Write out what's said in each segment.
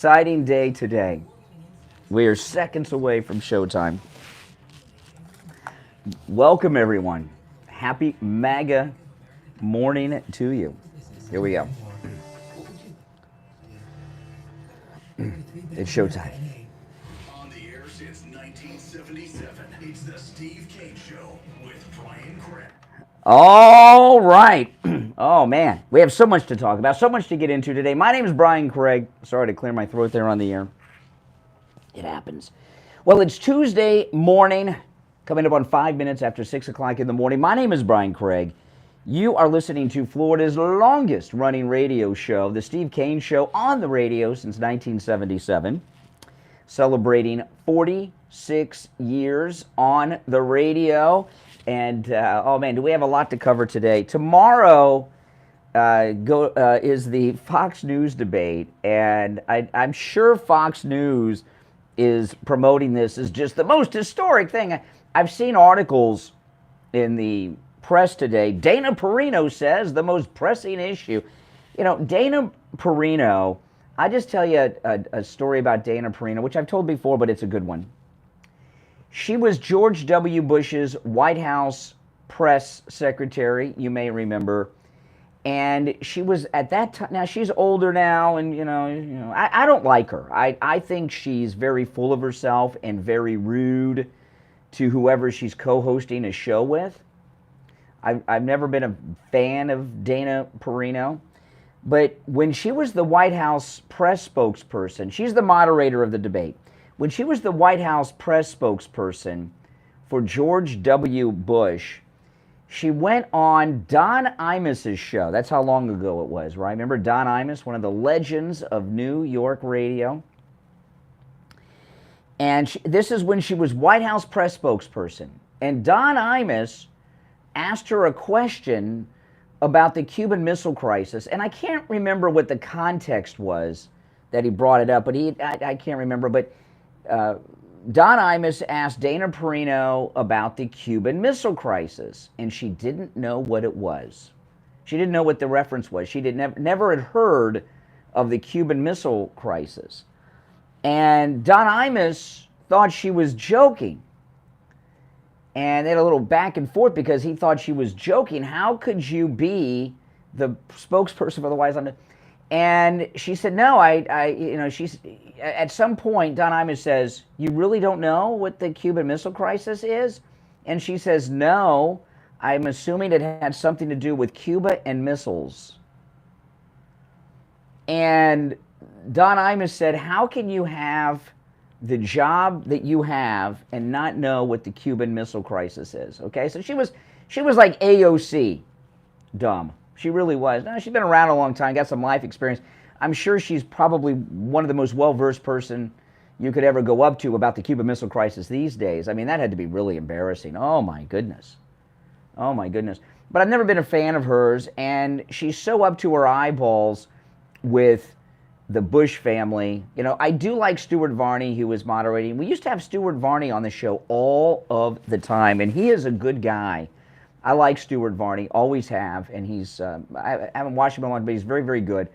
Exciting day today. We are seconds away from showtime. Welcome, everyone. Happy MAGA morning to you. Here we go. It's showtime. On the air since 1977, it's the Steve Kane Show with Brian Craig. All right. Oh, man. We have so much to talk about, so much to get into today. My name is Brian Craig. Sorry to clear my throat there on the air. It happens. Well, it's Tuesday morning, coming up on 5 minutes after 6 o'clock in the morning. My name is Brian Craig. You are listening to Florida's longest running radio show, The Steve Kane Show, on the radio since 1977, celebrating 46 years on the radio. And, oh man, do we have a lot to cover today. Tomorrow is the Fox News debate, and I'm sure Fox News is promoting this as just the most historic thing. I've seen articles in the press today. Dana Perino says the most pressing issue. You know, Dana Perino, I just tell you a story about Dana Perino, which I've told before, but it's a good one. She was George W. Bush's White House press secretary, you may remember. And she was at that time, now she's older now, and I don't like her. I think she's very full of herself and very rude to whoever she's co-hosting a show with. I've never been a fan of Dana Perino. But when she was the White House press spokesperson, she's the moderator of the debate. When she was the White House press spokesperson for George W. Bush, she went on Don Imus's show. That's how long ago it was, right? Remember Don Imus, one of the legends of New York radio? And this is when she was White House press spokesperson. And Don Imus asked her a question about the Cuban Missile Crisis. And I can't remember what the context was that he brought it up, but I can't remember. But Don Imus asked Dana Perino about the Cuban Missile Crisis, and she didn't know what it was. She didn't know what the reference was. She never had heard of the Cuban Missile Crisis. And Don Imus thought she was joking. And they had a little back and forth because he thought she was joking. How could you be the spokesperson for the White House? And she said, no, she's, at some point, Don Imus says, you really don't know what the Cuban Missile Crisis is? And she says, no, I'm assuming it had something to do with Cuba and missiles. And Don Imus said, how can you have the job that you have and not know what the Cuban Missile Crisis is? Okay, so she was like AOC dumb. She really was. Now, she's been around a long time, got some life experience. I'm sure she's probably one of the most well-versed person you could ever go up to about the Cuban Missile Crisis these days. I mean, that had to be really embarrassing. Oh, my goodness. Oh, my goodness. But I've never been a fan of hers, and she's so up to her eyeballs with the Bush family. You know, I do like Stuart Varney, who was moderating. We used to have Stuart Varney on the show all of the time, and he is a good guy. I like Stuart Varney, always have, and he's, I haven't watched him a lot, but he's very, very good.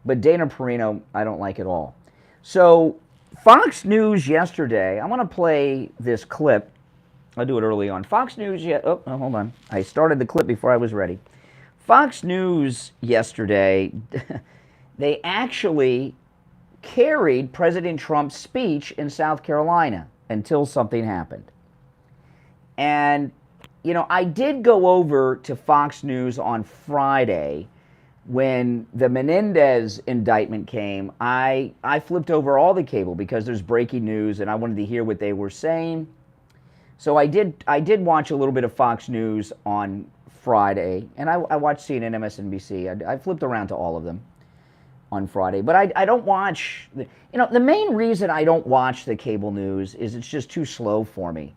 But Dana Perino, I don't like at all. So, Fox News yesterday, I want to play this clip. I'll do it early on. Fox News, hold on. I started the clip before I was ready. Fox News yesterday, they actually carried President Trump's speech in South Carolina until something happened. And you know, I did go over to Fox News on Friday when the Menendez indictment came. I flipped over all the cable because there's breaking news and I wanted to hear what they were saying. So I did watch a little bit of Fox News on Friday, and I watched CNN, MSNBC. I flipped around to all of them on Friday. But I don't watch, the main reason I don't watch the cable news is it's just too slow for me.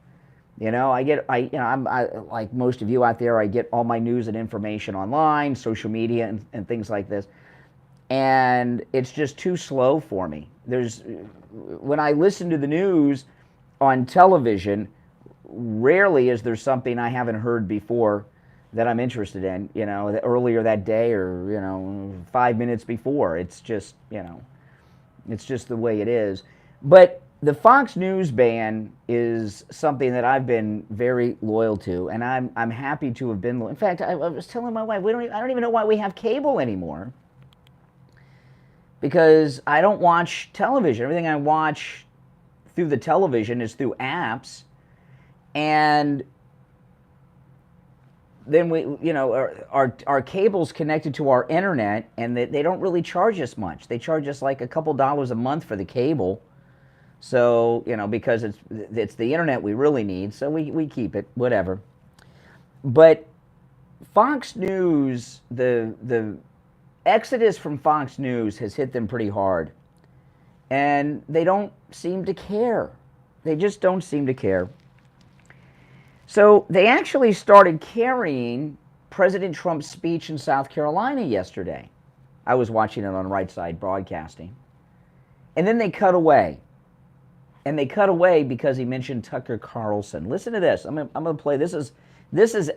You know, I'm like most of you out there, I get all my news and information online, social media, and things like this. And it's just too slow for me. When I listen to the news on television, rarely is there something I haven't heard before that I'm interested in, earlier that day or, 5 minutes before. It's just, It's just the way it is. But the Fox News ban is something that I've been very loyal to, and I'm happy to have been. In fact, I was telling my wife, I don't even know why we have cable anymore, because I don't watch television. Everything I watch through the television is through apps, and then our cable's connected to our internet, and they don't really charge us much. They charge us like a couple dollars a month for the cable. So, because it's the internet we really need, so we keep it, whatever. But Fox News, the exodus from Fox News has hit them pretty hard. And they don't seem to care. They just don't seem to care. So they actually started carrying President Trump's speech in South Carolina yesterday. I was watching it on Right Side Broadcasting. And then they cut away. And they cut away because he mentioned Tucker Carlson. Listen to this. I'm going to play. This is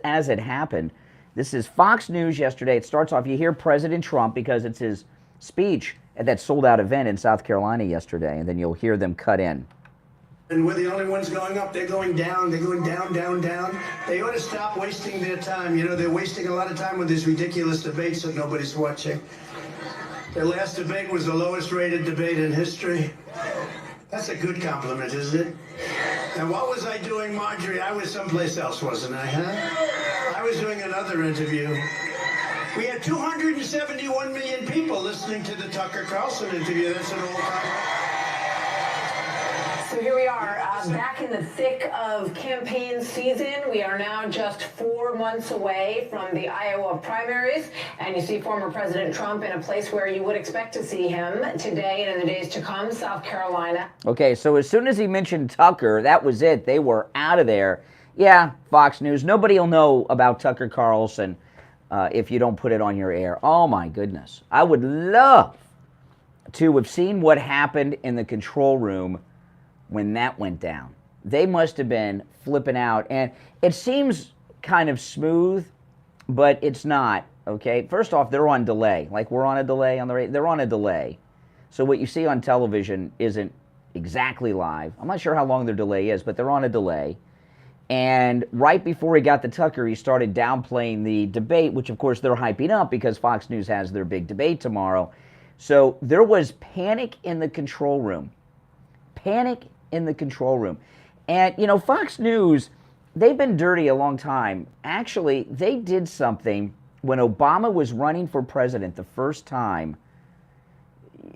as it happened. This is Fox News yesterday. It starts off, you hear President Trump because it's his speech at that sold-out event in South Carolina yesterday, and then you'll hear them cut in. And we're the only ones going up. They're going down. They're going down, down, down. They ought to stop wasting their time. They're wasting a lot of time with these ridiculous debates that nobody's watching. Their last debate was the lowest rated debate in history. That's a good compliment, isn't it? And what was I doing, Marjorie? I was someplace else, wasn't I, huh? I was doing another interview. We had 271 million people listening to the Tucker Carlson interview. That's an all-time. So here we are, back in the thick of campaign season. We are now just 4 months away from the Iowa primaries, and you see former President Trump in a place where you would expect to see him today and in the days to come, South Carolina. Okay, so as soon as he mentioned Tucker, that was it. They were out of there. Yeah, Fox News, nobody will know about Tucker Carlson if you don't put it on your air. Oh my goodness. I would love to have seen what happened in the control room when that went down. They must have been flipping out. And it seems kind of smooth, but it's not, okay? First off, they're on delay. Like we're on a delay on the radio. They're on a delay. So what you see on television isn't exactly live. I'm not sure how long their delay is, but they're on a delay. And right before he got to Tucker, he started downplaying the debate, which of course they're hyping up because Fox News has their big debate tomorrow. So there was panic in the control room. Panic in the control room. And, Fox News, they've been dirty a long time. Actually, they did something when Obama was running for president the first time.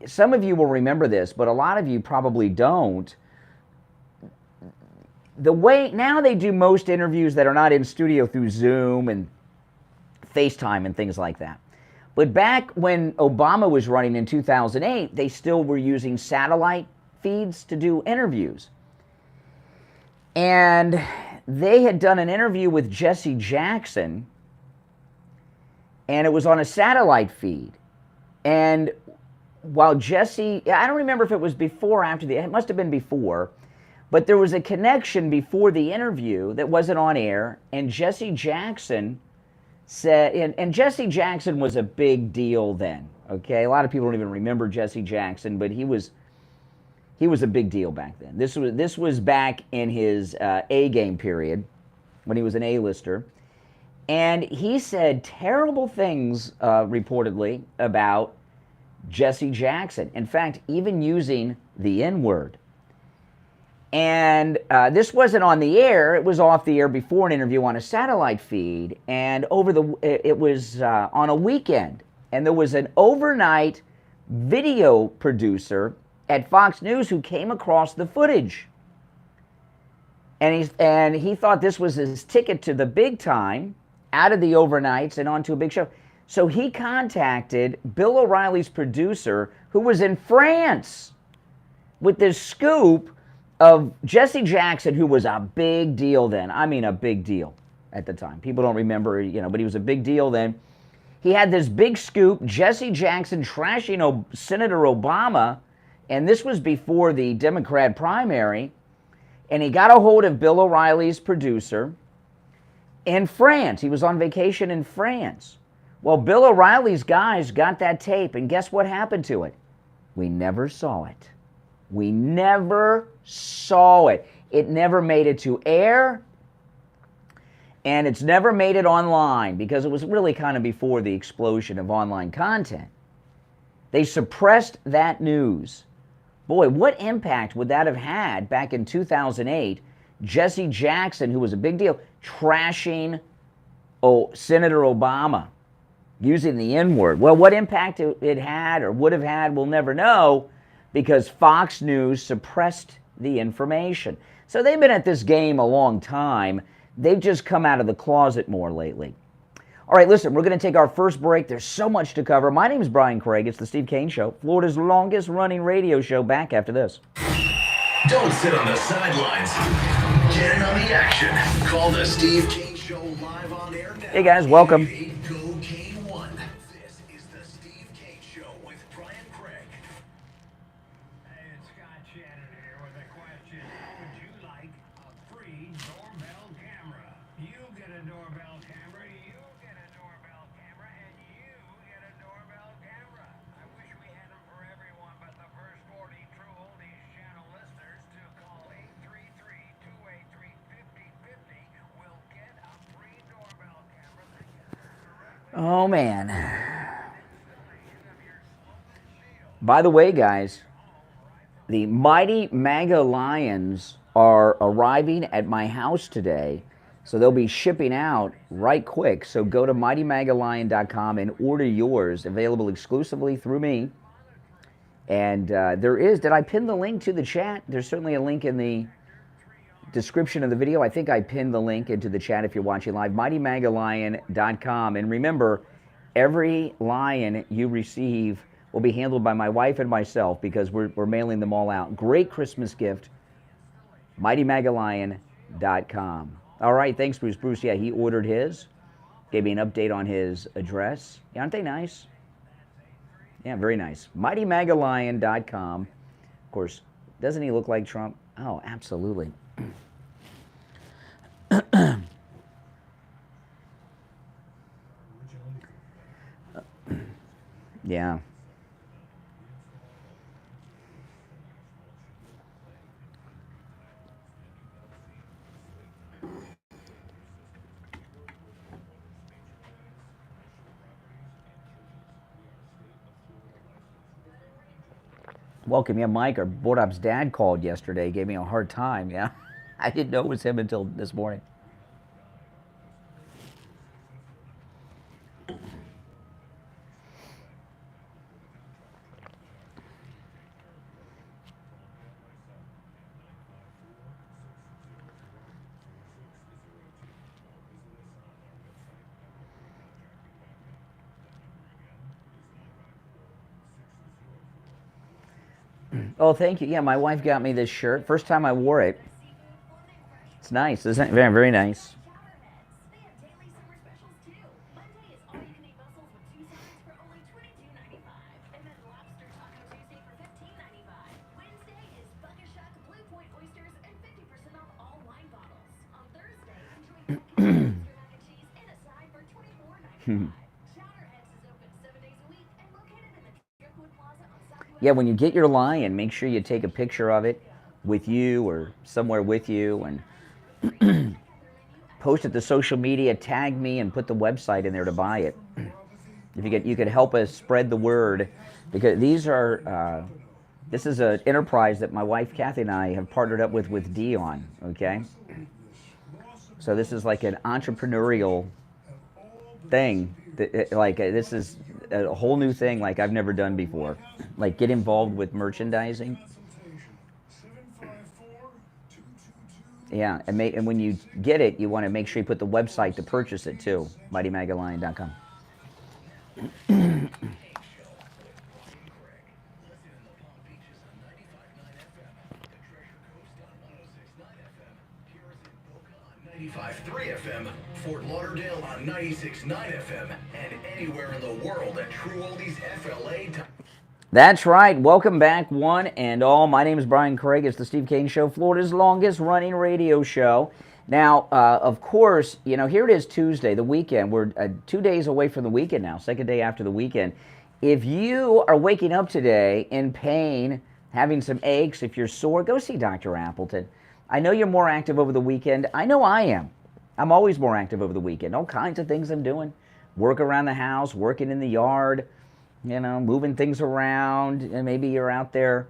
Some of you will remember this, but a lot of you probably don't. The way now they do most interviews that are not in studio through Zoom and FaceTime and things like that. But back when Obama was running in 2008, they still were using satellite feeds to do interviews. And they had done an interview with Jesse Jackson, and it was on a satellite feed. And while Jesse, I don't remember if it was before or after it must have been before, but there was a connection before the interview that wasn't on air, and Jesse Jackson said, and Jesse Jackson was a big deal then, okay? A lot of people don't even remember Jesse Jackson, but he was a big deal back then. This was back in his A-game period when he was an A-lister. And he said terrible things, reportedly, about Jesse Jackson. In fact, even using the N-word. And this wasn't on the air. It was off the air before an interview on a satellite feed. And it was on a weekend. And there was an overnight video producer at Fox News who came across the footage. And he thought this was his ticket to the big time, out of the overnights and onto a big show. So he contacted Bill O'Reilly's producer, who was in France, with this scoop of Jesse Jackson, who was a big deal then. I mean, a big deal at the time. People don't remember, but he was a big deal then. He had this big scoop, Jesse Jackson trashing Senator Obama, and this was before the Democrat primary, and he got a hold of Bill O'Reilly's producer in France. He was on vacation in France. Well, Bill O'Reilly's guys got that tape, and guess what happened to it? We never saw it. We never saw it. It never made it to air, and it's never made it online because it was really kind of before the explosion of online content. They suppressed that news. Boy, what impact would that have had back in 2008? Jesse Jackson, who was a big deal, trashing Senator Obama, using the N-word. Well, what impact it had or would have had, we'll never know, because Fox News suppressed the information. So they've been at this game a long time. They've just come out of the closet more lately. All right, listen, we're going to take our first break. There's so much to cover. My name is Brian Craig. It's the Steve Kane Show, Florida's longest running radio show. Back after this. Don't sit on the sidelines. Get in on the action. Call the Steve Kane Show live on air now. Hey, guys, welcome. 888-GO-KANE-1. This is the Steve Kane Show with Brian Craig. Hey, it's Scott Shannon here with a question. Would you like a free doorbell camera? You get a doorbell camera, you get a doorbell camera, and you get a doorbell camera. I wish we had them for everyone, but the first 40 true oldies channel listeners to call 833-283-5050 will get a free doorbell camera. Oh, man. By the way, guys, the Mighty MAGA Lions are arriving at my house today, so they'll be shipping out right quick. So go to mightymagalion.com and order yours, available exclusively through me. And did I pin the link to the chat? There's certainly a link in the description of the video. I think I pinned the link into the chat if you're watching live, mightymagalion.com. And remember, every lion you receive will be handled by my wife and myself because we're mailing them all out. Great Christmas gift, mightymagalion.com. All right, thanks, Bruce. Bruce, yeah, he ordered his, gave me an update on his address. Yeah, aren't they nice? Yeah, very nice. mightymagalion.com. Of course, doesn't he look like Trump? Oh, absolutely. Yeah. Welcome, yeah, Mike. Our Bodop's dad called yesterday, gave me a hard time, yeah. I didn't know it was him until this morning. Oh, thank you. Yeah, my wife got me this shirt. First time I wore it. It's nice, isn't it? Very, very nice. Yeah, when you get your lion, make sure you take a picture of it with you or somewhere with you and post it to social media, tag me, and put the website in there to buy it. If you could help us spread the word, because this is an enterprise that my wife Kathy and I have partnered up with Dion. Okay, so this is like an entrepreneurial thing. This is a whole new thing like I've never done before. Like get involved with merchandising. Yeah, and when you get it, you want to make sure you put the website to purchase it too, mightymagalion.com. FM, Fort Lauderdale on 96.9 FM, and anywhere in the world at TrueOldiesFLA. That's right. Welcome back, one and all. My name is Brian Craig. It's the Steve Kane Show, Florida's longest running radio show. Now, of course, you know, here it is Tuesday, the weekend. We're 2 days away from the weekend now, second day after the weekend. If you are waking up today in pain, having some aches, if you're sore, go see Dr. Appleton. I know you're more active over the weekend. I know I am. I'm always more active over the weekend. All kinds of things I'm doing. Work around the house, working in the yard, moving things around. And maybe you're out there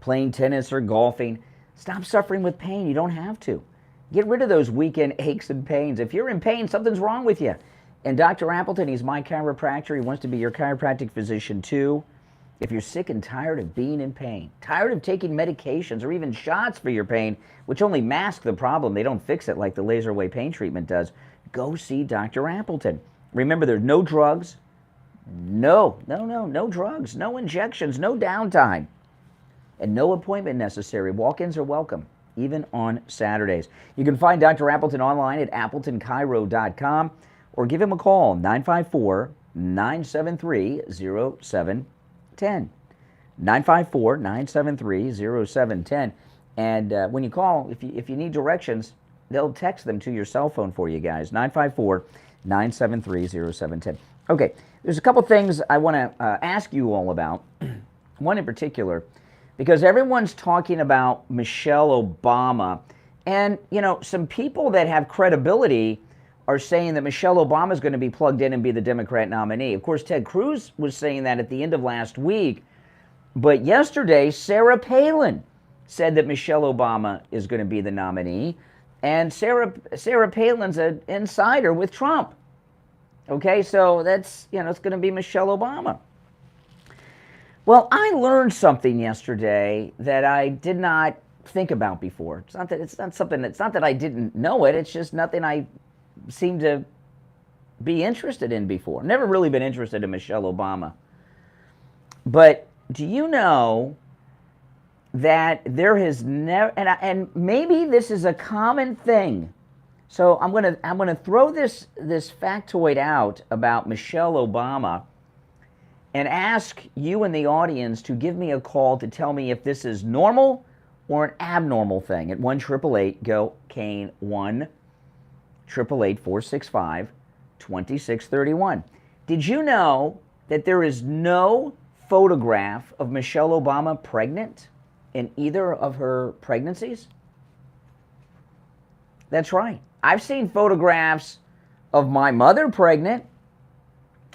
playing tennis or golfing. Stop suffering with pain. You don't have to. Get rid of those weekend aches and pains. If you're in pain, something's wrong with you. And Dr. Appleton, he's my chiropractor. He wants to be your chiropractic physician too. If you're sick and tired of being in pain, tired of taking medications or even shots for your pain, which only mask the problem, they don't fix it like the laser wave pain treatment does, go see Dr. Appleton. Remember, there's no drugs, no drugs, no injections, no downtime, and no appointment necessary. Walk-ins are welcome, even on Saturdays. You can find Dr. Appleton online at AppletonChiro.com or give him a call, 954-973-0710. 954-973-0710. And when you call, if you need directions, they'll text them to your cell phone for you guys, 954-973-0710. Okay, there's a couple things I want to ask you all about, one in particular, because everyone's talking about Michelle Obama, and, some people that have credibility are saying that Michelle Obama is going to be plugged in and be the Democrat nominee. Of course, Ted Cruz was saying that at the end of last week, but yesterday, Sarah Palin said that Michelle Obama is going to be the nominee, and Sarah Palin's an insider with Trump. Okay, so that's, it's going to be Michelle Obama. Well, I learned something yesterday that I did not think about before. It's not that I didn't know it, it's just nothing I seemed to be interested in before. Never really been interested in Michelle Obama. But do you know that there has never, and maybe this is a common thing. So I'm gonna throw this factoid out about Michelle Obama and ask you in the audience to give me a call to tell me if this is normal or an abnormal thing at 1-888-GO-CANE 1-888-465-2631. Did you know that there is no photograph of Michelle Obama pregnant in either of her pregnancies? That's right. I've seen photographs of my mother pregnant.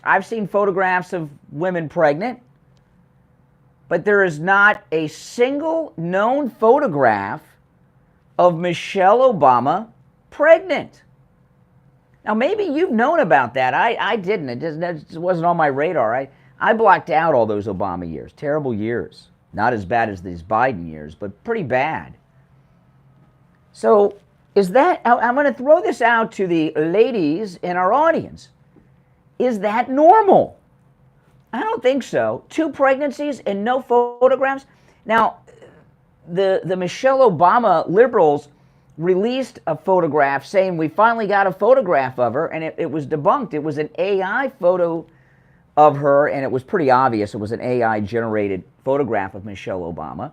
I've seen photographs of women pregnant. But there is not a single known photograph of Michelle Obama pregnant. Now, maybe you've known about that. I didn't. It just wasn't on my radar. I blocked out all those Obama years. Terrible years. Not as bad as these Biden years, but pretty bad. So, I'm going to throw this out to the ladies in our audience. Is that normal? I don't think so. 2 pregnancies and no photographs? Now, the Michelle Obama liberals released a photograph saying we finally got a photograph of her, and it was debunked. It was an AI photo of her, and it was pretty obvious it was an AI-generated photograph of Michelle Obama.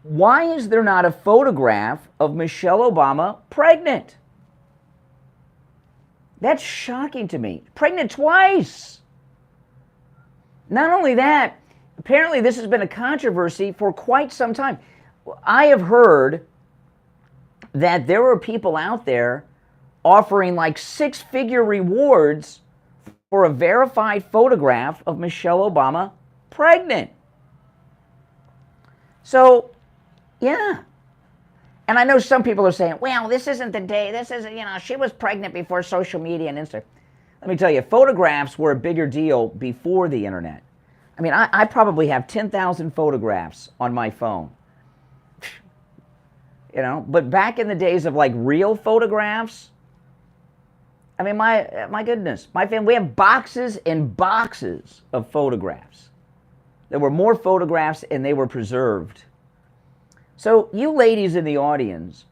Why is there not a photograph of Michelle Obama pregnant? That's shocking to me. Pregnant twice. Not only that, apparently this has been a controversy for quite some time. I have heard that there are people out there offering like 6-figure rewards for a verified photograph of Michelle Obama pregnant. So, yeah. And I know some people are saying, well, this isn't the day, this isn't, she was pregnant before social media and Instagram. Let me tell you, photographs were a bigger deal before the internet. I mean, I probably have 10,000 photographs on my phone. But back in the days of like real photographs, I mean, my goodness, my family, we have boxes and boxes of photographs. There were more photographs and they were preserved. So you ladies in the audience,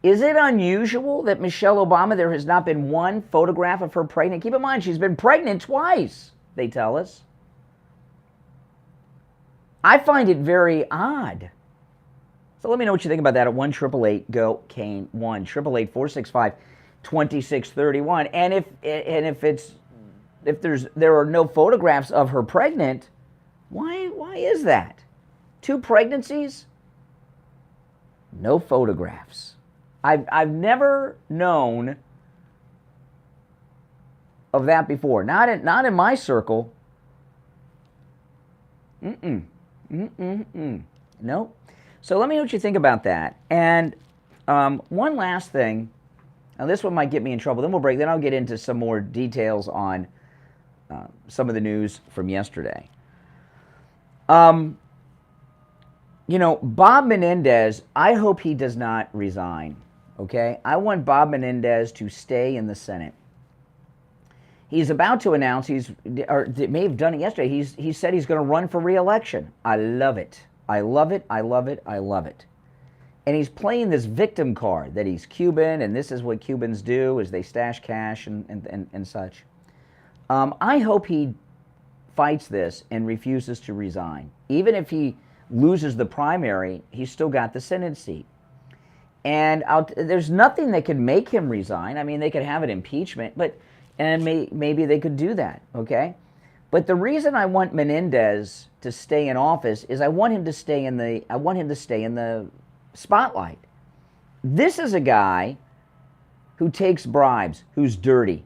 is it unusual that Michelle Obama, there has not been one photograph of her pregnant? Keep in mind, she's been pregnant twice, they tell us. I find it very odd. So let me know what you think about that at 1-888-GO-CANE 1-888-465-2631. And if it's there are no photographs of her pregnant, why is that? 2 pregnancies, no photographs. I've never known of that before. Not in my circle. Nope. So let me know what you think about that. And one last thing. Now this one might get me in trouble. Then we'll break. Then I'll get into some more details on some of the news from yesterday. You know, Bob Menendez, I hope he does not resign. Okay? I want Bob Menendez to stay in the Senate. He's about to announce or may have done it yesterday. He said he's going to run for re-election. I love it. I love it. I love it. I love it. And he's playing this victim card that he's Cuban, and this is what Cubans do, is they stash cash and such. I hope he fights this and refuses to resign. Even if he loses the primary, he's still got the Senate seat. And there's nothing that could make him resign. I mean, they could have an impeachment, and maybe they could do that, okay? But the reason I want Menendez to stay in office is I want him to stay in the spotlight. This is a guy who takes bribes, who's dirty.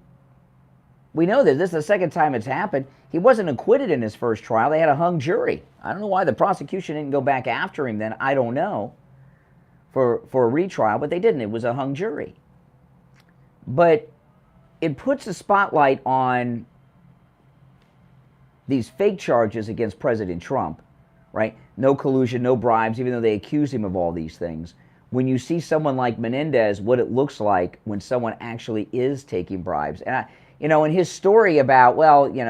We know that this is the second time it's happened. He wasn't acquitted in his first trial. They had a hung jury. I don't know why the prosecution didn't go back after him then. I don't know. For a retrial, but they didn't. It was a hung jury. But it puts a spotlight on these fake charges against President Trump, right? No collusion, no bribes, even though they accuse him of all these things. When you see someone like Menendez, what it looks like when someone actually is taking bribes. And in his story about,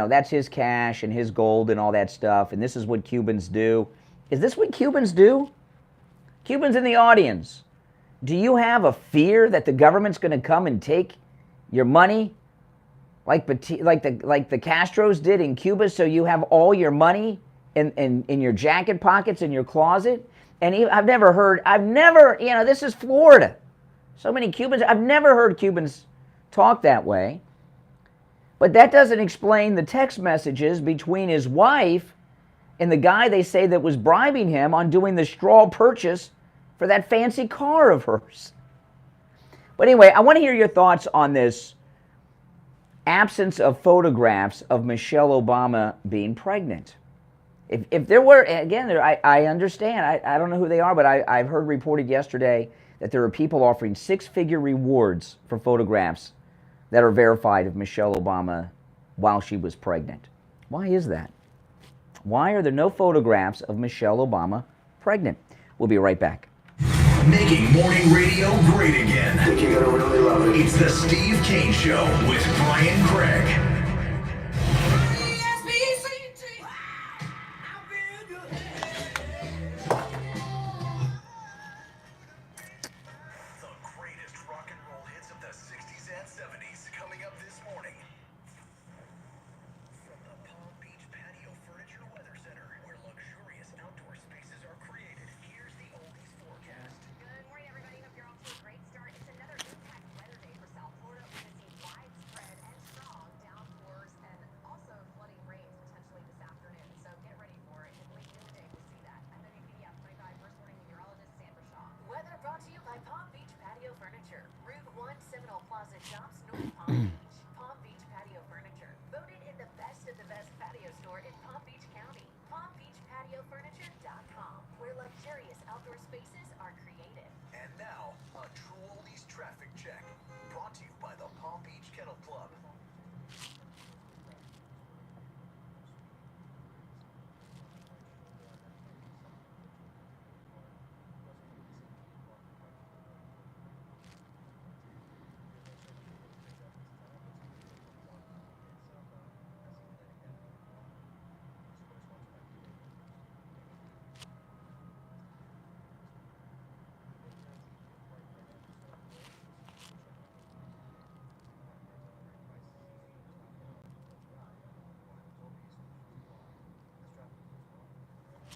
that's his cash and his gold and all that stuff, and this is what Cubans do. Is this what Cubans do? Cubans in the audience, do you have a fear that the government's going to come and take your money like the Castros did in Cuba, so you have all your money in your jacket pockets in your closet? And I've never, this is Florida. So many Cubans, I've never heard Cubans talk that way. But that doesn't explain the text messages between his wife and the guy they say that was bribing him on doing the straw purchase for that fancy car of hers. But anyway, I want to hear your thoughts on this absence of photographs of Michelle Obama being pregnant. If there were, again, I understand. I don't know who they are, but I've heard reported yesterday that there are people offering 6-figure rewards for photographs that are verified of Michelle Obama while she was pregnant. Why is that? Why are there no photographs of Michelle Obama pregnant? We'll be right back. Making morning radio great again. I think you're gonna really love it. It's the Steve Kane Show with Brian Craig. The greatest rock and roll hits of the 60s and 70s coming up this morning. From the Palm Beach Patio Furniture Weather Center, where luxurious outdoor spaces are created, here's the oldies forecast. Good morning, everybody. Hope you're off to a great start. It's another impact weather day for South Florida. We're going to see widespread and strong downpours and also flooding rains potentially this afternoon. So get ready for it. And late in the day, we'll see that. I'm WPDF 25 First Warning Meteorologist Sandra Shaw. Weather brought to you by Palm Beach Patio Furniture. Route 1 Seminole Plaza Shops, North Palm Beach. Palm Beach Patio Furniture. Voted in the best of the best patio store in Palm Beach County. PalmBeachPatioFurniture.com, where luxurious outdoor spaces are created. And now, a true oldies traffic check. Brought to you by the Palm Beach Kennel Club.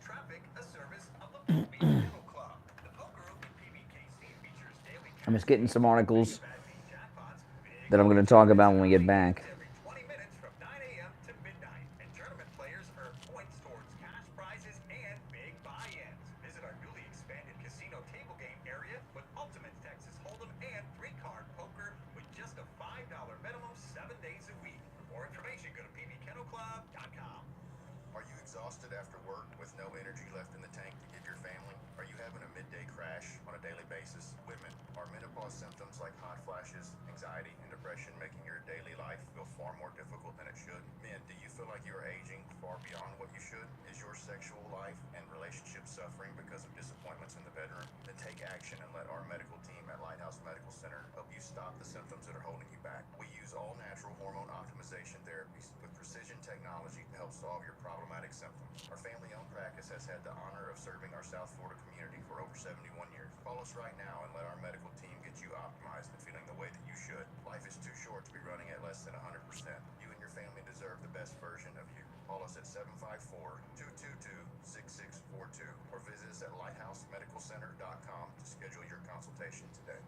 Traffic, a service of the Palm Beach Kennel Club. The poker group PBKC features daily I'm just getting some articles jackpots, that I'm going to talk about when we get back. every 20 minutes from 9 a.m. exhausted after work with no energy left in the tank to give your family? Are you having a midday crash on a daily basis? Women, are menopause symptoms like hot flashes, anxiety, and depression making your daily life feel far more difficult than it should? Men, do you feel like you're aging far beyond what you should? Is your sexual life and relationship suffering because of disappointments in the bedroom? Then take action and let our medical team at Lighthouse Medical Center help you stop the symptoms that are holding you back. We use all natural hormone optimization therapies with precision technology to help solve your problematic symptoms. Our family-owned practice has had the honor of serving our South Florida community for over 71 years. Call us right now and let our medical team get you optimized and feeling the way that you should. Life is too short to be running at less than 100%. You and your family deserve the best version of you. Call us at 754-222-6642 or visit us at lighthousemedicalcenter.com to schedule your consultation today.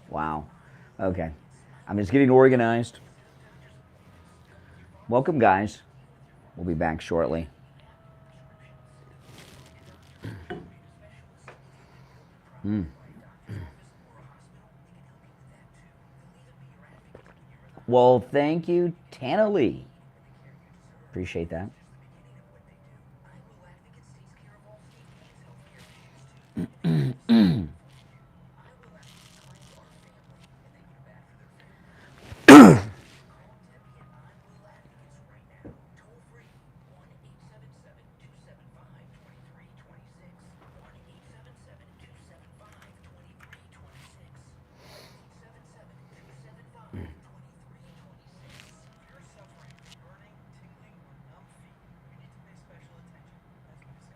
Wow. Okay. I'm just getting organized. Welcome, guys. We'll be back shortly. Well, thank you, Tana Lee. Appreciate that.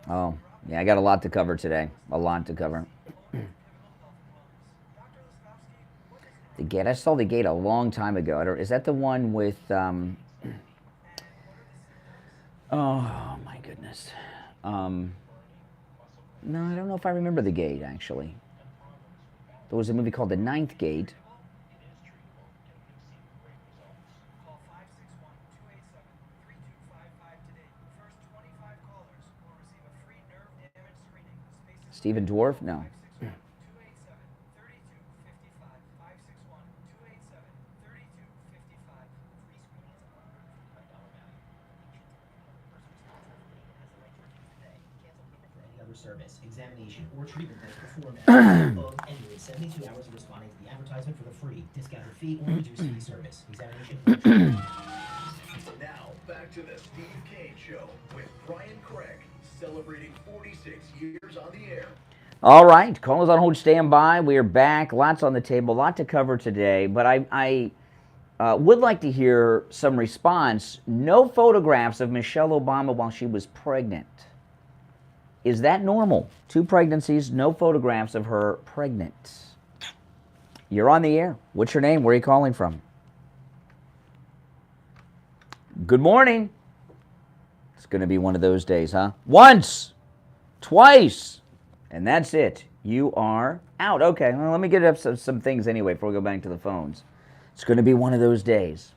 Oh, yeah, I got a lot to cover today. A lot to cover. The Gate. I saw The Gate a long time ago. Is that the one with... oh, my goodness. No, I don't know if I remember The Gate, actually. There was a movie called The Ninth Gate. Stephen Dwarf? No. Service, examination, or treatment that's performed at the phone and within 72 hours of responding to the advertisement for the free, discounted fee, or reduced fee service. Examination or treatment. Now, back to the Steve Kane Show with Brian Craig, celebrating 46 years on the air. All right, callers on hold, stand by. We are back. Lots on the table, a lot to cover today. But I would like to hear some response. No photographs of Michelle Obama while she was pregnant. Is that normal? 2 pregnancies, no photographs of her pregnant. You're on the air. What's your name? Where are you calling from? Good morning. It's going to be one of those days, huh? Once, twice, and that's it. You are out. Okay, well, let me get up some things anyway before we go back to the phones. It's going to be one of those days.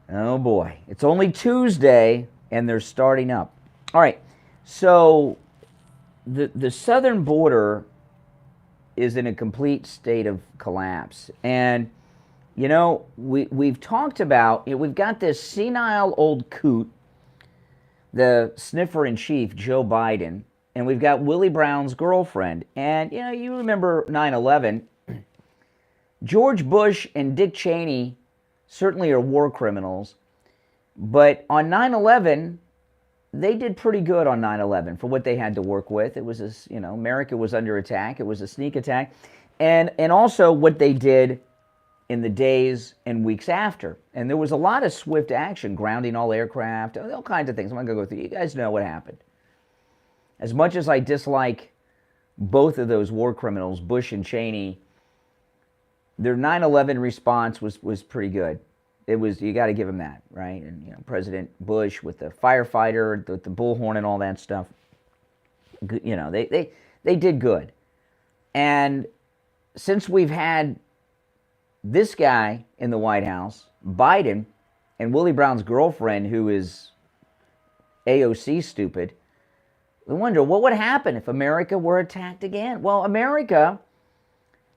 Oh boy. It's only Tuesday, and they're starting up. All right. So the southern border is in a complete state of collapse. And, you know, we've talked about, we've got this senile old coot, the sniffer-in-chief, Joe Biden, and we've got Willie Brown's girlfriend. And, you remember 9/11. George Bush and Dick Cheney certainly are war criminals, but on 9/11, they did pretty good on 9/11 for what they had to work with. It was America was under attack. It was a sneak attack. And also what they did in the days and weeks after. And there was a lot of swift action, grounding all aircraft, all kinds of things. I'm not going to go through. You guys know what happened. As much as I dislike both of those war criminals, Bush and Cheney, their 9/11 response was pretty good. It was, you got to give them that, right? And President Bush with the firefighter, the bullhorn, and all that stuff. They did good. And since we've had this guy in the White House, Biden, and Willie Brown's girlfriend, who is AOC stupid, we wonder what would happen if America were attacked again. Well, America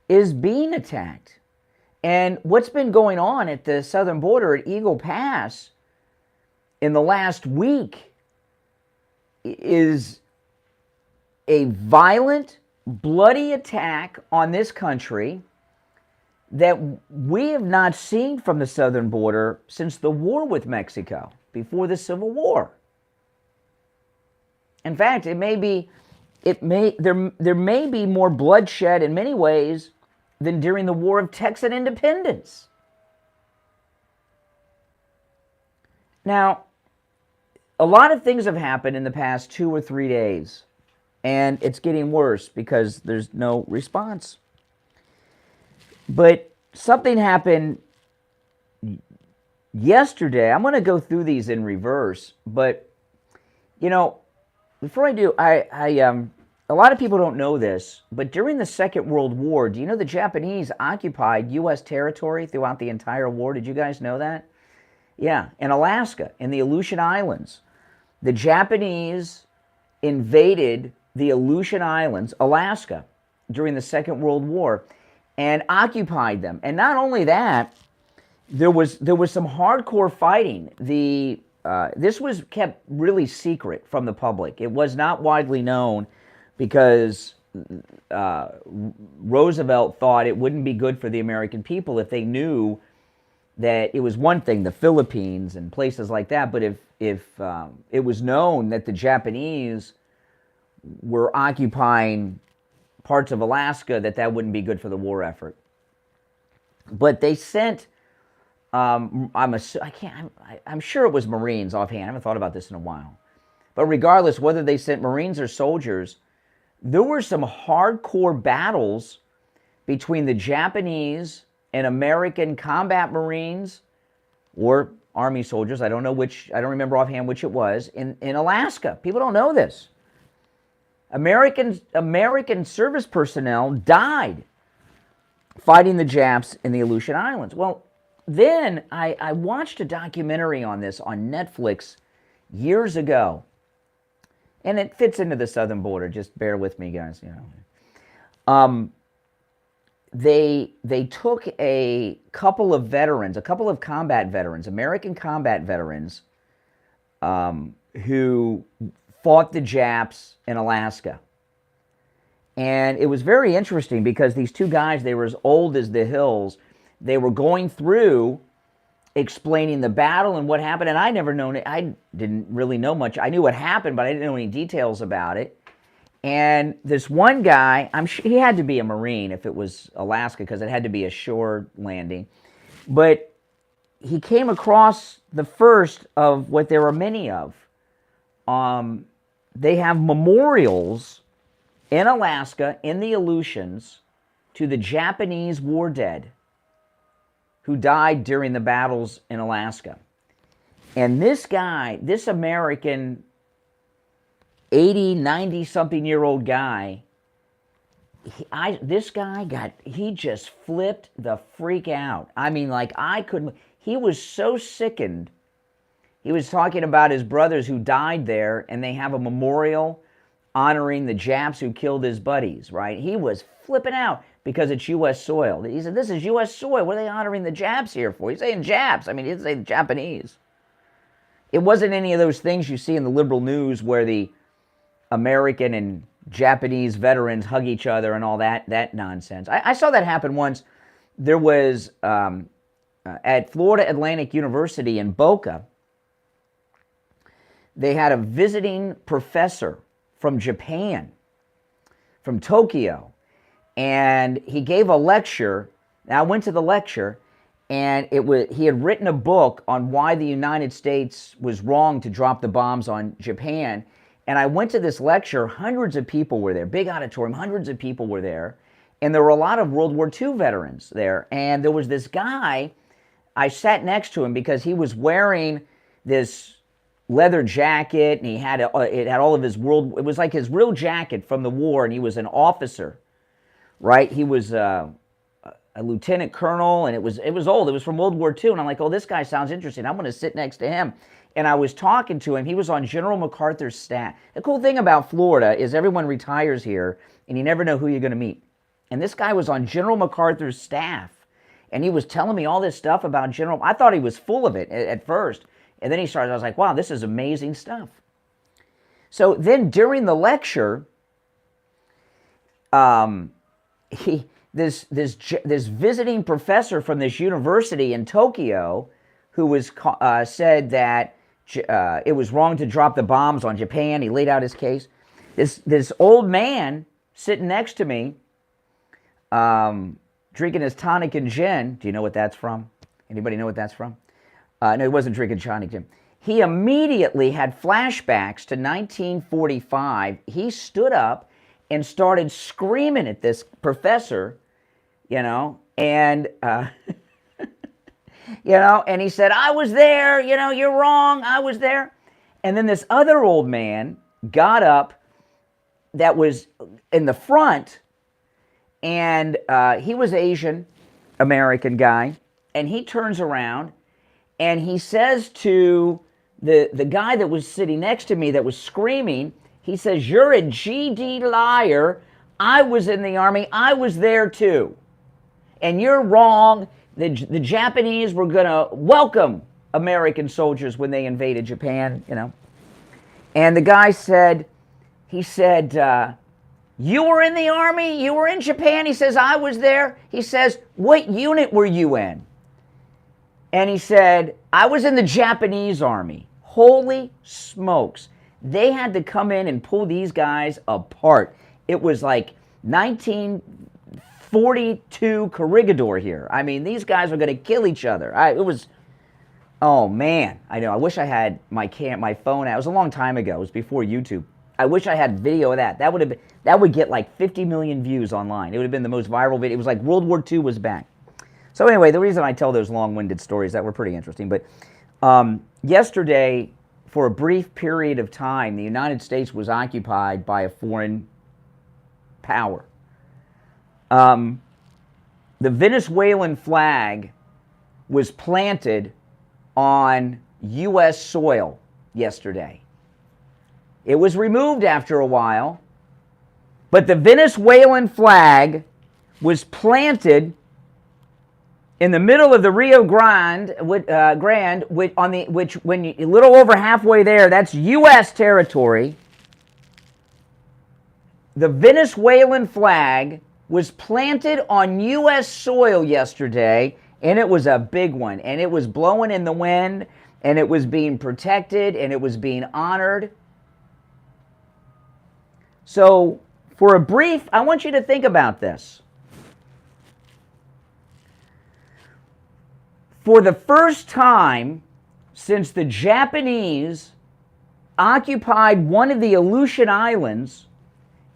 is being attacked. And what's been going on at the southern border at Eagle Pass in the last week is a violent, bloody attack on this country that we have not seen from the southern border since the war with Mexico, before the Civil War. In fact, there may be more bloodshed in many ways than during the War of Texan Independence. Now, a lot of things have happened in the past 2 or 3 days, and it's getting worse because there's no response. But something happened yesterday. I'm going to go through these in reverse, but before I do, a lot of people don't know this, but during the Second World War, do you know the Japanese occupied U.S. territory throughout the entire war? Did you guys know that? Yeah, in Alaska, in the Aleutian Islands. The Japanese invaded the Aleutian Islands, Alaska, during the Second World War and occupied them. And not only that, there was some hardcore fighting. This was kept really secret from the public. It was not widely known because Roosevelt thought it wouldn't be good for the American people if they knew that it was one thing, the Philippines and places like that, but if it was known that the Japanese were occupying parts of Alaska, that wouldn't be good for the war effort. But they sent, I'm sure it was Marines offhand. I haven't thought about this in a while. But regardless, whether they sent Marines or soldiers, there were some hardcore battles between the Japanese and American combat Marines or Army soldiers. I don't remember offhand which it was, in Alaska. People don't know this. American service personnel died fighting the Japs in the Aleutian Islands. Well, then I watched a documentary on this on Netflix years ago. And it fits into the southern border. Just bear with me, guys. They took a couple of veterans, a couple of combat veterans, American combat veterans, who fought the Japs in Alaska. And it was very interesting because these two guys, they were as old as the hills. They were going through explaining the battle and what happened, and I didn't really know much. I knew what happened, but I didn't know any details about it. And this one guy, I'm sure he had to be a Marine if it was Alaska, because it had to be a shore landing. But he came across the first of what there are many of. They have memorials in Alaska, in the Aleutians, to the Japanese war dead who died during the battles in Alaska. And this guy, this American 80, 90-something-year-old guy, he just flipped the freak out. I mean, he was so sickened. He was talking about his brothers who died there, and they have a memorial honoring the Japs who killed his buddies, right? He was flipping out because it's U.S. soil. He said, this is U.S. soil. What are they honoring the Japs here for? He's saying Japs. I mean, he didn't say Japanese. It wasn't any of those things you see in the liberal news where the American and Japanese veterans hug each other and all that nonsense. I saw that happen once. There was at Florida Atlantic University in Boca, they had a visiting professor from Japan, from Tokyo, and he gave a lecture. Now, I went to the lecture, and he had written a book on why the United States was wrong to drop the bombs on Japan. And I went to this lecture. Hundreds of people were there, big auditorium, hundreds of people were there. And there were a lot of World War II veterans there. And there was this guy, I sat next to him because he was wearing this leather jacket, and it had all of his it was like his real jacket from the war, and he was an officer, right? He was a lieutenant colonel, and it was old. It was from World War II, and I'm like, oh, this guy sounds interesting. I'm going to sit next to him. And I was talking to him. He was on General MacArthur's staff. The cool thing about Florida is everyone retires here, and you never know who you're going to meet. And this guy was on General MacArthur's staff, and he was telling me all this stuff about General. I thought he was full of it at first, and then he started. I was like, wow, this is amazing stuff. So then during the lecture, this visiting professor from this university in Tokyo, who was said that it was wrong to drop the bombs on Japan. He laid out his case. This old man sitting next to me, drinking his tonic and gin. Do you know what that's from? Anybody know what that's from? No, he wasn't drinking tonic gin. He immediately had flashbacks to 1945. He stood up and started screaming at this professor, and and he said, I was there, you're wrong, I was there. And then this other old man got up that was in the front, and he was Asian American guy, and he turns around and he says to the guy that was sitting next to me that was screaming, he says, you're a GD liar. I was in the Army. I was there too. And you're wrong. The Japanese were going to welcome American soldiers when they invaded Japan, And the guy said, you were in the Army? You were in Japan? He says, I was there. He says, what unit were you in? And he said, I was in the Japanese Army. Holy smokes. They had to come in and pull these guys apart. It was like 1942 Corregidor here. I mean, these guys were going to kill each other. Oh man, I know. I wish I had my phone out. It was a long time ago. It was before YouTube. I wish I had video of that. That would get like 50 million views online. It would have been the most viral video. It was like World War II was back. So anyway, the reason I tell those long-winded stories that were pretty interesting. But yesterday, for a brief period of time, the United States was occupied by a foreign power. The Venezuelan flag was planted on U.S. soil yesterday. It was removed after a while, but the Venezuelan flag was planted in the middle of the Rio Grande, a little over halfway there, that's U.S. territory. The Venezuelan flag was planted on U.S. soil yesterday, and it was a big one, and it was blowing in the wind, and it was being protected, and it was being honored. So, for a brief, I want you to think about this. For the first time since the Japanese occupied one of the Aleutian Islands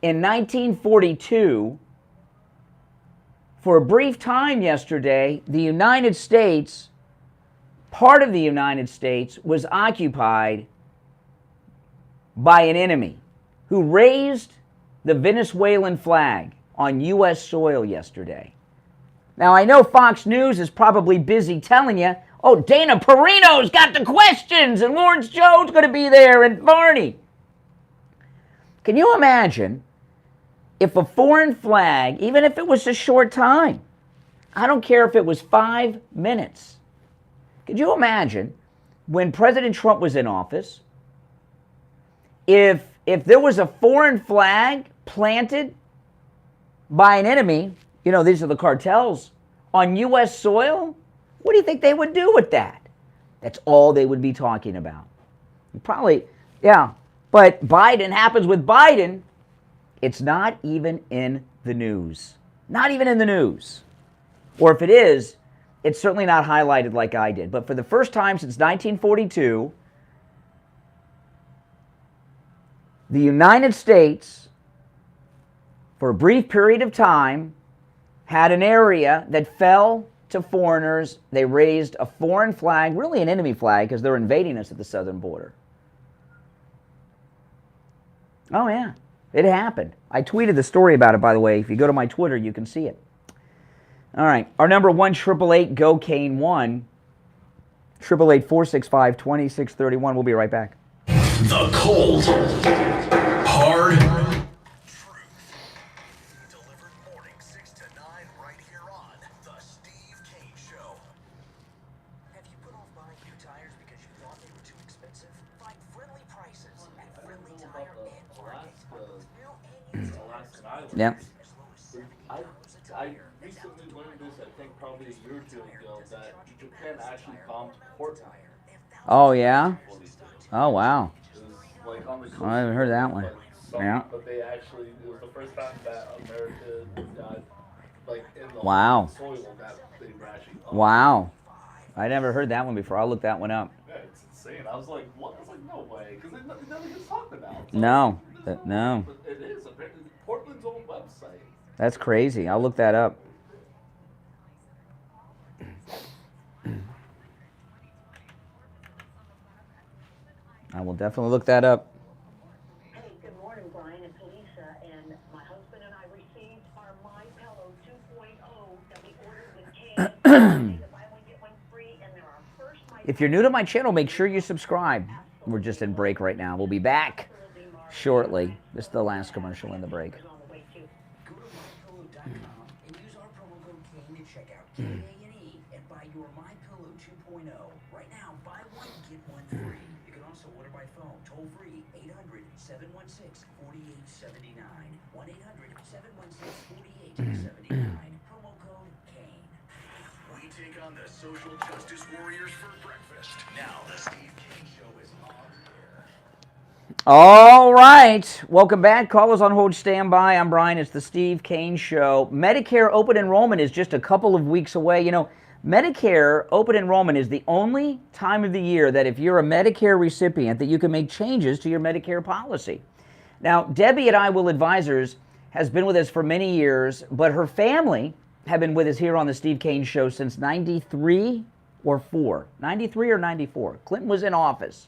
in 1942, for a brief time yesterday, the United States, part of the United States, was occupied by an enemy who raised the Venezuelan flag on U.S. soil yesterday. Now, I know Fox News is probably busy telling you, oh, Dana Perino's got the questions, and Lawrence Jones going to be there, and Barney. Can you imagine if a foreign flag, even if it was a short time, I don't care if it was 5 minutes, could you imagine when President Trump was in office, if if there was a foreign flag planted by an enemy, you know, these are the cartels, on U.S. soil, what do you think they would do with that? That's all they would be talking about. Probably, yeah. But Biden happens with Biden, it's not even in the news. Not even in the news. Or if it is, it's certainly not highlighted like I did. But for the first time since 1942, the United States, for a brief period of time, had an area that fell to foreigners. They raised a foreign flag, really an enemy flag, because they're invading us at the southern border. Oh, yeah. It happened. I tweeted the story about it, by the way. If you go to my Twitter, you can see it. All right. Our number 1-888-GO-CANE-1, 888-465-2631. We'll be right back. The cold, hard truth. Delivered morning 6 to 9 right here on The Steve Kane Show. Have you put off buying new tires because you thought they were too expensive? Find friendly prices at Friendly Tire and Market. New and used tires Yep. as low as $70 a I tire. recently learned this, I think probably a year or two ago, that Japan actually bombed Portland. Oh, yeah? Oh, wow. It was like on the coast. I haven't heard that one. Like, Yeah. But they actually, it was the first time that America got, like, in the Wow. soil that they were actually bombed. Wow. I never heard that one before. I'll look that one up. Yeah, it's insane. I was like, what? I was like, no way. Because it never gets talked about. So No. like, No. But it is. Portland's own website. That's crazy. I'll look that up. I will definitely look that up. Hey, good morning, Brian and Felicia. And my husband and I received our My Pillow 2.0 that we ordered with Kane. The buy one get one free, and they're our first My If you're new to my channel, make sure you subscribe. We're just in break right now. We'll be back shortly. This is the last commercial in the break. Pillow on the way too. Go to mypillow.com and use our promo code Kane at checkout, K-A-N-E, and buy your My Pillow 2.0. Right now, buy one, get one free. You can also order by phone, toll free, 800-716-4879. 1-800-716-4879. Promo code Kane. We take on the social justice warriors for breakfast. Now the Steve Kane Show is on air. All right. Welcome back. Callers on hold, stand by. I'm Brian. It's the Steve Kane Show. Medicare open enrollment is just a couple of weeks away. You know, Medicare open enrollment is the only time of the year that if you're a Medicare recipient that you can make changes to your Medicare policy. Now, Debbie at I Will Advisors has been with us for many years, but her family have been with us here on the Steve Kane Show since 93 or 4. 93 or 94. Clinton was in office.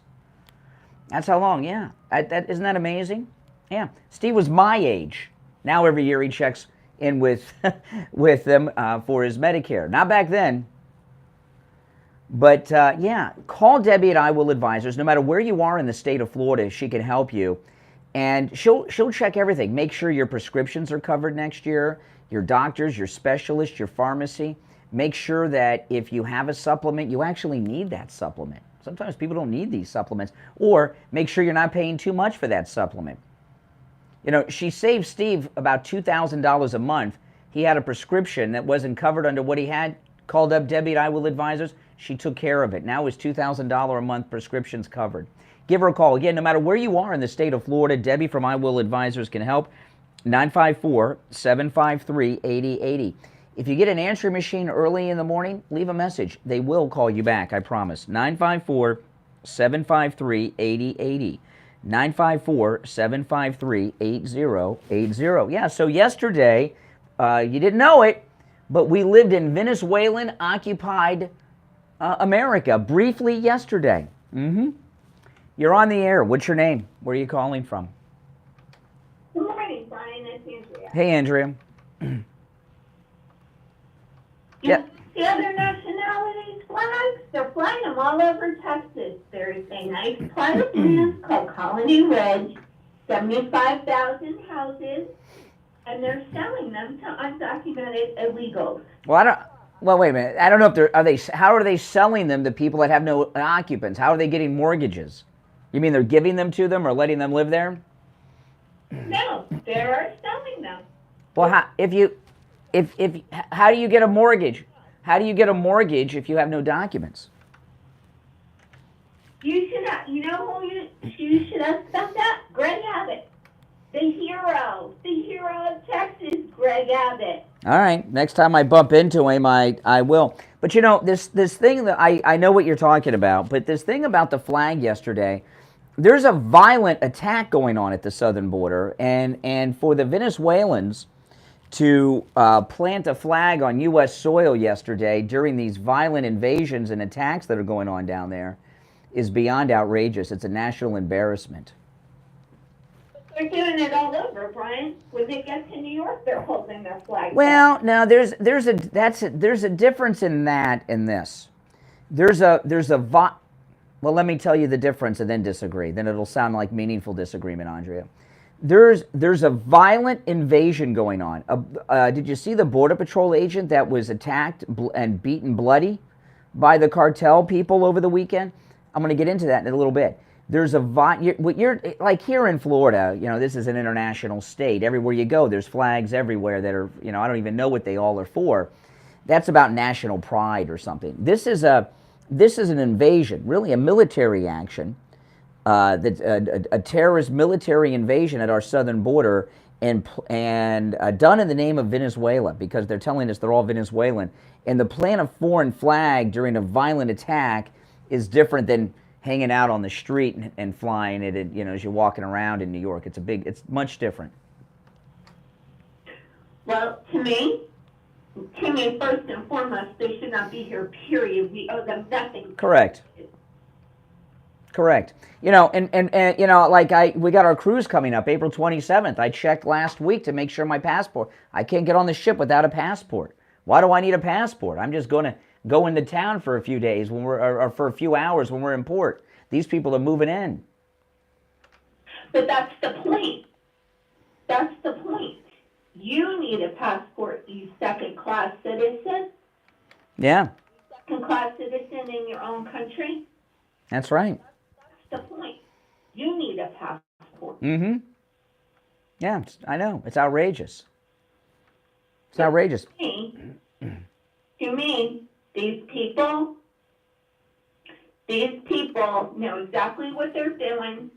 That's how long, yeah. Isn't that amazing? Yeah. Steve was my age. Now every year he checks in with with them for his Medicare. Not back then. But yeah, call Debbie at I Will Advisors. No matter where you are in the state of Florida, she can help you. And she'll check everything. Make sure your prescriptions are covered next year, your doctors, your specialists, your pharmacy. Make sure that if you have a supplement, you actually need that supplement. Sometimes people don't need these supplements. Or make sure you're not paying too much for that supplement. You know, she saved Steve about $2,000 a month. He had a prescription that wasn't covered under what he had. Called up Debbie at I Will Advisors. She took care of it. Now his $2,000 a month prescription's covered. Give her a call. Again, no matter where you are in the state of Florida, Debbie from I Will Advisors can help. 954-753-8080. If you get an answering machine early in the morning, leave a message. They will call you back, I promise. 954-753-8080. 954-753-8080. Yeah, so yesterday, you didn't know it, but we lived in Venezuelan-occupied America briefly yesterday. You're on the air. What's your name? Where are you calling from? Good morning, Brian. It's Andrea. Hey, Andrea. Yeah. The other nationalities' flags, they're flying them all over Texas. There's a nice plot of land called Colony Ridge, 75,000 houses, and they're selling them to undocumented illegals. Well, wait a minute. I don't know if how are they selling them to people that have no occupants? How are they getting mortgages? You mean they're giving them to them or letting them live there? No, they're selling them. Well, how do you get a mortgage? How do you get a mortgage if you have no documents? You should have, you know who you should have stuff that? Greg Abbott. The hero of Texas, Greg Abbott. All right. Next time I bump into him, I will. But you know, this thing that I know what you're talking about, but this thing about the flag yesterday, there's a violent attack going on at the southern border, and for the Venezuelans to plant a flag on U.S. soil yesterday during these violent invasions and attacks that are going on down there is beyond outrageous. It's a national embarrassment. They're doing it all over, Brian. When they get to New York, they're holding their flag. Well, now there's a difference in that and this. Well, let me tell you the difference and then disagree. Then it'll sound like meaningful disagreement, Andrea. There's a violent invasion going on. Did you see the Border Patrol agent that was attacked and beaten bloody by the cartel people over the weekend? I'm going to get into that in a little bit. There's you're like here in Florida, you know, this is an international state. Everywhere you go, there's flags everywhere that are, you know, I don't even know what they all are for. That's about national pride or something. This is an invasion, really a military action, a terrorist military invasion at our southern border, and done in the name of Venezuela, because they're telling us they're all Venezuelan. And the plant a foreign flag during a violent attack is different than hanging out on the street and flying it, you know, as you're walking around in New York. It's much different. Well, to me, first and foremost, they should not be here, period. We owe them nothing. Correct. You know, and you know, like we got our cruise coming up April 27th. I checked last week to make sure my passport. I can't get on the ship without a passport. Why do I need a passport? I'm just going to go into town for a few days or for a few hours when we're in port. These people are moving in. But that's the point. That's the point. You need a passport, you second-class citizen. Yeah. Second-class citizen in your own country. That's right. That's the point. You need a passport. Mm-hmm. Yeah, I know. It's outrageous. It's outrageous. To me, these people know exactly what they're doing,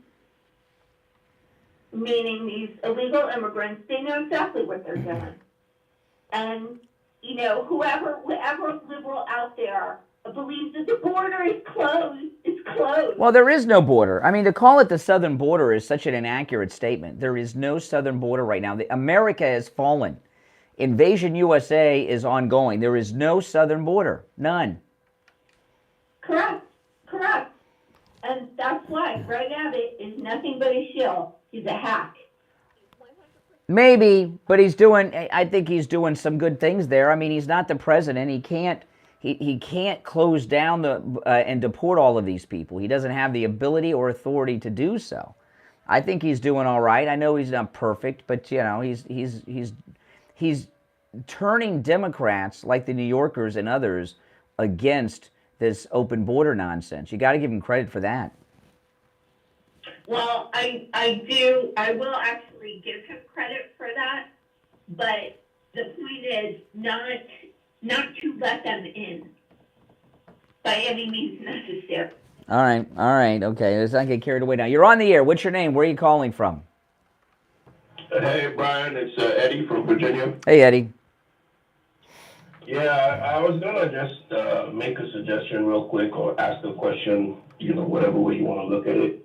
meaning these illegal immigrants, they know exactly what they're doing. And, you know, whoever liberal out there believes that the border is closed, it's closed. Well, there is no border. I mean, to call it the southern border is such an inaccurate statement. There is no southern border right now. America has fallen. Invasion USA is ongoing. There is no southern border. None. Correct. And that's why Greg Abbott is nothing but a shill. He's a hack. Maybe, but I think he's doing some good things there. I mean, he's not the president. He can't close down and deport all of these people. He doesn't have the ability or authority to do so. I think he's doing all right. I know he's not perfect, but you know, he's turning Democrats like the New Yorkers and others against this open border nonsense. You got to give him credit for that. Well, I do. I will actually give him credit for that, but the point is not to let them in by any means necessary. All right, okay. Let's not get carried away now. You're on the air. What's your name? Where are you calling from? Hey, Brian, it's Eddie from Virginia. Hey, Eddie. Yeah, I was gonna just make a suggestion real quick or ask a question, you know, whatever way you want to look at it.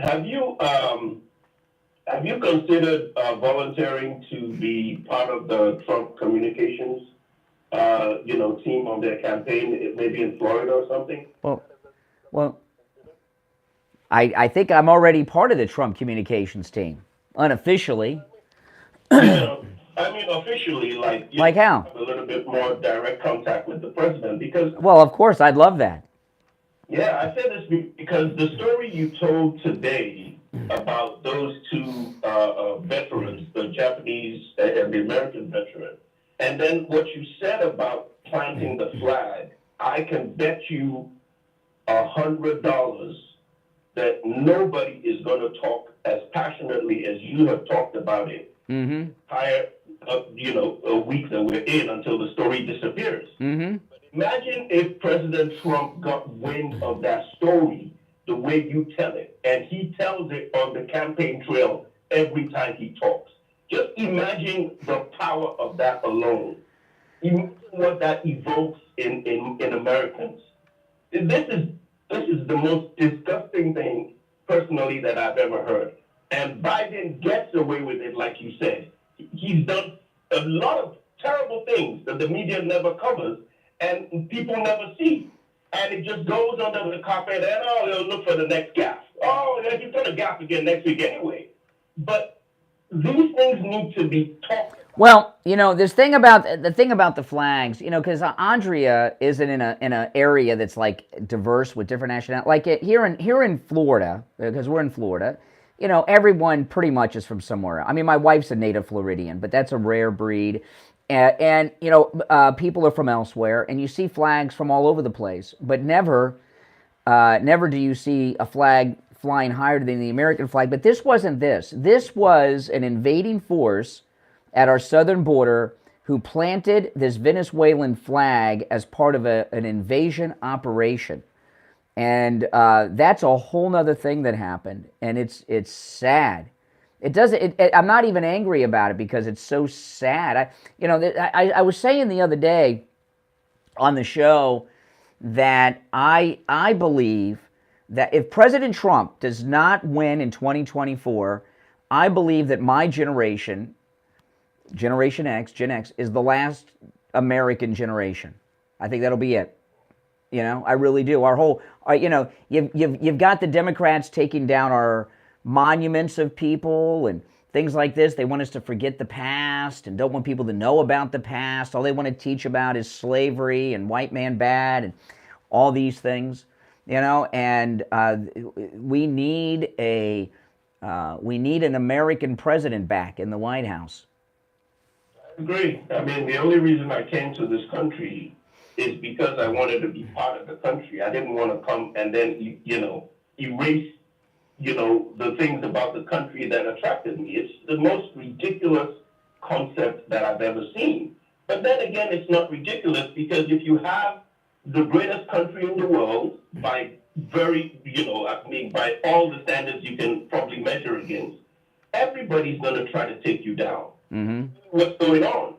Have you considered volunteering to be part of the Trump communications, team on their campaign, maybe in Florida or something? Well, I think I'm already part of the Trump communications team, unofficially. Yeah, I mean, officially, like how? Have a little bit more direct contact with the president because. Well, of course, I'd love that. Yeah, I said this because the story you told today about those two veterans, the Japanese and the American veteran, and then what you said about planting the flag, I can bet you $100 that nobody is going to talk as passionately as you have talked about it. Mm-hmm. Entire, a week that we're in until the story disappears. Mm-hmm. Imagine if President Trump got wind of that story the way you tell it, and he tells it on the campaign trail every time he talks. Just imagine the power of that alone. Imagine what that evokes in Americans. This is the most disgusting thing, personally, that I've ever heard. And Biden gets away with it, like you said. He's done a lot of terrible things that the media never covers and people never see. And it just goes under the carpet and, they'll look for the next gaffe. Oh, yeah, he's going to gaffe again next week anyway. But these things need to be talked about. Well, this thing about the flags, because Andrea isn't in a area that's like diverse with different nationalities. Like here in Florida, because we're in Florida, everyone pretty much is from somewhere. I mean, my wife's a native Floridian, but that's a rare breed. And people are from elsewhere, and you see flags from all over the place, but never do you see a flag flying higher than the American flag. But this wasn't this. This was an invading force at our southern border who planted this Venezuelan flag as part of an invasion operation. And that's a whole nother thing that happened, and it's sad. It doesn't. I'm not even angry about it because it's so sad. I was saying the other day on the show that I believe that if President Trump does not win in 2024, I believe that my generation, Generation X, Gen X, is the last American generation. I think that'll be it. I really do. You've got the Democrats taking down our monuments of people and things like this. They want us to forget the past and don't want people to know about the past. All they want to teach about is slavery and white man bad and all these things, and we need an American president back in the White House. I agree. I mean, the only reason I came to this country is because I wanted to be part of the country. I didn't want to come and then, erase, the things about the country that attracted me. It's the most ridiculous concept that I've ever seen. But then again, it's not ridiculous because if you have the greatest country in the world by by all the standards you can probably measure against, everybody's going to try to take you down. Mm-hmm. What's going on?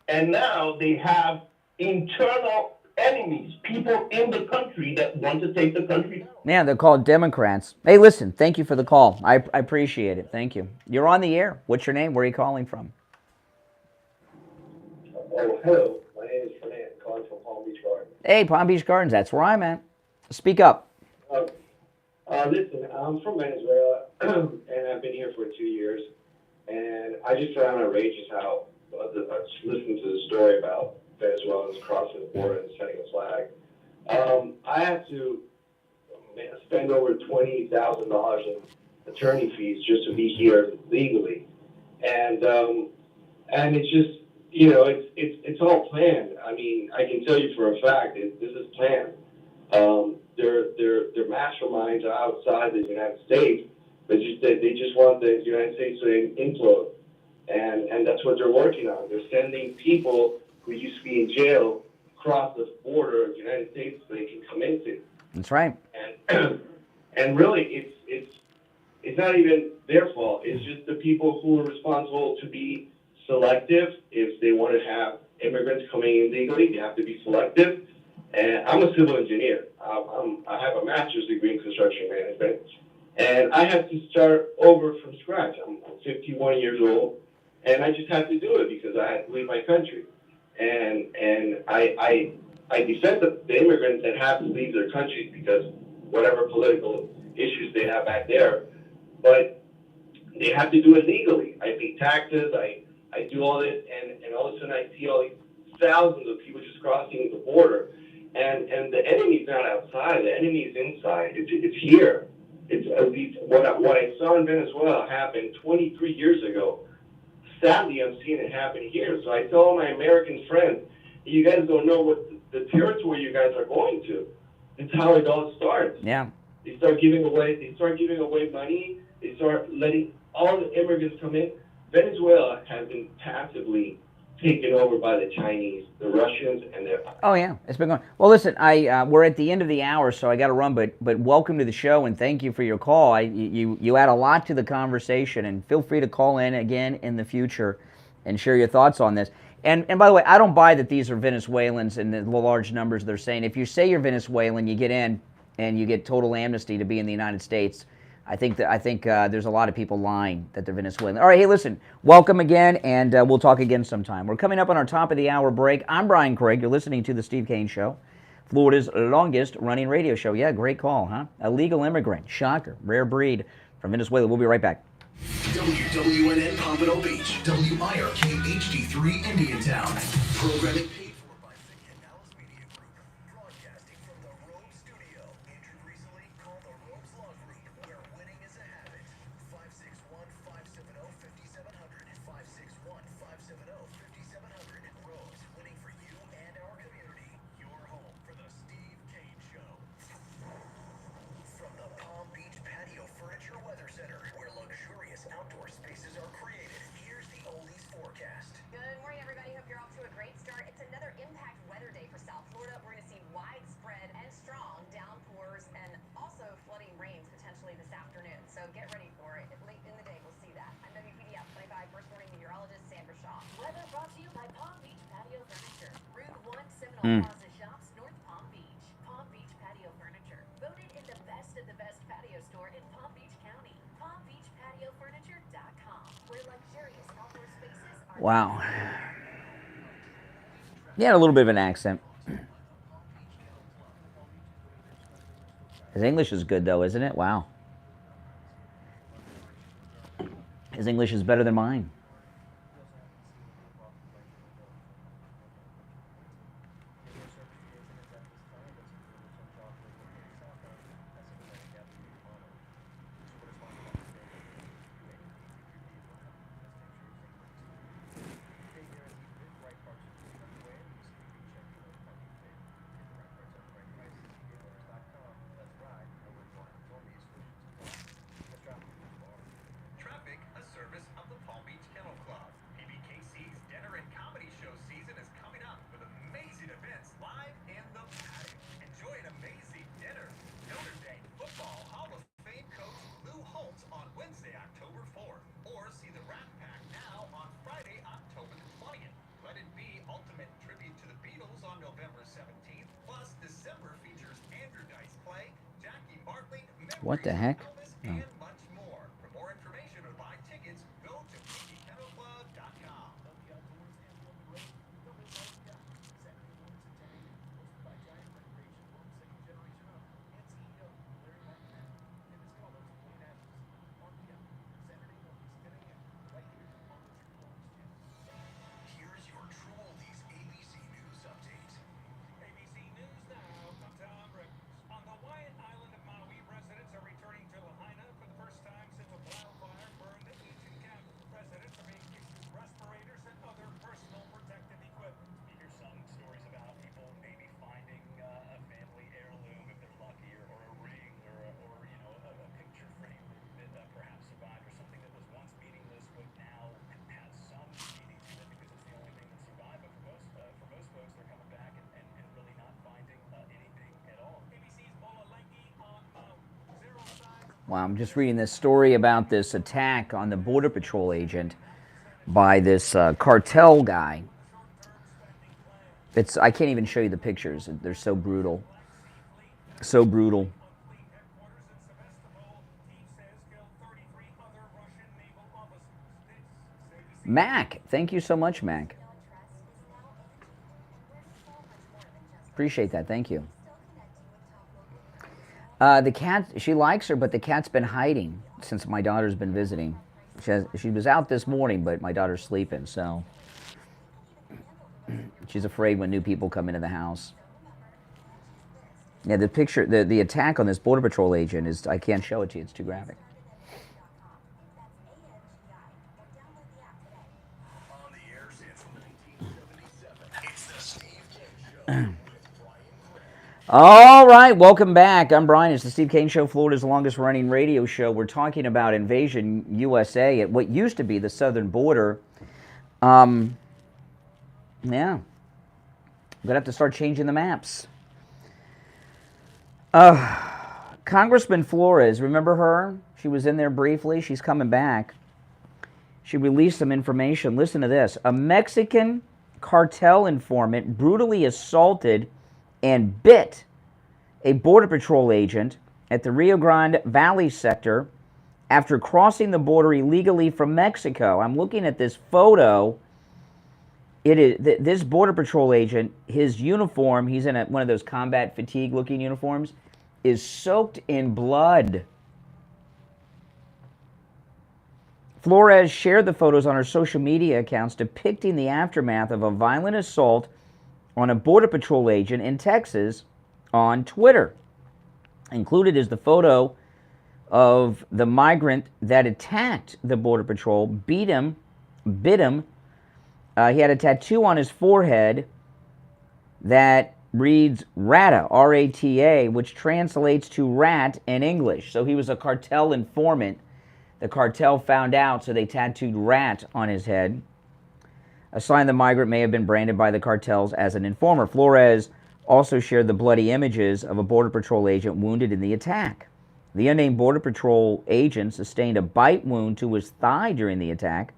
And now they have internal enemies, people in the country that want to take the country down. Yeah, they're called Democrats. Hey, listen, thank you for the call. I appreciate it. Thank you. You're on the air. What's your name? Where are you calling from? Oh, hello. My name is Fernand, calling from Palm Beach Gardens. Hey, Palm Beach Gardens. That's where I'm at. Speak up. Listen, I'm from Venezuela, and I've been here for 2 years. And I just found outrageous how I listened to the story about Venezuelans crossing the border and sending a flag. I had to spend over $20,000 in attorney fees just to be here legally, and it's just it's all planned. I mean, I can tell you for a fact this is planned. Their masterminds are outside the United States. They just want the United States to implode, and that's what they're working on. They're sending people who used to be in jail across the border of the United States so they can come into. That's right. And really, it's not even their fault. It's just the people who are responsible to be selective. If they want to have immigrants coming in legally, they have to be selective. And I'm a civil engineer. I have a master's degree in construction management. And I had to start over from scratch. I'm 51 years old, and I just had to do it because I had to leave my country. And I defend the immigrants that have to leave their countries because whatever political issues they have back there, but they have to do it legally. I pay taxes, I do all this, and all of a sudden I see all these thousands of people just crossing the border. And the enemy's not outside, the enemy's inside. It's here. It's at least what I saw in Venezuela happen 23 years ago. Sadly, I'm seeing it happen here. So I tell all my American friends, you guys don't know what the territory you guys are going to. It's how it all starts. Yeah. They start giving away money. They start letting all the immigrants come in. Venezuela has been passively taken over by the Chinese, the Russians, and the. Oh yeah, it's been going. Well, listen, we're at the end of the hour, so I got to run. But welcome to the show, and thank you for your call. You add a lot to the conversation, and feel free to call in again in the future, and share your thoughts on this. And by the way, I don't buy that these are Venezuelans and the large numbers they're saying. If you say you're Venezuelan, you get in, and you get total amnesty to be in the United States. I think there's a lot of people lying that they're Venezuelan. All right, hey, listen, welcome again, and we'll talk again sometime. We're coming up on our top of the hour break. I'm Brian Craig. You're listening to the Steve Kane Show, Florida's longest running radio show. Yeah, great call, huh? Illegal immigrant, shocker, rare breed from Venezuela. We'll be right back. WWNN Pompano Beach, WIRK HD3 Indiantown. Programming paid for by Vic Canales Media Group. Broadcasting from the Robe Studio. Injured recently? Call the Robe's Law Group, where winning is a habit. 561-570-5700. 561-570-5700. Robe's, winning for you and our community. Your home for the Steve Kane Show. From the Palm Beach Patio Furniture Weather Center, where luxurious outdoor spaces are created, here's the oldies forecast. Good morning, everybody. Hope you're off to a great start. It's another impact weather day for South Florida. We're going to see widespread and strong downpours and also flooding rains potentially this afternoon. So get ready for it. Late in the day, we'll see that. I'm WPDF 25 First Warning Meteorologist Sandra Shaw. Weather brought to you by Palm Beach Patio Furniture. Route 1 Seminole Plaza Shops, North Palm Beach. Palm Beach Patio Furniture. Voted in the best of the best patio store in Palm Beach County. PalmBeachPatioFurniture.com, where luxurious outdoor spaces are. Wow. He had a little bit of an accent. His English is good, though, isn't it? Wow. His English is better than mine. Traffic, a service of the Palm Beach Kennel Club. PBKC's Dinner and Comedy Show season is coming up with amazing events live in the patio. Enjoy an amazing dinner. Notre Dame football Hall of Fame coach Lou Holtz on Wednesday, October 4th. Or see the Rat Pack now on Friday, October the 20th. Let It Be Ultimate Tribute to the Beatles on November 17th. Plus, December features Andrew Dice Clay, Jackie Bartley, What the heck? Elvis, Oh. and much more. For more information or buy tickets, go to pbkennelclub.com. Here's your True Oldies ABC News update. ABC News now. I'm Tom Rick. On the Hawaiian island of Maui, residents are returning to Lahaina for the first time since a wildfire burned the ancient camp. Residents are being given respirators and other personal protective equipment. You hear some stories about people maybe finding a family heirloom if they're lucky, or a ring, or a picture frame that perhaps survived, or something that was once meaningless but now has some meaning to it because it's the only thing that survived. But for most folks, they're coming back and really not finding anything at all. ABC's Mola Lengi on Maui. Zero signs. Wow, I'm just reading this story about this attack on the Border Patrol agent by this cartel guy. I can't even show you the pictures. They're so brutal. So brutal. Fleet headquarters in Sevastopol. Team says killed 33 other Russian naval officers. This is ABC. Mac, thank you so much, Mac. Appreciate that. Thank you. The cat, she likes her, but the cat's been hiding since my daughter's been visiting. She was out this morning, but my daughter's sleeping, so she's afraid when new people come into the house. Yeah, the picture, the attack on this Border Patrol agent is, I can't show it to you, it's too graphic. On the air since 1977, it's the Steve Kane Show with Brian Craig. All right, welcome back. I'm Brian. It's the Steve Kane Show, Florida's longest running radio show. We're talking about Invasion USA at what used to be the southern border. Yeah, I'm going to have to start changing the maps. Congressman Flores, remember her? She was in there briefly. She's coming back. She released some information. Listen to this. A Mexican cartel informant brutally assaulted and bit a Border Patrol agent at the Rio Grande Valley sector after crossing the border illegally from Mexico. I'm looking at this photo. It is this Border Patrol agent, his uniform, he's in one of those combat fatigue looking uniforms, is soaked in blood. Flores shared the photos on her social media accounts depicting the aftermath of a violent assault on a Border Patrol agent in Texas on Twitter. Included is the photo of the migrant that attacked the Border Patrol, bit him. He had a tattoo on his forehead that reads RATA, R-A-T-A, which translates to rat in English. So he was a cartel informant. The cartel found out, so they tattooed rat on his head. A sign the migrant may have been branded by the cartels as an informer. Flores also shared the bloody images of a Border Patrol agent wounded in the attack. The unnamed Border Patrol agent sustained a bite wound to his thigh during the attack.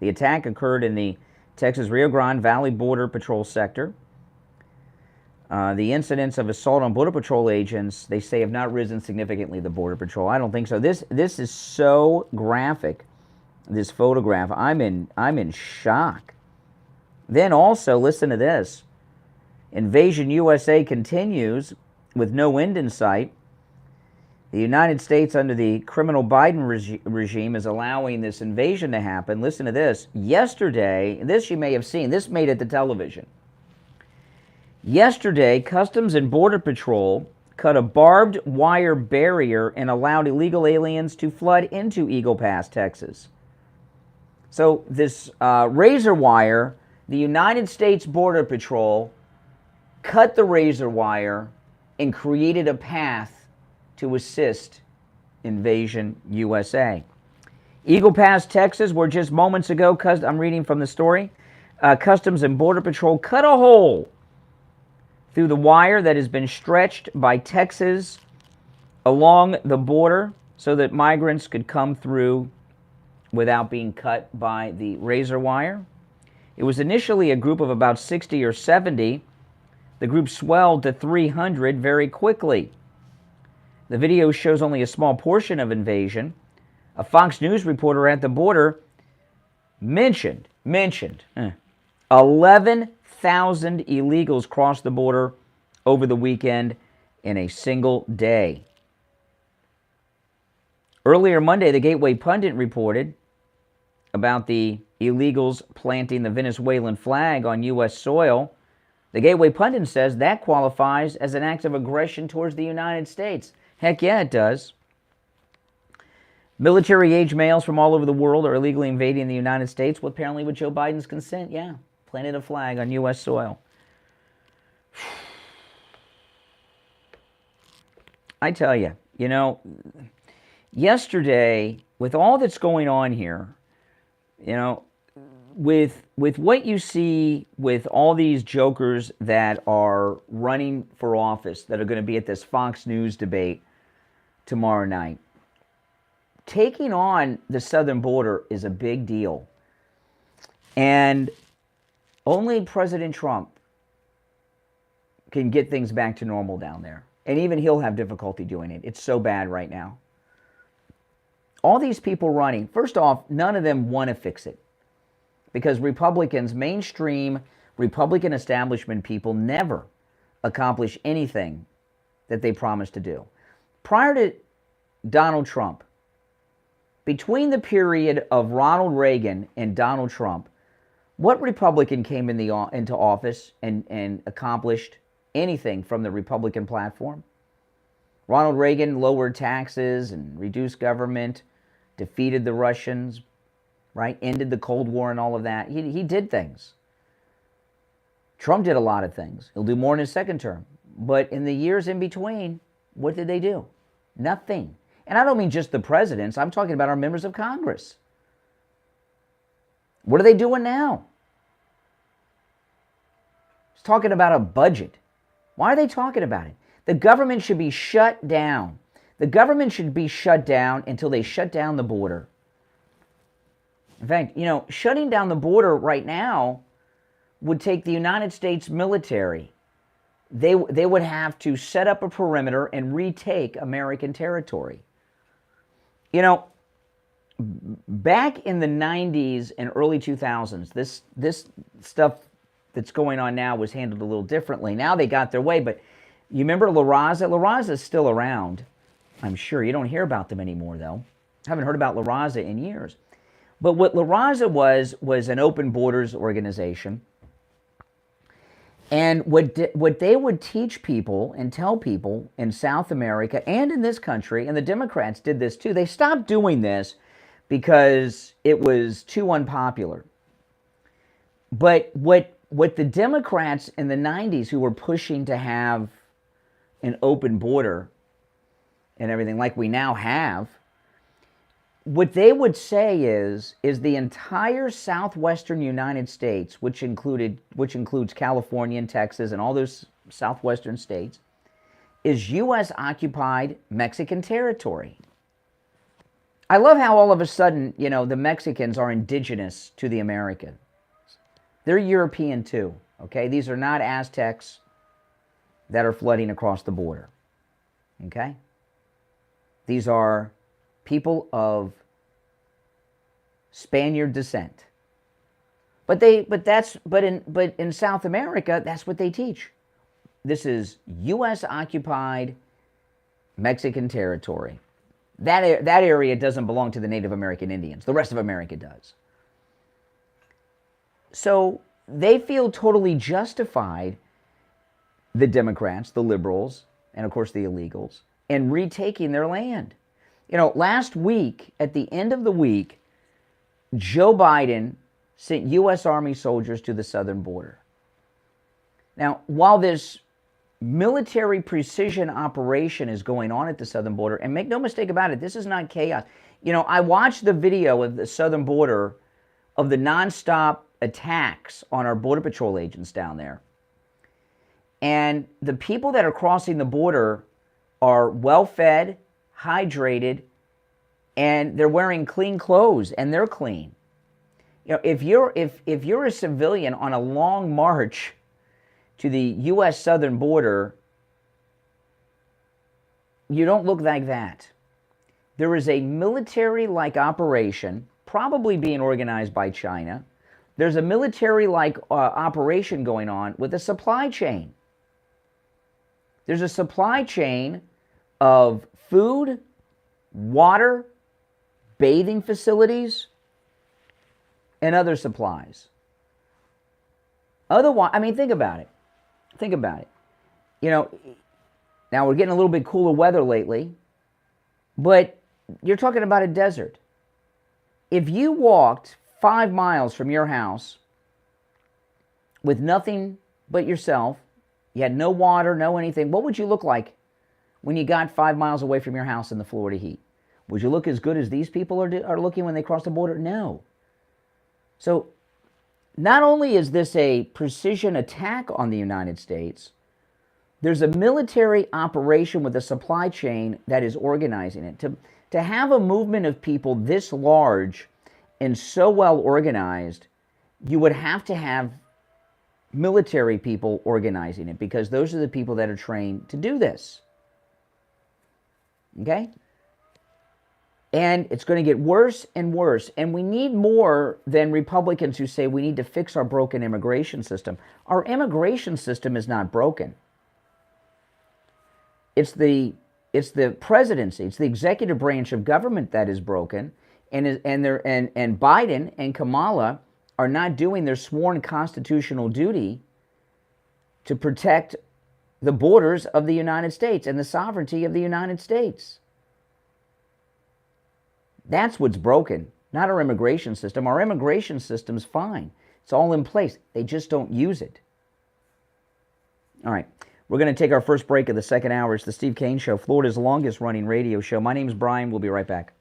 The attack occurred in the Texas Rio Grande Valley Border Patrol sector. The incidents of assault on Border Patrol agents, they say, have not risen significantly, the Border Patrol. I don't think so. This is so graphic, this photograph. I'm in shock. Then also, listen to this. Invasion USA continues with no end in sight. The United States, under the criminal Biden regime, is allowing this invasion to happen. Listen to this. Yesterday, this you may have seen, this made it to television. Yesterday, Customs and Border Patrol cut a barbed wire barrier and allowed illegal aliens to flood into Eagle Pass, Texas. So this razor wire, the United States Border Patrol cut the razor wire and created a path to assist Invasion USA. Eagle Pass, Texas, where just moments ago, I'm reading from the story, Customs and Border Patrol cut a hole through the wire that has been stretched by Texas along the border so that migrants could come through without being cut by the razor wire. It was initially a group of about 60 or 70. The group swelled to 300 very quickly. The video shows only a small portion of invasion. A Fox News reporter at the border mentioned 11,000 illegals crossed the border over the weekend in a single day. Earlier Monday, the Gateway Pundit reported about the illegals planting the Venezuelan flag on U.S. soil. The Gateway Pundit says that qualifies as an act of aggression towards the United States. Heck yeah, it does. Military-age males from all over the world are illegally invading the United States, apparently with Joe Biden's consent. Yeah, planted a flag on U.S. soil. I tell you, yesterday, with all that's going on here, with what you see with all these jokers that are running for office, that are going to be at this Fox News debate tomorrow night, taking on the southern border is a big deal. And only President Trump can get things back to normal down there. And even he'll have difficulty doing it. It's so bad right now. All these people running, first off, none of them want to fix it. Because Republicans, mainstream Republican establishment people, never accomplish anything that they promise to do. Prior to Donald Trump, between the period of Ronald Reagan and Donald Trump, what Republican came into office and accomplished anything from the Republican platform? Ronald Reagan lowered taxes and reduced government, defeated the Russians, right? Ended the Cold War and all of that. He did things. Trump did a lot of things. He'll do more in his second term. But in the years in between, what did they do? Nothing. And I don't mean just the presidents. I'm talking about our members of Congress. What are they doing now? It's talking about a budget. Why are they talking about it? The government should be shut down. The government should be shut down until they shut down the border. In fact, shutting down the border right now would take the United States military. They would have to set up a perimeter and retake American territory. Back in the 90s and early 2000s, this stuff that's going on now was handled a little differently. Now they got their way, but you remember La Raza? La Raza is still around, I'm sure. You don't hear about them anymore, though. I haven't heard about La Raza in years. But what La Raza was an open borders organization. And what they would teach people and tell people in South America and in this country, and the Democrats did this too, they stopped doing this because it was too unpopular. But what the Democrats in the 90s who were pushing to have an open border and everything like we now have, what they would say is the entire southwestern United States, which includes California and Texas and all those southwestern states, is U.S. occupied Mexican territory. I love how all of a sudden, the Mexicans are indigenous to the Americans. They're European too, okay? These are not Aztecs that are flooding across the border, okay? These are people of Spaniard descent. But in South America, that's what they teach. This is U.S. occupied Mexican territory. That area doesn't belong to the Native American Indians. The rest of America does. So they feel totally justified, the Democrats, the liberals, and of course the illegals, in retaking their land. Last week, at the end of the week, Joe Biden sent U.S. Army soldiers to the southern border. Now, while this military precision operation is going on at the southern border, and make no mistake about it, this is not chaos. I watched the video of the southern border of the nonstop attacks on our Border Patrol agents down there. And the people that are crossing the border are well-fed, hydrated, and they're wearing clean clothes, and they're clean. If you're a civilian on a long march to the U.S. southern border, you don't look like that. There is a military-like operation, probably being organized by China. There's a military-like operation going on with a supply chain. There's a supply chain of food, water, bathing facilities, and other supplies. Otherwise, think about it. Think about it. Now we're getting a little bit cooler weather lately, but you're talking about a desert. If you walked 5 miles from your house with nothing but yourself, you had no water, no anything, what would you look like when you got 5 miles away from your house in the Florida heat? Would you look as good as these people are looking when they cross the border? No. So not only is this a precision attack on the United States, there's a military operation with a supply chain that is organizing it. To have a movement of people this large and so well organized, you would have to have military people organizing it, because those are the people that are trained to do this. Okay? And it's going to get worse and worse. And we need more than Republicans who say we need to fix our broken immigration system. Our immigration system is not broken. It's the presidency, it's the executive branch of government that is broken, and Biden and Kamala are not doing their sworn constitutional duty to protect the borders of the United States and the sovereignty of the United States. That's what's broken, not our immigration system. Our immigration system's fine. It's all in place. They just don't use it. All right. We're going to take our first break of the second hour. It's the Steve Kane Show, Florida's longest-running radio show. My name's Brian. We'll be right back.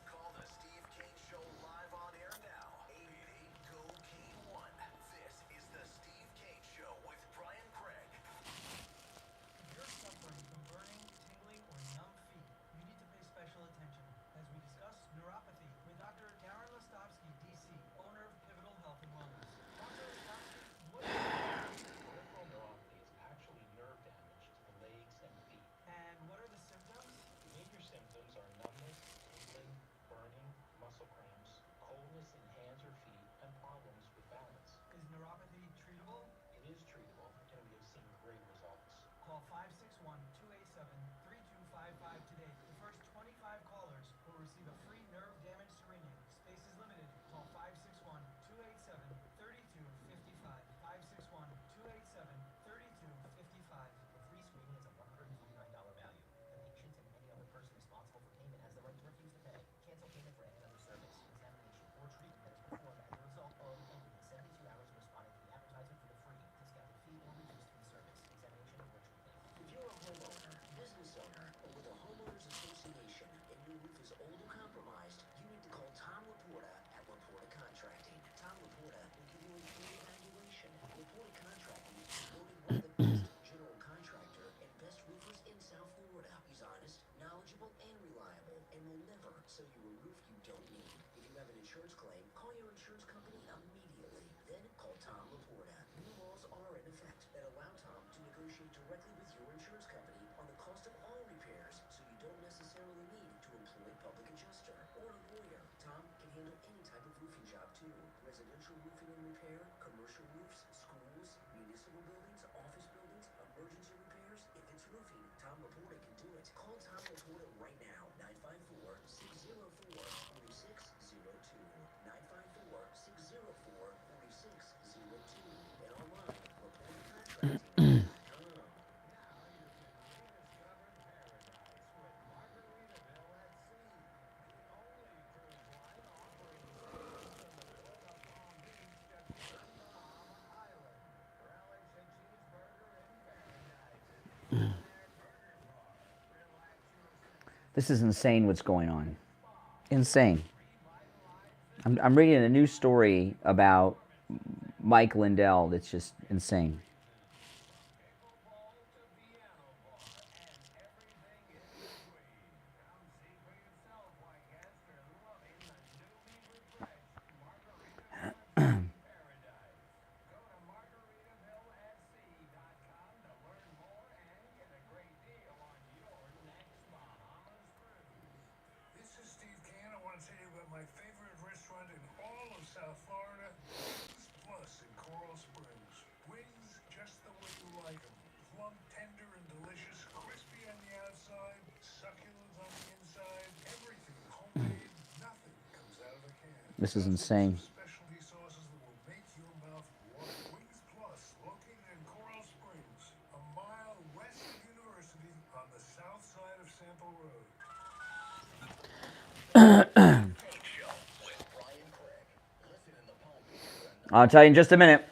Call the Steve Kane Show live on air now. 888-GO-KANE-1. This is the Steve Kane Show with Brian Craig. If you're suffering from burning, tingling, or numb feet, you need to pay special attention as we discuss neuropathy with Dr. Darren Lestovsky, DC, owner of Pivotal Health and Wellness. Dr. Lestovsky, what is Peripheral neuropathy is actually nerve damage to the legs and feet. and what are the symptoms? The major symptoms are numbness, tingling, burning, muscle cramps, coldness in hands or feet, and problems with balance. Is neuropathy treatable? It is treatable, and we have seen great results. Call 561-287-3255 today. The first 25 callers will receive a free nerve damage screening. Space is limited. Call 561-287-3255. 561-287-3255. The free screening is a $149 value. The patient and any other person responsible for payment has the right to refuse to pay, cancel payment for any other service, examination, or treatment that is performed as a result of and within 72 hours of responding to the advertisement for the free, discounted fee, or reduced fee service, examination, or treatment. If you're a homeowner, business owner, or with a homeowners association and your roof is old or compromised, you need to call Tom Laporta at Laporta Contracting. Tom Laporta will give you a full evaluation. Laporta Contracting is voted one of the best general contractor and best roofers in South Florida. He's honest, knowledgeable, and reliable, and will never sell you a roof you don't need. If you have an insurance claim, call your insurance company immediately. Then call Tom Laporta. New laws are in effect that allow Tom to negotiate directly with your insurance company on the cost of all repairs, so you don't necessarily need to employ a public adjuster or a lawyer. Tom can handle any type of roofing job too. Residential roofing and repair, commercial roofs, schools, municipal buildings, office buildings, emergency repairs. If it's roofing, Tom Laporta can do it. Call Tom Laporta right now. 954-604-4602. 954-604-4602. And online, LaportaContracting.com. This is insane what's going on. Insane. I'm reading a new story about Mike Lindell that's just insane. This is Steve Kane. I want to tell you about my favorite restaurant in all of South Florida, Wings Plus in Coral Springs. Wings just the way you like them. Plump, tender, and delicious. Crispy on the outside, succulent on the inside. Everything homemade. Nothing comes out of a can. This is insane. Specialty sauces that will make your mouth water. Wings Plus, located in Coral Springs, a mile west of University on the south side of Sample Road. I'll tell you in just a minute.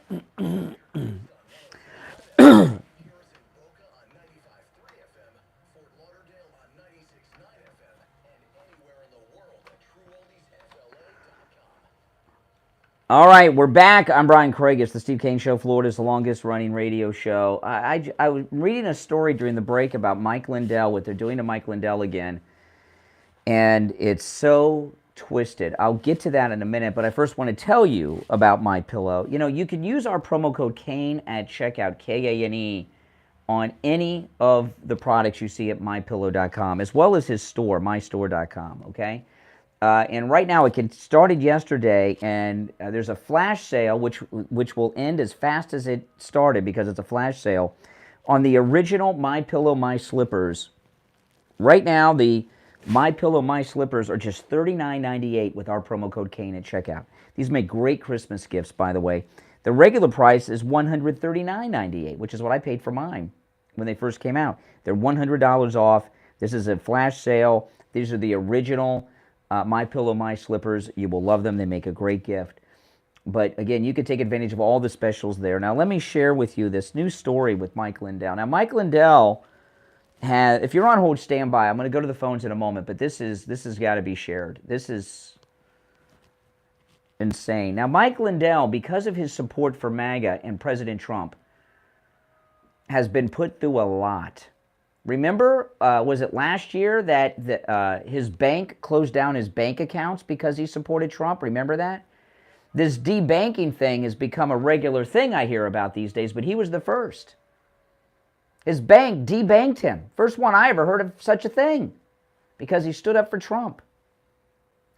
All right, we're back. I'm Brian Craig. It's the Steve Kane Show, Florida's longest-running radio show. I was reading a story during the break about Mike Lindell, what they're doing to Mike Lindell again, and it's so twisted. I'll get to that in a minute, but I first want to tell you about MyPillow. You know, you can use our promo code KANE at checkout, K-A-N-E, on any of the products you see at MyPillow.com, as well as his store, MyStore.com, okay? And right now, it started yesterday, and there's a flash sale, which will end as fast as it started because it's a flash sale, on the original MyPillow My Slippers. Right now, the MyPillow My Slippers are just $39.98 with our promo code KANE at checkout. These make great Christmas gifts, by the way. The regular price is $139.98, which is what I paid for mine when they first came out. They're $100 off. This is a flash sale. These are the original MyPillow My Slippers. You will love them. They make a great gift. But again, you could take advantage of all the specials there. Now, let me share with you this new story with Mike Lindell. Now, Mike Lindell has, if you're on hold, stand by. I'm going to go to the phones in a moment, but this has got to be shared. This is insane. Now, Mike Lindell, because of his support for MAGA and President Trump, has been put through a lot. Remember, was it last year that his bank closed down his bank accounts because he supported Trump? Remember that? This debanking thing has become a regular thing I hear about these days, but he was the first. His bank debanked him. First one I ever heard of such a thing, because he stood up for Trump.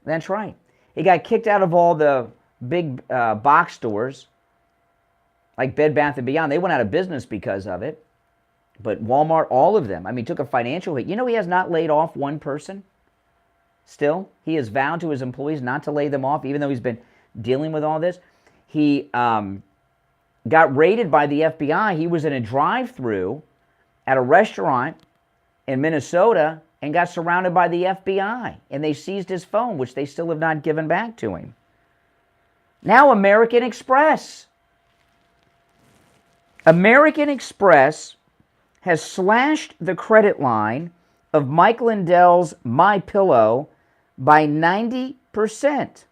That's right. He got kicked out of all the big box stores, like Bed Bath & Beyond. They went out of business because of it. But Walmart, all of them, I mean, took a financial hit. You know, he has not laid off one person. Still, he has vowed to his employees not to lay them off, even though he's been dealing with all this. He got raided by the FBI. He was in a drive-thru at a restaurant in Minnesota and got surrounded by the FBI. And they seized his phone, which they still have not given back to him. Now American Express. American Express has slashed the credit line of Mike Lindell's MyPillow by 90%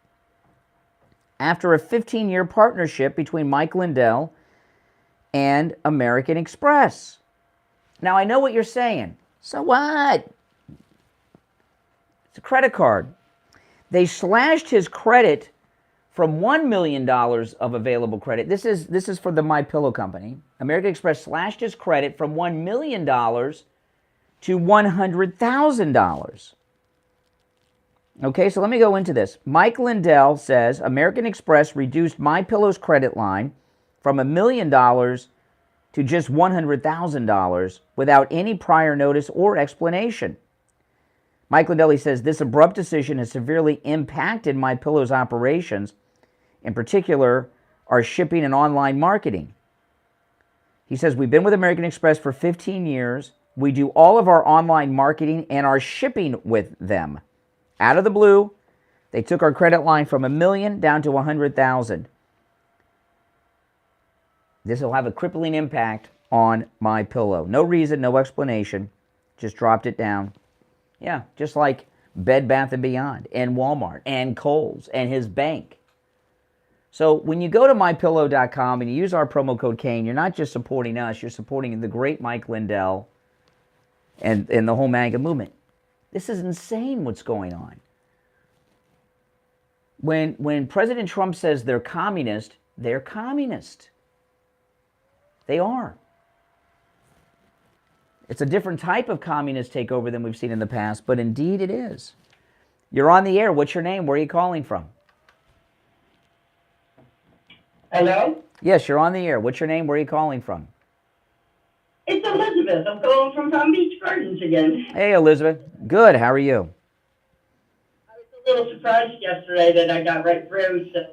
after a 15-year partnership between Mike Lindell and American Express. Now, I know what you're saying. So what? It's a credit card. They slashed his credit from $1 million of available credit. This is for the MyPillow company. American Express slashed his credit from $1 million to $100,000. Okay, so let me go into this. Mike Lindell says American Express reduced MyPillow's credit line from $1 million to just $100,000 without any prior notice or explanation. Mike Lindell says this abrupt decision has severely impacted MyPillow's operations, in particular, our shipping and online marketing. He says, we've been with American Express for 15 years. We do all of our online marketing and our shipping with them. Out of the blue, they took our credit line from $1 million down to $100,000. This will have a crippling impact on MyPillow. No reason, no explanation. Just dropped it down. Yeah, just like Bed Bath & Beyond and Walmart and Kohl's and his bank. So when you go to MyPillow.com and you use our promo code Kane, you're not just supporting us, you're supporting the great Mike Lindell and the whole MAGA movement. This is insane what's going on. When President Trump says they're communist, they're communist. They are. It's a different type of communist takeover than we've seen in the past, but indeed it is. You're on the air. What's your name? Where are you calling from? Hello? Yes, you're on the air. What's your name? Where are you calling from? It's Elizabeth. I'm calling from Palm Beach Gardens again. Hey, Elizabeth. Good. How are you? I was a little surprised yesterday that I got right through, so I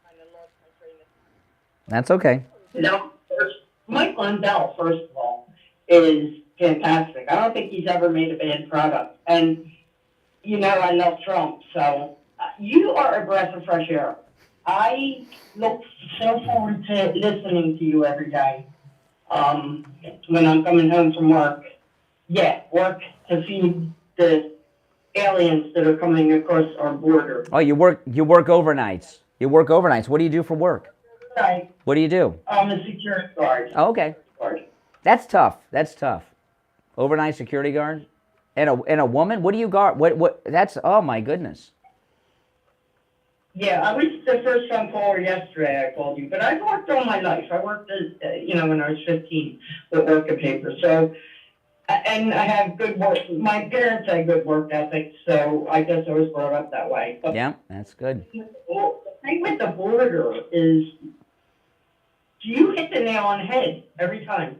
kind of lost my train of thought. That's okay. Now, Mike Lindell, first of all, is fantastic. I don't think he's ever made a bad product. And, you know, I love Trump, so you are a breath of fresh air. I look so forward to listening to you every day when I'm coming home from work. Yeah, work to feed the aliens that are coming across our border. Oh, you work overnights. You work overnights. What do you do for work? Right. What do you do? I'm a security guard. Oh, okay. That's tough. That's tough. Overnight security guard? And a woman? What do you guard? What that's, oh my goodness. Yeah, I was the first phone caller yesterday I called you, but I've worked all my life. I worked as, when I was 15 with work paper. So, and I have good work. My parents had good work ethic, so I guess I was brought up that way. But yeah, that's good. the thing with the border is, you hit the nail on the head every time.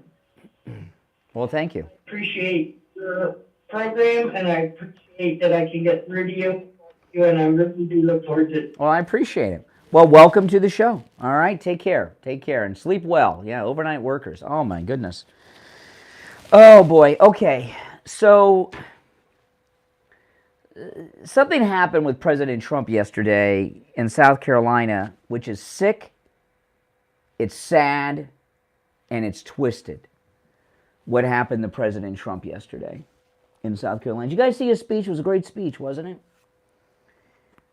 Well, thank you. I appreciate your program, and I appreciate that I can get through to you. And I really do look forward to it. Well, I appreciate it. Well, welcome to the show. All right, take care. Take care and sleep well. Yeah, overnight workers. Oh, my goodness. Oh, boy. Okay, so something happened with President Trump yesterday in South Carolina, which is sick, it's sad, and it's twisted. What happened to President Trump yesterday in South Carolina? Did you guys see his speech? It was a great speech, wasn't it?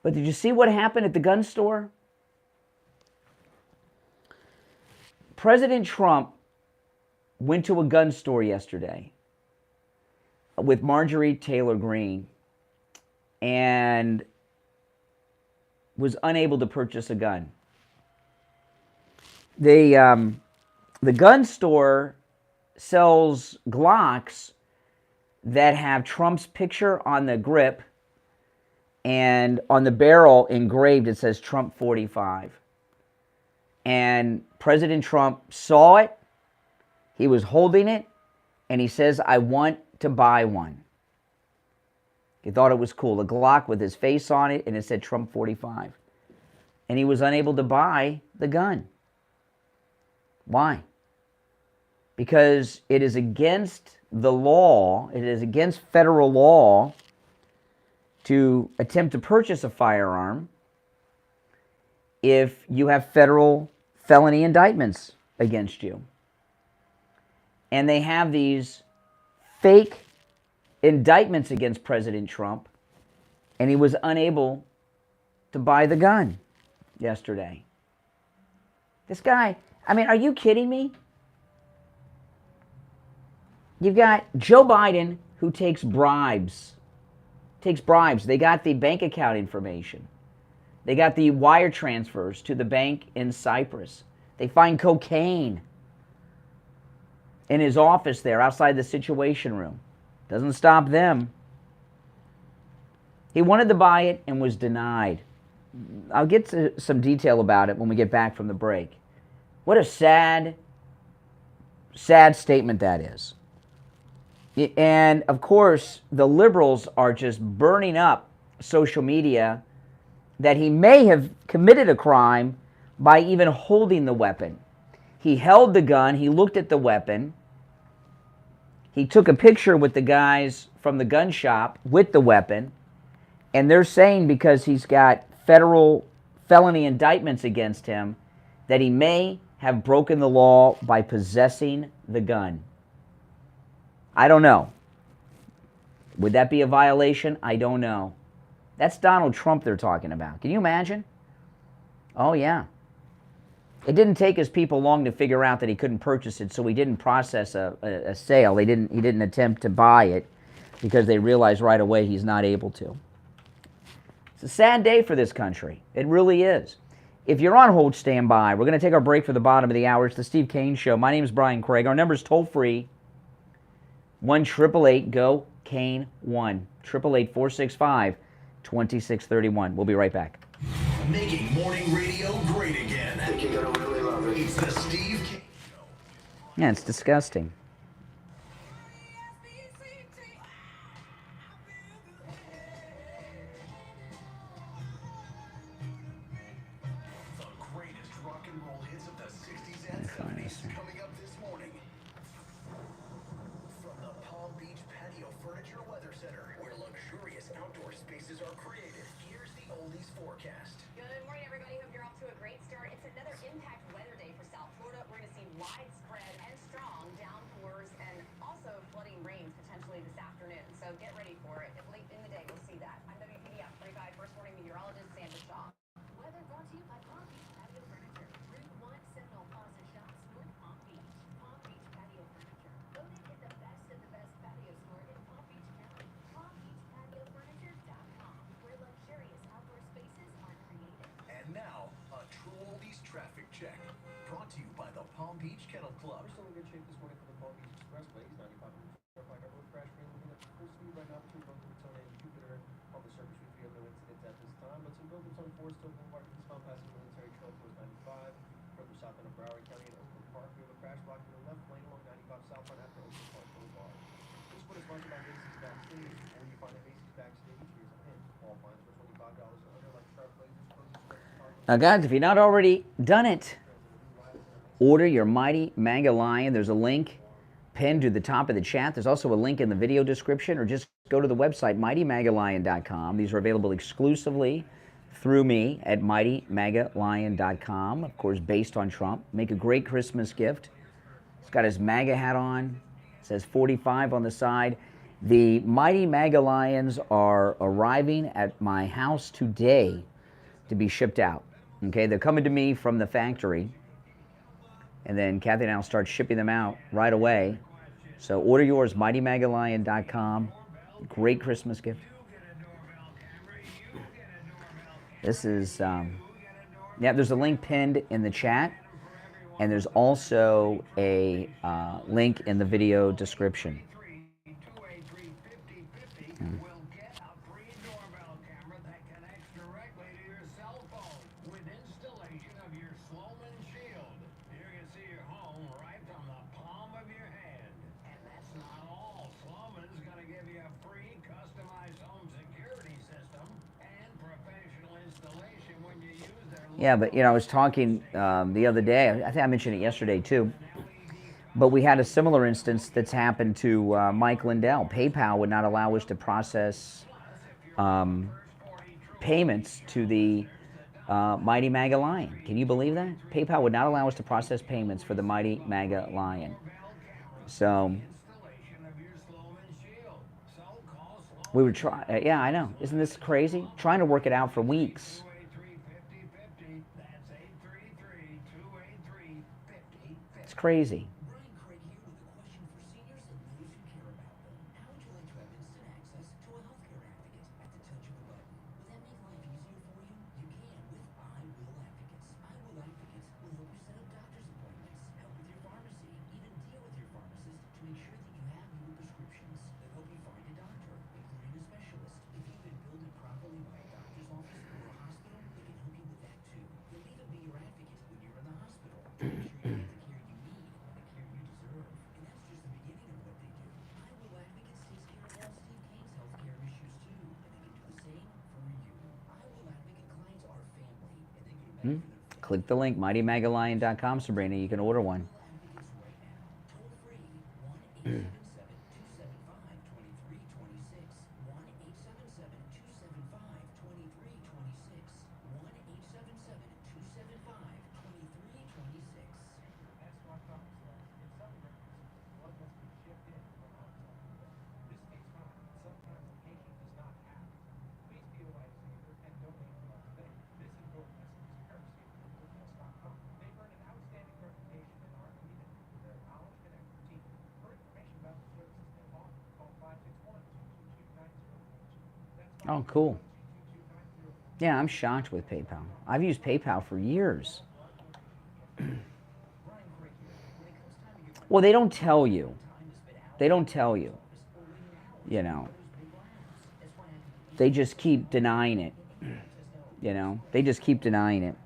But did you see what happened at the gun store? President Trump went to a gun store yesterday with Marjorie Taylor Greene and was unable to purchase a gun. The gun store sells Glocks that have Trump's picture on the grip, and on the barrel engraved it says Trump 45. And President Trump saw it, he was holding it, and he says, I want to buy one. He thought it was cool, a Glock with his face on it, and it said Trump 45. And he was unable to buy the gun. Why? Because it is against the law, it is against federal law to attempt to purchase a firearm if you have federal felony indictments against you. And they have these fake indictments against President Trump, and he was unable to buy the gun yesterday. This guy, I mean, are you kidding me? You've got Joe Biden who takes bribes. They got the bank account information. They got the wire transfers to the bank in Cyprus. They find cocaine in his office there outside the Situation Room. Doesn't stop them. He wanted to buy it and was denied. I'll get to some detail about it when we get back from the break. What a sad, sad statement that is. And, of course, the liberals are just burning up social media that he may have committed a crime by even holding the weapon. He held the gun, he looked at the weapon, he took a picture with the guys from the gun shop with the weapon, and they're saying because he's got federal felony indictments against him that he may have broken the law by possessing the gun. I don't know. Would that be a violation? I don't know. That's Donald Trump they're talking about. Can you imagine? Oh, yeah. It didn't take his people long to figure out that he couldn't purchase it, so he didn't process a sale. He didn't attempt to buy it because they realized right away he's not able to. It's a sad day for this country. It really is. If you're on hold, stand by. We're going to take our break for the bottom of the hour. It's the Steve Kane Show. My name is Brian Craig. Our number is toll-free. 1-888-GO-KANE 1-888-465-2631. We'll be right back. Making morning radio great again. I think you're gonna really love it. It's the Steve Kane Show. Yeah, it's disgusting. The greatest rock and roll hits of the 60s and 70s coming up this morning. From the Palm Beach Patio Furniture Weather Center, where luxurious outdoor spaces are created, here's the oldies forecast. Good morning, everybody. Hope you're off to a great start. It's another impact weather day for South Florida. We're going to see widespread and strong downpours and also flooding rains potentially this afternoon. So get ready for it. If late in the day, we'll see that. I'm WPD 45 First Warning Meteorologist Sandra Shaw. Weather brought to you by Palm Beach Patio Furniture. Route 1 Seminole Plaza Shops, North Palm Beach. Palm Beach Patio Furniture. Voted in the best of the best patio store in Palm Beach County. PalmBeachPatioFurniture.com, where luxurious outdoor spaces are created. And now, a true oldies traffic check. Brought to you by the Palm Beach Kennel Club. We're still in good shape this morning for the Palm Beach Expressway. 95 like our road crash being looking at full speed right now between Boca Raton and Jupiter. On the surface, we have no incidents at this time, but some Boca Raton Forest still Boulevard is found passing Military Trail towards 95. Further south into Broward County and Oakland Park, we have a crash blocking the left lane along 95 southbound after Oakland Park Boulevard. This report is sponsored by Macy's Vaccines. Where you find a Macy's vaccine each year's a pin. All fines for $25 or under, like sharp lasers, cozies, Now, guys, if you've not already done it, order your Mighty Manga Lion. There's a link pinned to the top of the chat. There's also a link in the video description, or just go to the website, mightymagalion.com. These are available exclusively through me at mightymagalion.com, of course, based on Trump. Make a great Christmas gift. He's got his MAGA hat on. It says 45 on the side. The Mighty MAGA Lions are arriving at my house today to be shipped out. Okay, they're coming to me from the factory. And then Kathy and I will start shipping them out right away. So order yours, mightymagalion.com. Great Christmas gift. This is, yeah, there's a link pinned in the chat. And there's also a link in the video description. Yeah, but I was talking the other day, I think I mentioned it yesterday too, but we had a similar instance that's happened to Mike Lindell. PayPal would not allow us to process payments to the Mighty MAGA Lion. Can you believe that? PayPal would not allow us to process payments for the Mighty MAGA Lion. So we would try, yeah, I know. Isn't this crazy? Trying to work it out for weeks. It's crazy. Click the link, mightymagalion.com, Sabrina. You can order one. Oh, cool. Yeah, I'm shocked with PayPal. I've used PayPal for years. Well, they don't tell you. They don't tell you. They just keep denying it. They just keep denying it.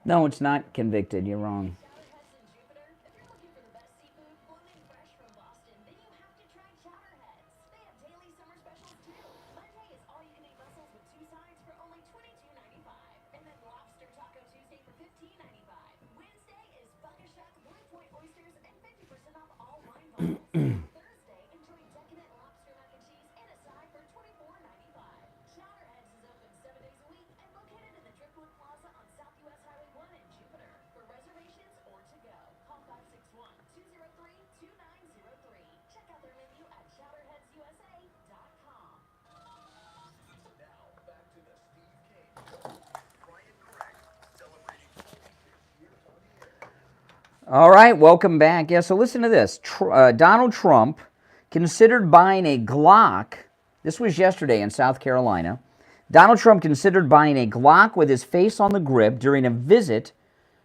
No, it's not convicted. You're wrong. All right, welcome back. Yeah, so listen to this. Donald Trump considered buying a Glock. This was yesterday in South Carolina. Donald Trump considered buying a Glock with his face on the grip during a visit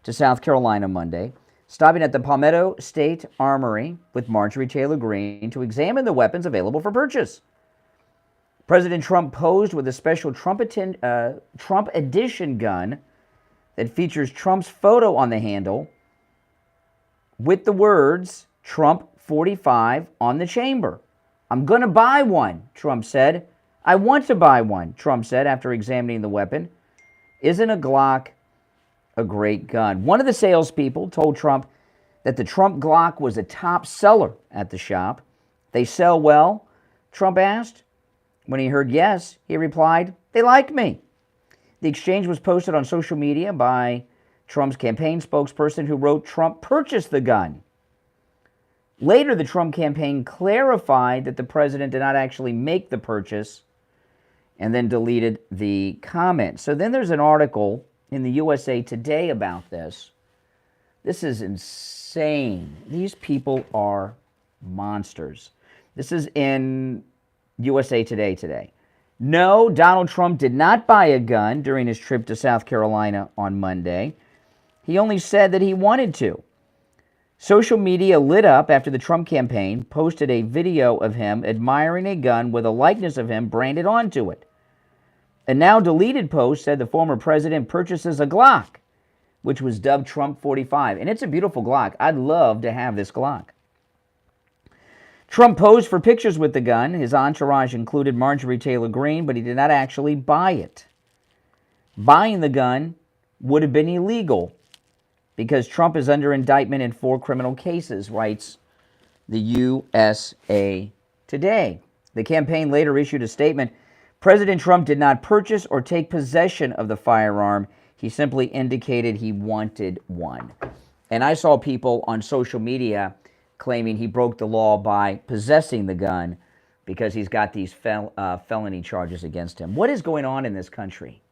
to South Carolina Monday, stopping at the Palmetto State Armory with Marjorie Taylor Greene to examine the weapons available for purchase. President Trump posed with a special Trump edition gun that features Trump's photo on the handle with the words Trump 45 on the chamber. I'm going to buy one, Trump said. I want to buy one, Trump said after examining the weapon. Isn't a Glock a great gun? One of the salespeople told Trump that the Trump Glock was a top seller at the shop. They sell well? Trump asked. When he heard yes, he replied, they like me. The exchange was posted on social media by Trump's campaign spokesperson who wrote, Trump purchased the gun. Later, the Trump campaign clarified that the president did not actually make the purchase and then deleted the comment. So then there's an article in the USA Today about this. This is insane. These people are monsters. This is in USA Today today. No, Donald Trump did not buy a gun during his trip to South Carolina on Monday. He only said that he wanted to. Social media lit up after the Trump campaign posted a video of him admiring a gun with a likeness of him branded onto it. A now deleted post said the former president purchases a Glock, which was dubbed Trump 45. And it's a beautiful Glock. I'd love to have this Glock. Trump posed for pictures with the gun. His entourage included Marjorie Taylor Greene, but he did not actually buy it. Buying the gun would have been illegal because Trump is under indictment in 4 criminal cases, writes the USA Today. The campaign later issued a statement. President Trump did not purchase or take possession of the firearm. He simply indicated he wanted one. And I saw people on social media claiming he broke the law by possessing the gun because he's got these felony charges against him. What is going on in this country?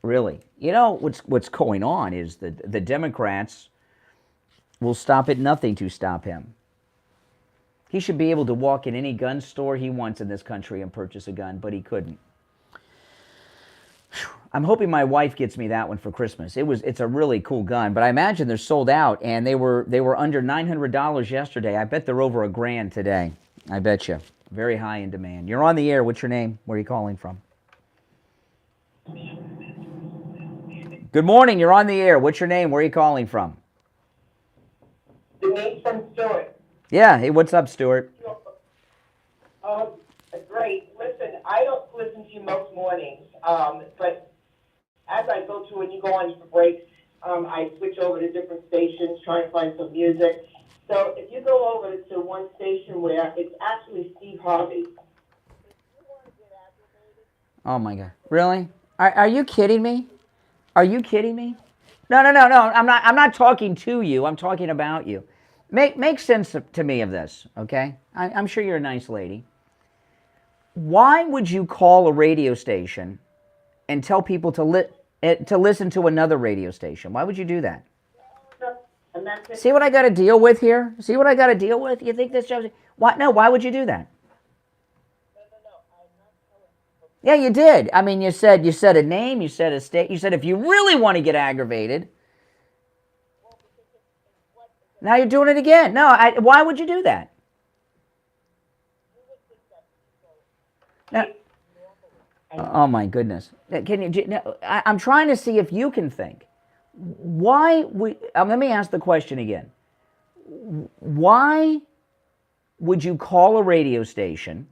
Really? You know, what's going on is the Democrats will stop at nothing to stop him. He should be able to walk in any gun store he wants in this country and purchase a gun, but he couldn't. I'm hoping my wife gets me that one for Christmas. It's a really cool gun, but I imagine they're sold out, and they were under $900 yesterday. I bet they're over $1,000 today. I bet you. Very high in demand. You're on the air. What's your name? Where are you calling from? Good morning. You're on the air. What's your name? Where are you calling from? Denise from Stewart. Yeah. Hey, what's up, Stuart? Great. Listen, I don't listen to you most mornings, but as I go to when you go on for breaks, I switch over to different stations, trying to find some music. So if you go over to one station where it's actually Steve Harvey. Oh my God! Really? Are you kidding me? Are you kidding me? No. I'm not talking to you. I'm talking about you. Make sense to me of this, okay? I'm sure you're a nice lady. Why would you call a radio station and tell people to listen to another radio station? Why would you do that? See what I got to deal with here? See what I got to deal with? You think this job's... Why? No, why would you do that? Yeah, you did. I mean, you said a name, you said a state, you said if you really want to get aggravated. Now you're doing it again. No, why would you do that? Now, oh my goodness! Can you? I'm trying to see if you can think. Why? Let me ask the question again. Why would you call a radio station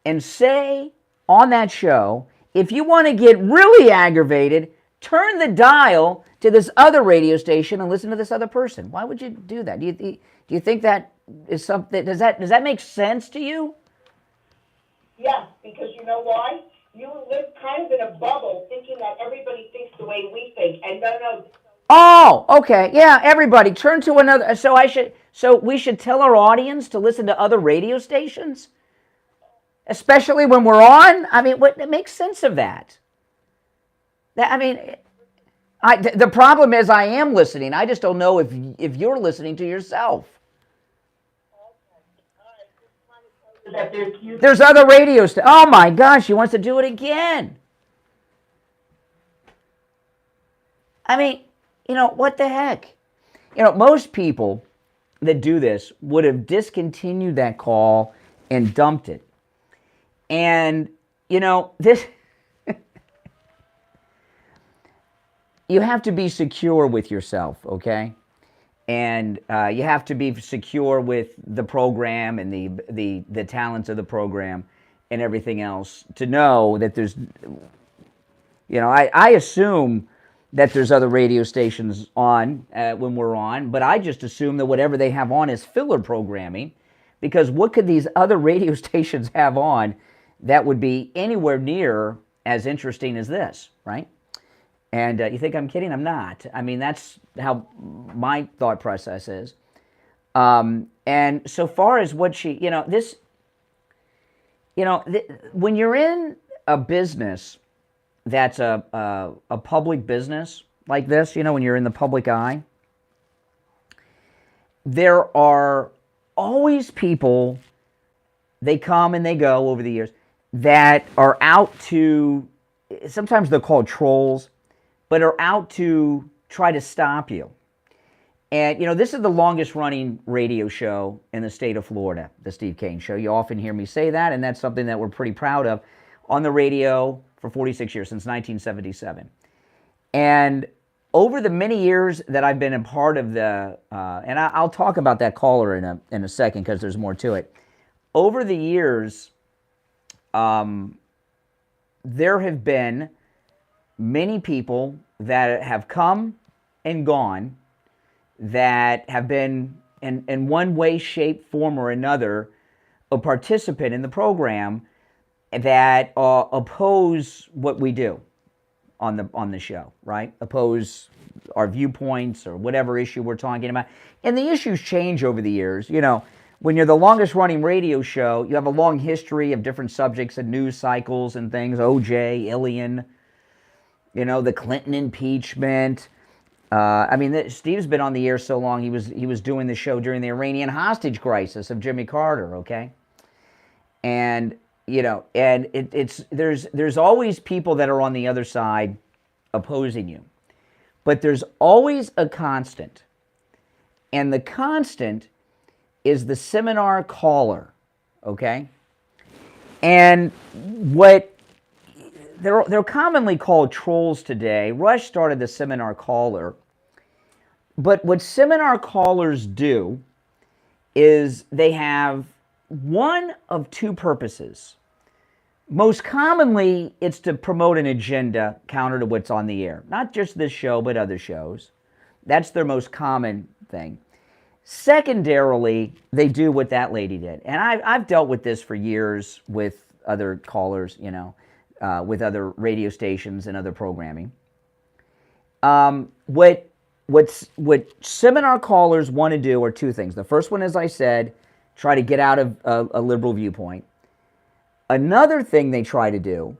and say on that show, if you want to get really aggravated, turn the dial to this other radio station and listen to this other person? Why would you do that? Do you think that is something? Does that make sense to you? Yes, because you know why? You live kind of in a bubble, thinking that everybody thinks the way we think, and no. Oh, okay, yeah. Everybody, turn to another. So we should tell our audience to listen to other radio stations, especially when we're on. I mean, what makes sense of that? The problem is I am listening. I just don't know if you're listening to yourself. That There's other radio stations. Oh my gosh, she wants to do it again. I mean, what the heck? Most people that do this would have discontinued that call and dumped it. And, this, you have to be secure with yourself, okay? And you have to be secure with the program and the talents of the program and everything else to know that there's, I assume that there's other radio stations on when we're on, but I just assume that whatever they have on is filler programming, because what could these other radio stations have on that would be anywhere near as interesting as this, right? And you think I'm kidding? I'm not. I mean, that's how my thought process is. And so far as what she, when you're in a business that's a public business like this, when you're in the public eye, there are always people, they come and they go over the years, that are out to, sometimes they're called trolls, but are out to try to stop you. And, this is the longest running radio show in the state of Florida, the Steve Kane Show. You often hear me say that, and that's something that we're pretty proud of on the radio for 46 years, since 1977. And over the many years that I've been a part of the, and I'll talk about that caller in a second because there's more to it. Over the years, there have been many people that have come and gone that have been, in one way, shape, form, or another, a participant in the program that oppose what we do on the show, right? Oppose our viewpoints or whatever issue we're talking about. And the issues change over the years. When you're the longest running radio show, you have a long history of different subjects and news cycles and things. OJ, Ilian, the Clinton impeachment. Steve's been on the air so long. He was doing the show during the Iranian hostage crisis of Jimmy Carter. Okay, and there's always people that are on the other side opposing you, but there's always a constant, and the constant is the seminar caller. Okay, and what. They're commonly called trolls today. Rush started the seminar caller. But what seminar callers do is they have one of two purposes. Most commonly, it's to promote an agenda counter to what's on the air. Not just this show, but other shows. That's their most common thing. Secondarily, they do what that lady did. And I've dealt with this for years with other callers, with other radio stations and other programming. What seminar callers want to do are two things. The first one, as I said, try to get out of a liberal viewpoint. Another thing they try to do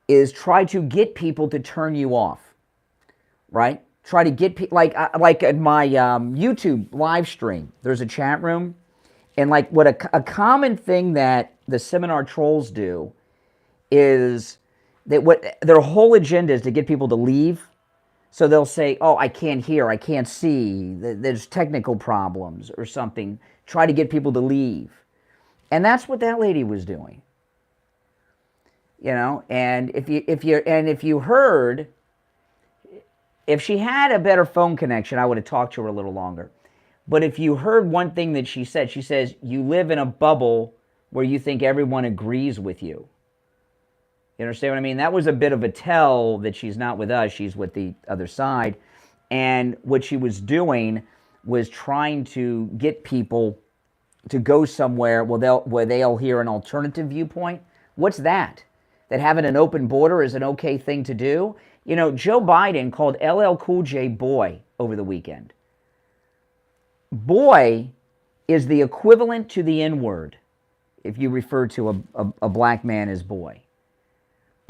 is try to get people to turn you off, right? Try to get people, like at my YouTube live stream, there's a chat room, and what a common thing that the seminar trolls do is that what their whole agenda is to get people to leave. So they'll say, oh, I can't hear, I can't see, there's technical problems or something. Try to get people to leave. And that's what that lady was doing. And if you heard, if she had a better phone connection, I would have talked to her a little longer. But if you heard one thing that she says, you live in a bubble where you think everyone agrees with you. You understand what I mean? That was a bit of a tell that she's not with us, she's with the other side. And what she was doing was trying to get people to go somewhere where they'll hear an alternative viewpoint. What's that? That having an open border is an okay thing to do? Joe Biden called LL Cool J boy over the weekend. Boy is the equivalent to the N-word if you refer to a black man as boy.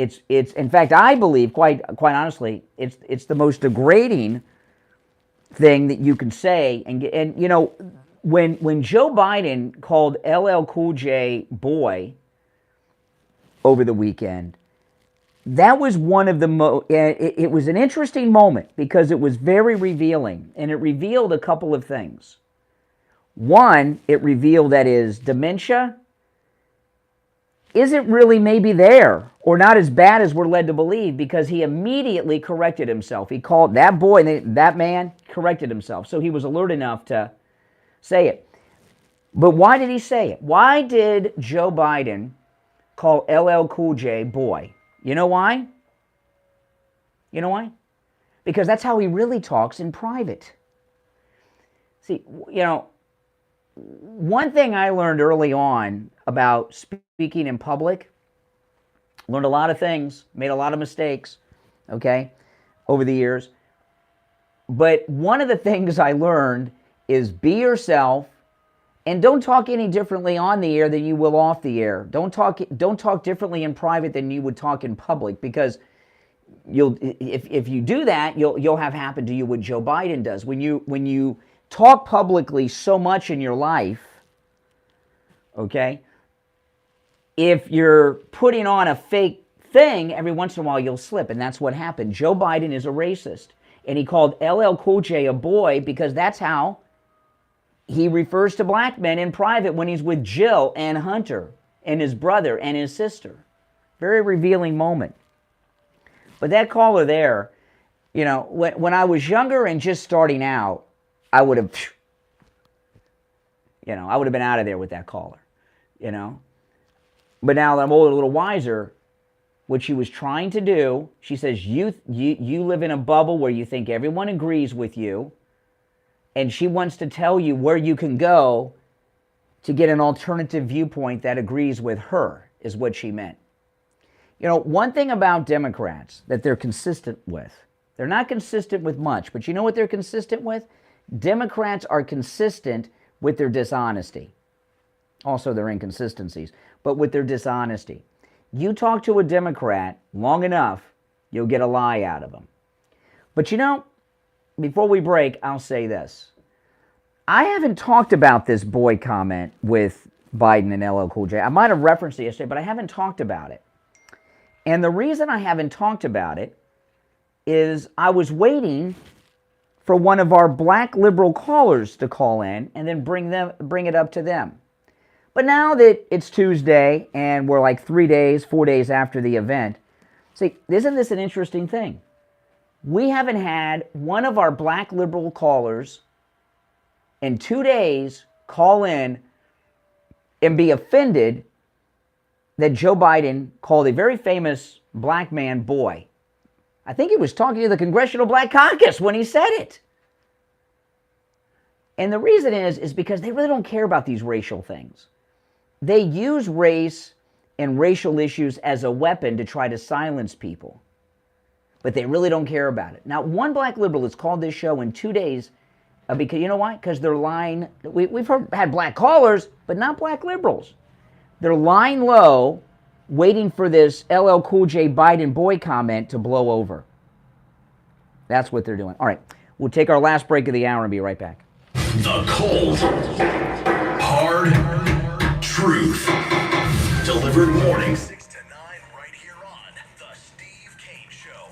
It's in fact, I believe, quite honestly, it's the most degrading thing that you can say. And you know, when Joe Biden called LL Cool J boy over the weekend, that was one of the it was an interesting moment because it was very revealing, and it revealed a couple of things. One, it revealed that his dementia isn't really maybe there, or not as bad as we're led to believe, because he immediately corrected himself. He called that boy, that man corrected himself. So he was alert enough to say it. But why did he say it? Why did Joe Biden call LL Cool J boy? You know why? You know why? Because that's how he really talks in private. See, you know, one thing I learned early on about speaking in public, learned a lot of things, made a lot of mistakes, okay, over the years. But one of the things I learned is be yourself, and don't talk any differently on the air than you will off the air. Don't talk differently in private than you would talk in public, because if you do that, you'll have happen to you what Joe Biden does. When you talk publicly so much in your life, okay, if you're putting on a fake thing, every once in a while you'll slip, and that's what happened. Joe Biden is a racist, and he called LL Cool J a boy because that's how he refers to black men in private when he's with Jill and Hunter and his brother and his sister. Very revealing moment. But that caller there, you know, when I was younger and just starting out, I would have, you know, I would have been out of there with that caller, you know. But now that I'm older, a little wiser, what she was trying to do, she says, you live in a bubble where you think everyone agrees with you, and she wants to tell you where you can go to get an alternative viewpoint that agrees with her, is what she meant. You know, one thing about Democrats that they're consistent with, they're not consistent with much, but you know what they're consistent with? Democrats are consistent with their dishonesty. Also their inconsistencies, but with their dishonesty. You talk to a Democrat long enough, you'll get a lie out of them. But you know, before we break, I'll say this. I haven't talked about this boy comment with Biden and LL Cool J. I might have referenced it yesterday, but I haven't talked about it. And the reason I haven't talked about it is I was waiting for one of our black liberal callers to call in and then bring it up to them. But now that it's Tuesday and we're like 4 days after the event, see, isn't this an interesting thing? We haven't had one of our black liberal callers in 2 days call in and be offended that Joe Biden called a very famous black man boy. I think he was talking to the Congressional Black Caucus when he said it. And the reason is because they really don't care about these racial things. They use race and racial issues as a weapon to try to silence people. But they really don't care about it. Now, one black liberal has called this show in 2 days because, you know why? Because they're lying. We've had black callers, but not black liberals. They're lying low, waiting for this LL Cool J Biden boy comment to blow over. That's what they're doing. All right, we'll take our last break of the hour and be right back. The cold, hard truth. Delivered mornings 6 to 9 right here on The Steve Kane Show.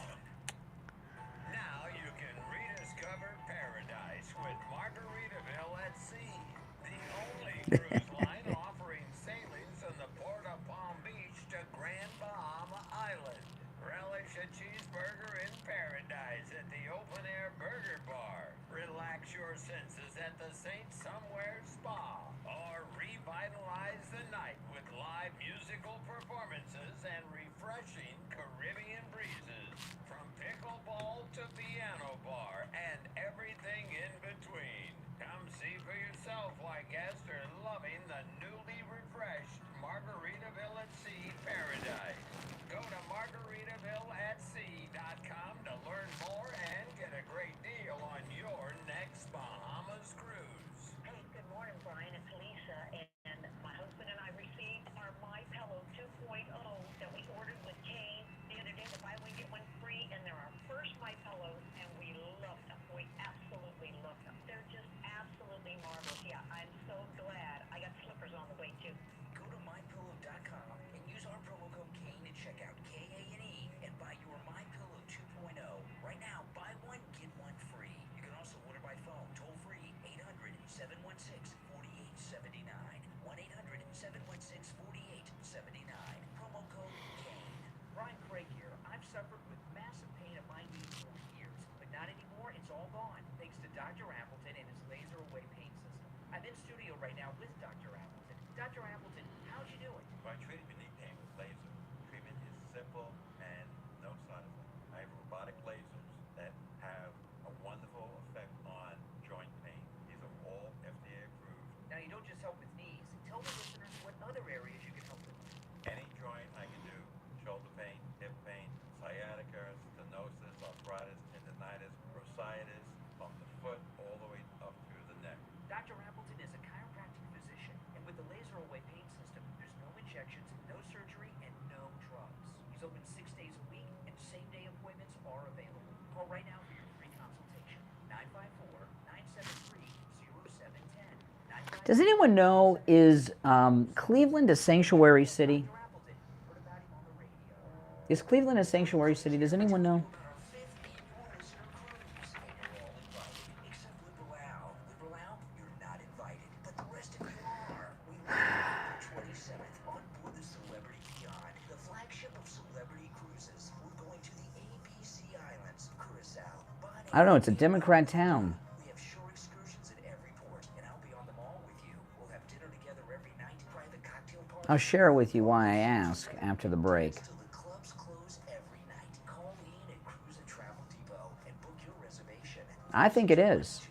Now you can rediscover paradise with Margaritaville at Sea, the only cruise line offering sailings from the port of Palm Beach to Grand Bahama Island. Relish a cheeseburger in paradise at the Open Air Burger Bar. Relax your senses at the St. Somewhere Spa. Or revitalize the night with live musical performances and refreshing Caribbean breezes. From pickleball to piano bar and everything in between. Come see for yourself why guests are loving the newly refreshed Margaritaville at Sea Paradise. Go to margaritavilleatsea.com to learn more and get a great deal on your next Bahamas cruise. Hey, good morning, Brian. It's Lisa, and my husband and I received our My Pillow 2.0 that we ordered with Kane Dr. Appleton and his laser away paint system. I'm in studio right now with Dr. Appleton. Dr. Appleton, how's you doing? My treatment knee pain with laser. Treatment is simple and no side effects. I have robotic lasers that have a wonderful effect on joint pain. These are all FDA approved. Now, you don't just help with knees. Tell the listeners what other areas you can help them with. Any joint I can do. Shoulder pain, hip pain, sciatica, stenosis, arthritis, tendonitis, bursitis, from the foot all the way up to the neck. Dr. Appleton is a chiropractic physician, and with the laser away pain system, there's no injections, no surgery, and no drugs. He's open 6 days a week, and same-day appointments are available. Call right now for your free consultation. 954-973-0710. Does anyone know, is Cleveland a sanctuary city? Is Cleveland a sanctuary city? Does anyone know? I don't know, it's a Democrat town. I'll share it with you why I ask after the break. I think it is.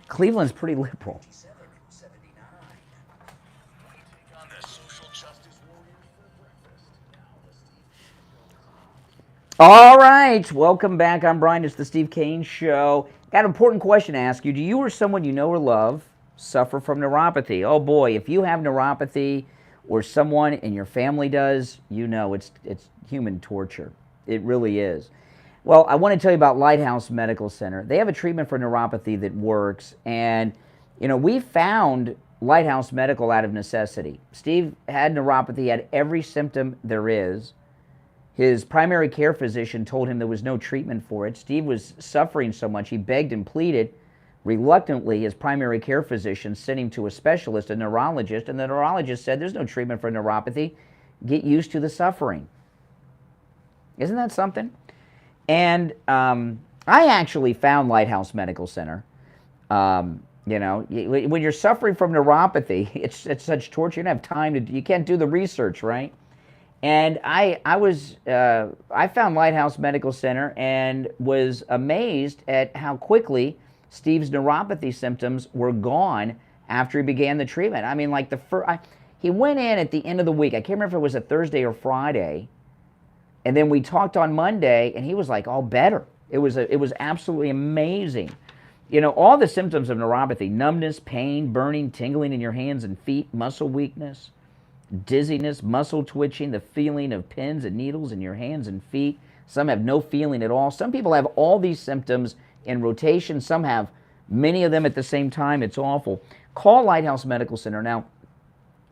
Cleveland's pretty liberal. All right, welcome back. I'm Brian. It's the Steve Kane Show. Got an important question to ask you. Do you or someone you know or love suffer from neuropathy? Oh boy, if you have neuropathy or someone in your family does, you know it's human torture. It really is. Well, I want to tell you about Lighthouse Medical Center. They have a treatment for neuropathy that works, and you know, we found Lighthouse Medical out of necessity. Steve had neuropathy, had every symptom there is. His primary care physician told him there was no treatment for it. Steve was suffering so much, he begged and pleaded. Reluctantly, his primary care physician sent him to a specialist, a neurologist, and the neurologist said, there's no treatment for neuropathy. Get used to the suffering. Isn't that something? And I actually found Lighthouse Medical Center. You know, when you're suffering from neuropathy, it's such torture. You don't have time to, you can't do the research, right? And I found Lighthouse Medical Center and was amazed at how quickly Steve's neuropathy symptoms were gone after he began the treatment. I mean, like he went in at the end of the week. I can't remember if it was a Thursday or Friday. And then we talked on Monday, and he was like all better. It was absolutely amazing. You know, all the symptoms of neuropathy: numbness, pain, burning, tingling in your hands and feet, muscle weakness, dizziness, muscle twitching, the feeling of pins and needles in your hands and feet. Some have no feeling at all. Some people have all these symptoms in rotation. Some have many of them at the same time. It's awful. Call Lighthouse Medical Center. Now,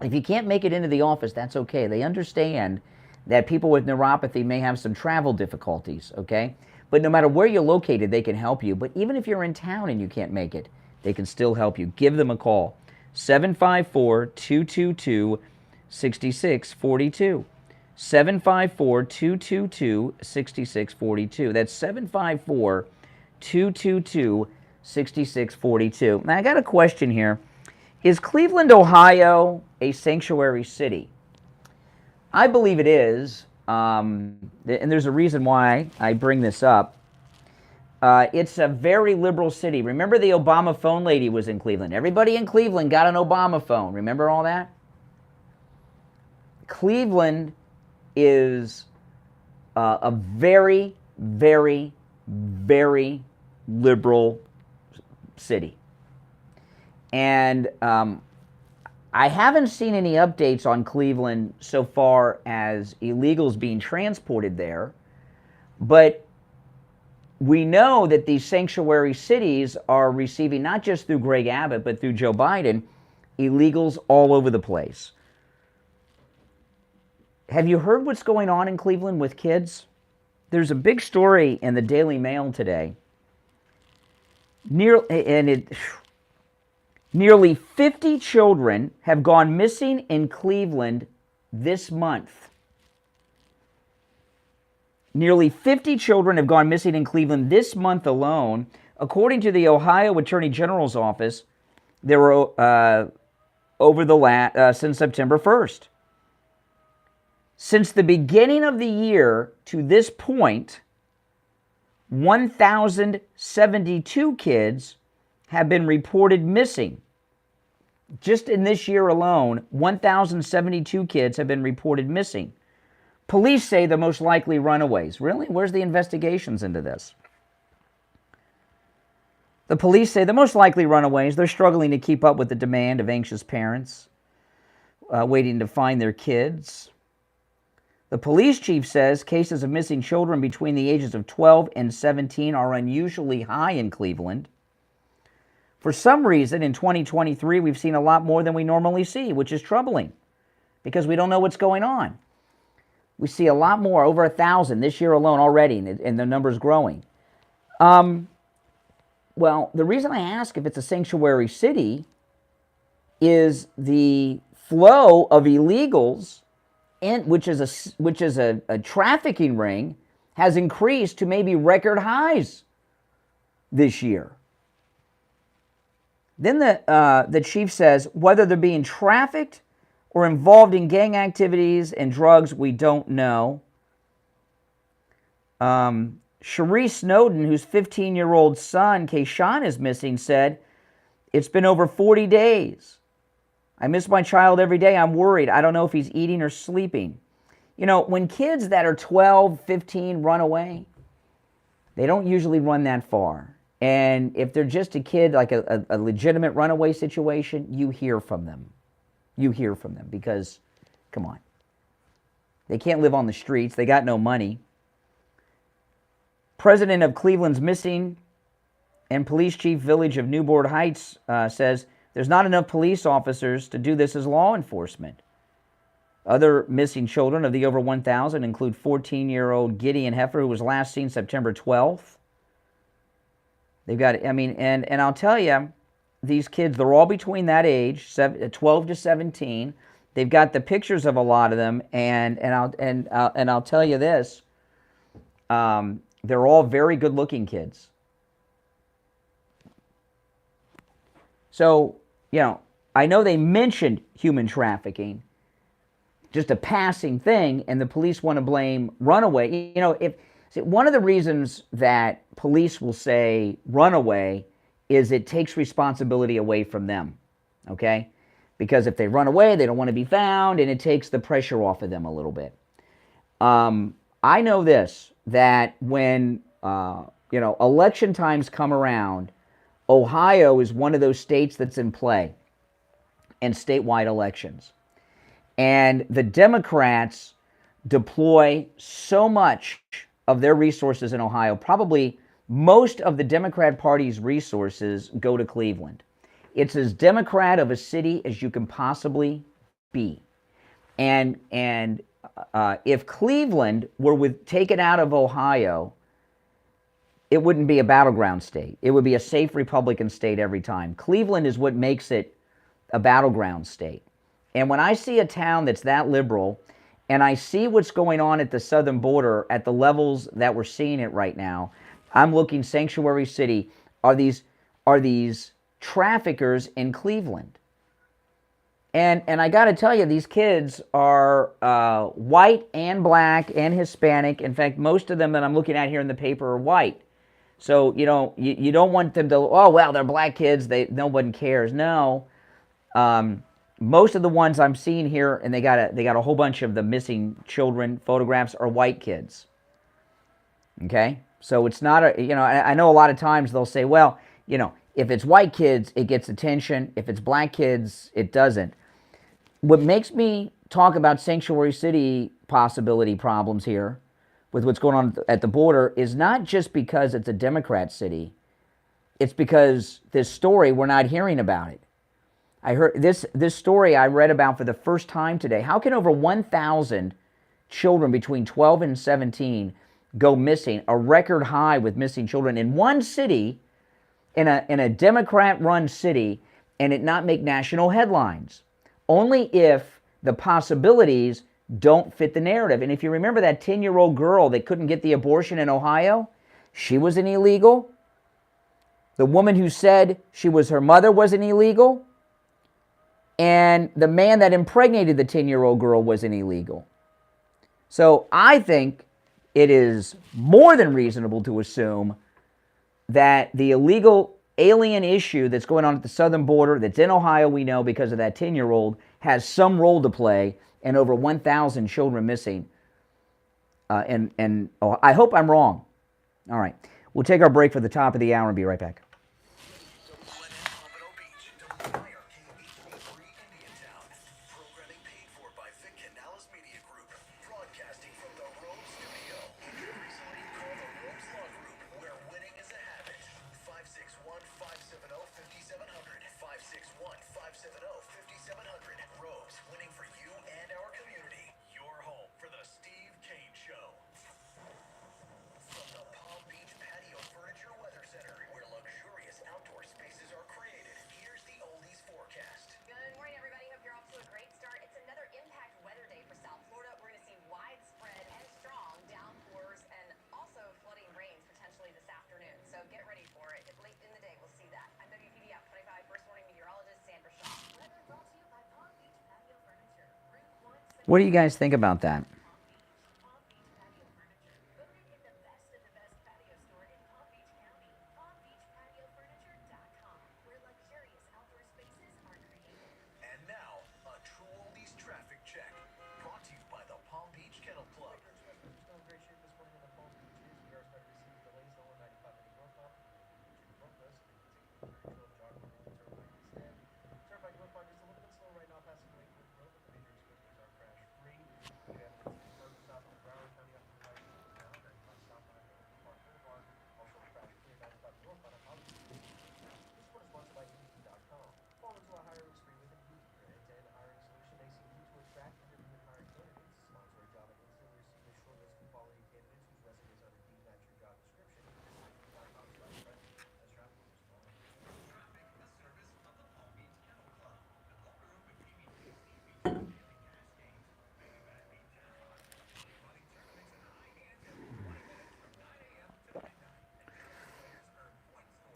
if you can't make it into the office, that's okay. They understand that people with neuropathy may have some travel difficulties, okay? But no matter where you're located, they can help you. But even if you're in town and you can't make it, they can still help you. Give them a call. 754-222-6642. 754-222-6642. That's 754-222-6642. Now, I got a question here. Is Cleveland, Ohio a sanctuary city? I believe it is, and there's a reason why I bring this up. It's a very liberal city. Remember the Obama phone lady was in Cleveland. Everybody in Cleveland got an Obama phone. Remember all that? Cleveland is a very, very, very liberal city. And I haven't seen any updates on Cleveland so far as illegals being transported there, but we know that these sanctuary cities are receiving, not just through Greg Abbott, but through Joe Biden, illegals all over the place. Have you heard what's going on in Cleveland with kids? There's a big story in the Daily Mail today. Nearly 50 children have gone missing in Cleveland this month. Nearly 50 children have gone missing in Cleveland this month alone. According to the Ohio Attorney General's office, there were since September 1st. Since the beginning of the year to this point, 1,072 kids have been reported missing. Just in this year alone, 1,072 kids have been reported missing. Police say the most likely runaways. Really? Where's the investigations into this? The police say the most likely runaways, they're struggling to keep up with the demand of anxious parents waiting to find their kids. The police chief says cases of missing children between the ages of 12 and 17 are unusually high in Cleveland. For some reason, in 2023, we've seen a lot more than we normally see, which is troubling because we don't know what's going on. We see a lot more, over 1,000 this year alone already, and the number's growing. Well, the reason I ask if it's a sanctuary city is the flow of illegals, which is a trafficking ring, has increased to maybe record highs this year. Then the chief says whether they're being trafficked or involved in gang activities and drugs, we don't know. Cherie Snowden, whose 15-year-old son, Kayshawn, is missing, said, "It's been over 40 days. I miss my child every day. I'm worried. I don't know if he's eating or sleeping." You know, when kids that are 12, 15 run away, they don't usually run that far. And if they're just a kid, like a legitimate runaway situation, you hear from them. You hear from them because, come on, they can't live on the streets. They got no money. President of Cleveland's Missing and Police Chief Village of Newport Heights says there's not enough police officers to do this as law enforcement. Other missing children of the over 1,000 include 14-year-old Gideon Heffer, who was last seen September 12th. They've got, I mean, and I'll tell you, these kids, they're all between that age, 12 to 17. They've got the pictures of a lot of them, and I'll tell you this, they're all very good-looking kids. So, you know, I know they mentioned human trafficking, just a passing thing, and the police want to blame runaway. You know, one of the reasons that police will say runaway is it takes responsibility away from them, okay? Because if they run away, they don't want to be found, and it takes the pressure off of them a little bit. I know this, that when, election times come around, Ohio is one of those states that's in play in statewide elections. And the Democrats deploy so much of their resources in Ohio. Probably most of the Democrat Party's resources go to Cleveland. It's as Democrat of a city as you can possibly be. And if Cleveland were taken out of Ohio, it wouldn't be a battleground state. It would be a safe Republican state every time. Cleveland is what makes it a battleground state. And when I see a town that's that liberal, and I see what's going on at the southern border at the levels that we're seeing it right now, I'm looking sanctuary city. Are these traffickers in Cleveland? And I got to tell you, these kids are white and black and Hispanic. In fact, most of them that I'm looking at here in the paper are white. So you don't want them to, oh well, they're black kids. No one cares. No. Most of the ones I'm seeing here, and they got a whole bunch of the missing children photographs, are white kids. Okay, so it's not I know a lot of times they'll say, well, if it's white kids, it gets attention. If it's black kids, it doesn't. What makes me talk about sanctuary city possibility problems here, with what's going on at the border, is not just because it's a Democrat city. It's because this story, we're not hearing about it. I heard this story I read about for the first time today. How can over 1,000 children between 12 and 17 go missing, a record high with missing children in one city, in a Democrat-run city, and it not make national headlines? Only if the possibilities don't fit the narrative. And if you remember that 10-year-old girl that couldn't get the abortion in Ohio, she was an illegal. The woman who said her mother was an illegal. And the man that impregnated the 10-year-old girl was an illegal. So I think it is more than reasonable to assume that the illegal alien issue that's going on at the southern border, that's in Ohio, we know because of that 10-year-old, has some role to play in over 1,000 children missing. And I hope I'm wrong. All right. We'll take our break for the top of the hour and be right back. What do you guys think about that? And now, a True Oldies traffic check, brought to you by the Palm Beach Kennel Club.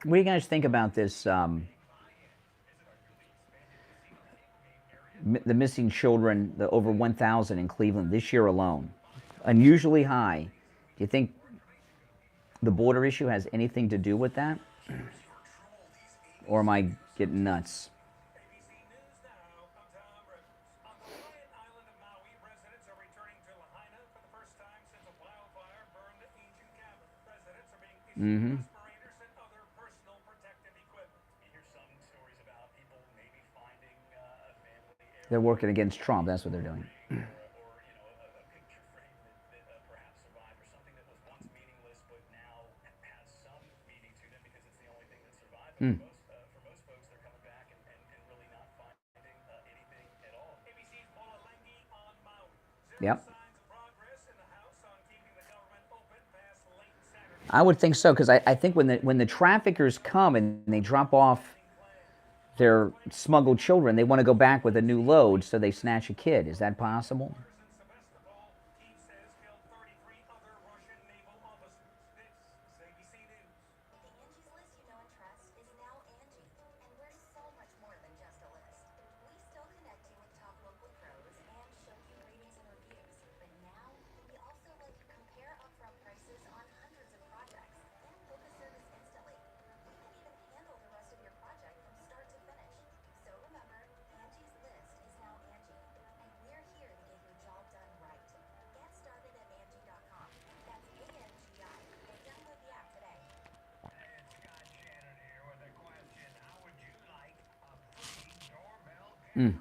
What do you guys think about this? The missing children, the over 1,000 in Cleveland this year alone, unusually high. Do you think the border issue has anything to do with that? Or am I getting nuts? Mm-hmm. They're working against Trump. That's what they're doing. Mm. Yep. I would think so, because I think when the traffickers come and they drop off their smuggled children, they want to go back with a new load, so they snatch a kid. Is that possible? Mm.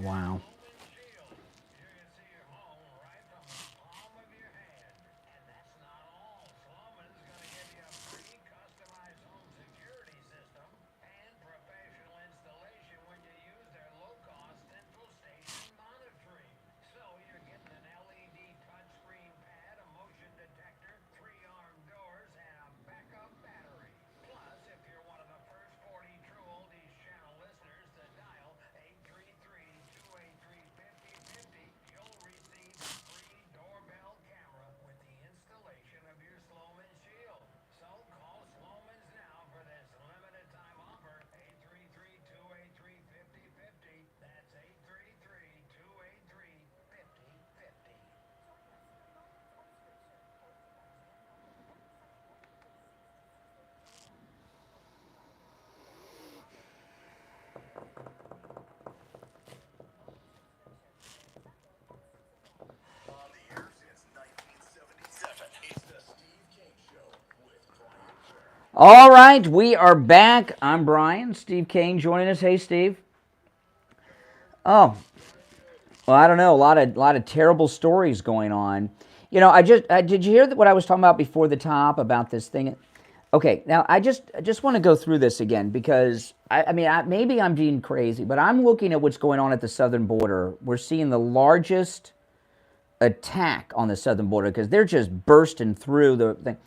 Wow. All right, we are back. I'm Brian. Steve Kane joining us. Hey, Steve. Oh, well, I don't know. A lot of terrible stories going on. You know, did you hear what I was talking about before the top about this thing? Okay, now I just want to go through this again because maybe I'm being crazy, but I'm looking at what's going on at the southern border. We're seeing the largest attack on the southern border because they're just bursting through the thing.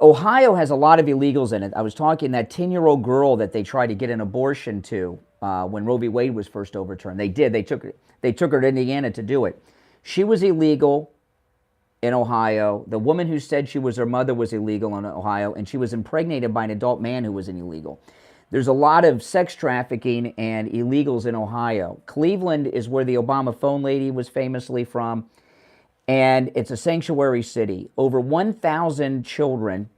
Ohio has a lot of illegals in it. I was talking that 10-year-old girl that they tried to get an abortion to when Roe v. Wade was first overturned. They did. They took her to Indiana to do it. She was illegal in Ohio. The woman who said she was her mother was illegal in Ohio, and she was impregnated by an adult man who was an illegal. There's a lot of sex trafficking and illegals in Ohio. Cleveland is where the Obama phone lady was famously from, and it's a sanctuary city. Over 1,000 children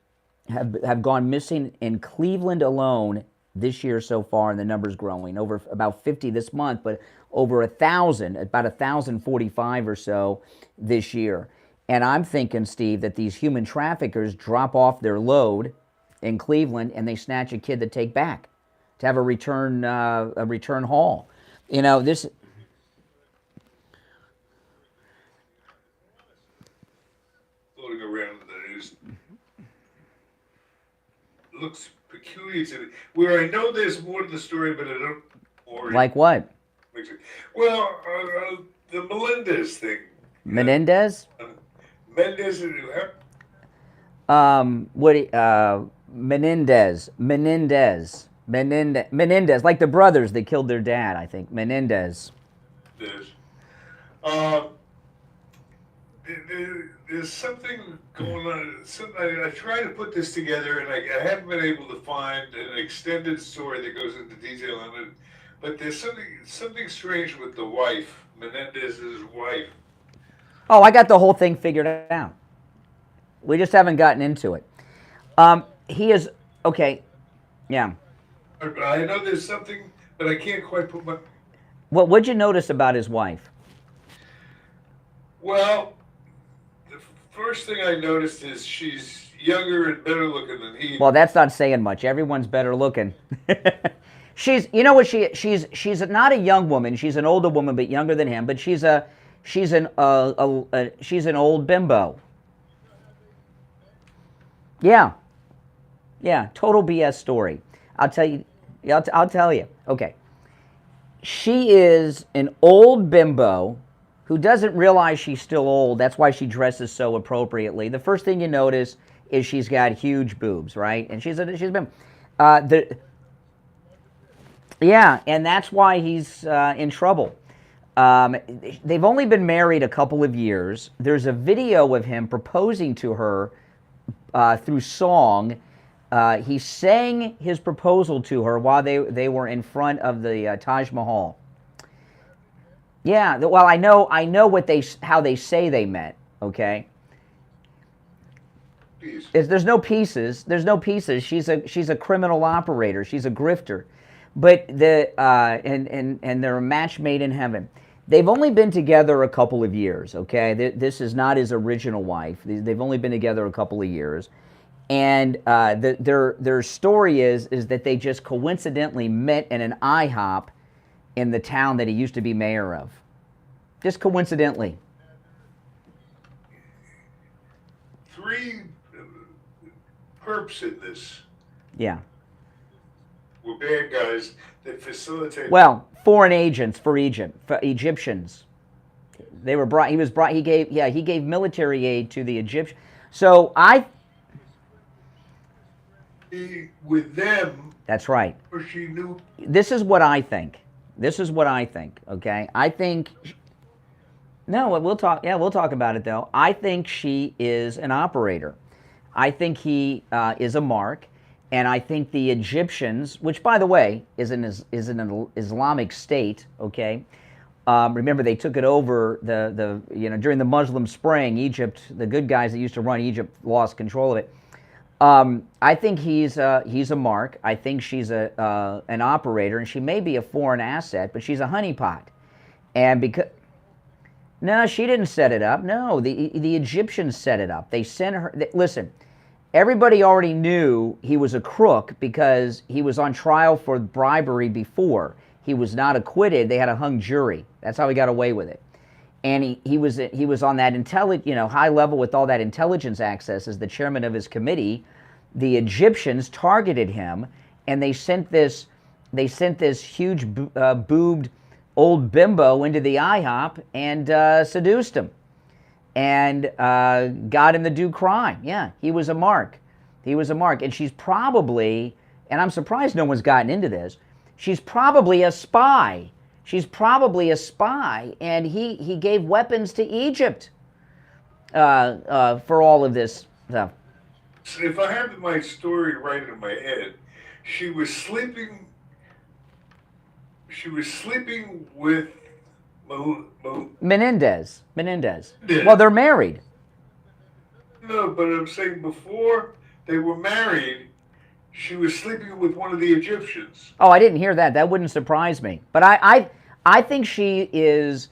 have gone missing in Cleveland alone this year so far, and the number's growing. Over about 50 this month, but over 1,000, about 1,045 or so this year. And I'm thinking, Steve, that these human traffickers drop off their load in Cleveland and they snatch a kid to take back, to have a return haul. You know, this. Floating around in the news looks peculiar to me. Where I know there's more to the story, but I don't. Like what? Well, the Menendez thing. Menendez? Menendez. Menendez, like the brothers that killed their dad, I think. Menendez. There's something going on. I try to put this together, and I haven't been able to find an extended story that goes into detail on it. But there's something strange with the wife, Menendez's wife. Oh, I got the whole thing figured out. We just haven't gotten into it. He is, okay, yeah. I know there's something, but I can't quite put my... What'd you notice about his wife? Well, the first thing I noticed is she's younger and better looking than he. Well, that's not saying much. Everyone's better looking. She's, you know what she's not a young woman. She's an older woman, but younger than him. But she's an old bimbo. Yeah, total BS story. I'll tell you. I'll tell you. Okay, she is an old bimbo who doesn't realize she's still old. That's why she dresses so appropriately. The first thing you notice is she's got huge boobs, right? And she's been, yeah, and that's why he's in trouble. They've only been married a couple of years. There's a video of him proposing to her through song. He sang his proposal to her while they were in front of the Taj Mahal. Yeah, well, I know how they say they met. Okay. There's no pieces. There's no pieces. She's a criminal operator. She's a grifter, but and they're a match made in heaven. They've only been together a couple of years, okay? This is not his original wife. They've only been together a couple of years. And their story is that they just coincidentally met in an IHOP in the town that he used to be mayor of. Just coincidentally. 3 perps in this. Yeah. Were bad guys that facilitated. Well, foreign agents for Egypt, for Egyptians. They were brought. He gave military aid to the Egyptians. So with them. That's right. Or she knew. This is what I think. Okay, I think. No, we'll talk. Yeah, we'll talk about it though. I think she is an operator. I think he is a mark. And I think the Egyptians, which by the way is an Islamic state, okay. Remember they took it over during the Muslim Spring. Egypt, the good guys that used to run Egypt, lost control of it. I think he's a mark. I think she's an operator, and she may be a foreign asset, but she's a honeypot. And because no, she didn't set it up. No, the Egyptians set it up. They sent her. Listen. everybody already knew he was a crook because he was on trial for bribery before. He was not acquitted. They had a hung jury. That's how he got away with it. And he was on that high level with all that intelligence access as the chairman of his committee. The Egyptians targeted him, and they sent this huge boobed old bimbo into the IHOP and seduced him, and got him to do crime. Yeah, he was a mark. He was a mark, and she's probably, and I'm surprised no one's gotten into this, she's probably a spy. She's probably a spy, and he gave weapons to Egypt for all of this stuff. If I have my story right in my head, she was sleeping with Menendez. Well, they're married. No, but I'm saying before they were married, she was sleeping with one of the Egyptians. Oh, I didn't hear that. That wouldn't surprise me. But I think she's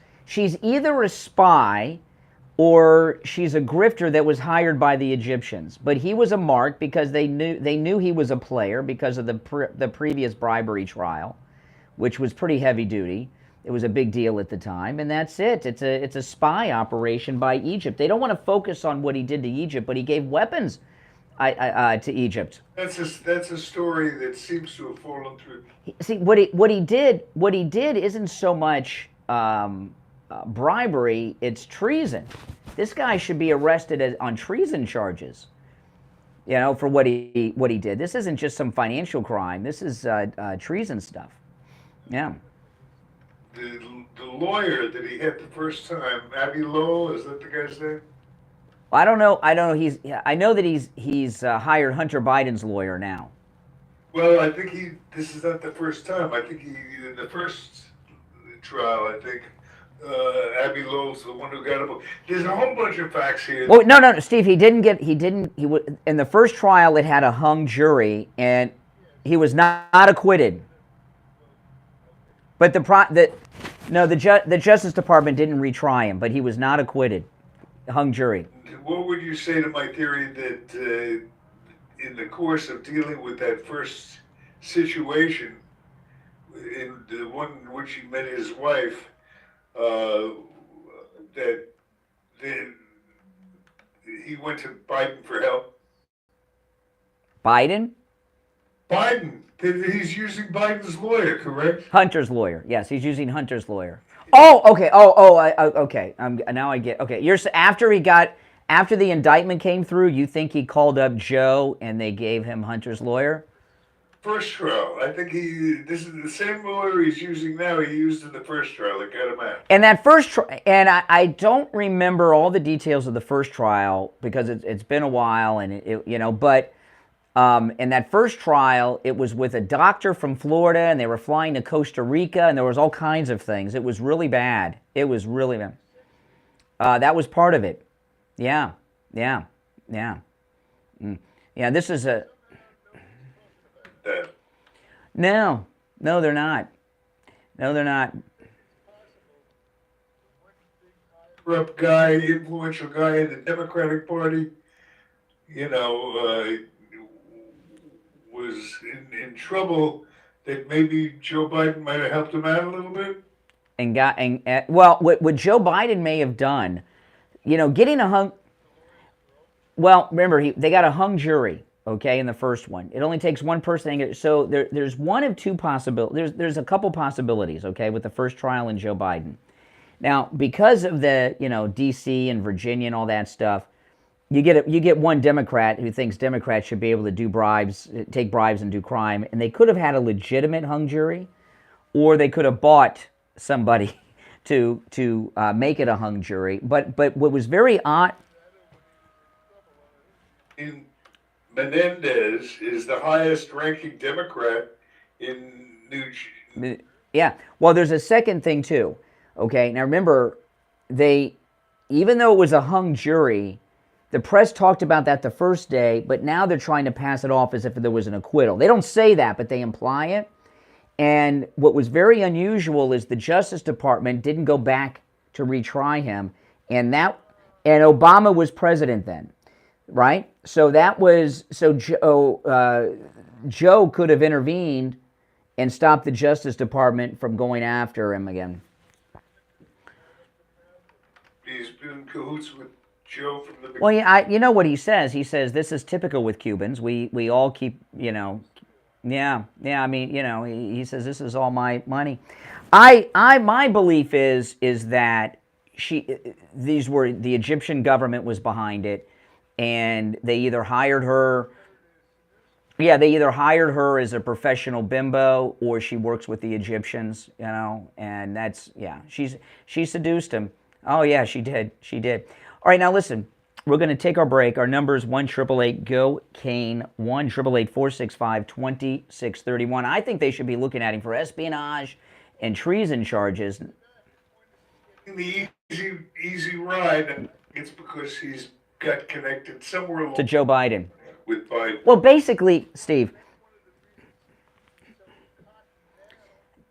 either a spy or she's a grifter that was hired by the Egyptians. But he was a mark because they knew he was a player because of the previous bribery trial, which was pretty heavy duty. It was a big deal at the time, and that's it. It's a spy operation by Egypt. They don't want to focus on what he did to Egypt, but he gave weapons to Egypt. That's a story that seems to have fallen through. See, what he did isn't so much bribery; it's treason. This guy should be arrested on treason charges. You know, for what he did. This isn't just some financial crime. This is treason stuff. Yeah. The lawyer that he had the first time, Abbey Lowell, is that the guy's name? I don't know. I know that he's hired Hunter Biden's lawyer now. Well, I think this is not the first time. I think in the first trial, I think Abbey Lowell's the one who got him. There's a whole bunch of facts here. Well, no, Steve. He didn't. In the first trial, it had a hung jury, and he was not acquitted. But the Justice Department didn't retry him, but he was not acquitted. Hung jury. What would you say to my theory that in the course of dealing with that first situation, in the one in which he met his wife, that he went to Biden for help? Biden? Biden. He's using Biden's lawyer, correct? Hunter's lawyer. Yes, he's using Hunter's lawyer. Oh, okay. Okay. Now I get. Okay, after the indictment came through, you think he called up Joe and they gave him Hunter's lawyer? First trial. I think this is the same lawyer he's using now. He used in the first trial. That got him out. And that first trial, and I don't remember all the details of the first trial because it's been a while, and but. In that first trial, it was with a doctor from Florida, and they were flying to Costa Rica, and there was all kinds of things. It was really bad. It was really bad. That was part of it. Yeah. Yeah, this is a... No, they're not. No, they're not. Corrupt guy, influential guy in the Democratic Party, was in trouble that maybe Joe Biden might have helped him out a little bit. What Joe Biden may have done, getting a hung. Well, remember they got a hung jury, okay, in the first one. It only takes one person. So there's one of two possibilities. There's a couple possibilities, okay, with the first trial and Joe Biden. Now, because of the D.C. and Virginia and all that stuff. You get one Democrat who thinks Democrats should be able to take bribes and do crime, and they could have had a legitimate hung jury, or they could have bought somebody to make it a hung jury. But what was very odd. Menendez is the highest-ranking Democrat in New Jersey. Yeah. Well, there's a second thing too. Okay. Now remember, even though it was a hung jury. The press talked about that the first day, but now they're trying to pass it off as if there was an acquittal. They don't say that, but they imply it. And what was very unusual is the Justice Department didn't go back to retry him, and Obama was president then. right? So that was so Joe could have intervened and stopped the Justice Department from going after him again. He's been in cahoots with Joe from the beginning. Well, yeah, you know what he says? He says this is typical with Cubans. We all keep, yeah. I mean, he says this is all my money. My belief is that the Egyptian government was behind it, and they either hired her. Yeah, they either hired her as a professional bimbo or she works with the Egyptians, and that's, she seduced him. Oh, yeah, she did. All right, now listen, we're going to take our break. Our number is 1-888-GO-CANE, 1-888-465-2631. I think they should be looking at him for espionage and treason charges. The easy ride, it's because he's got connected somewhere along To Joe Biden. with Biden. Well, basically, Steve.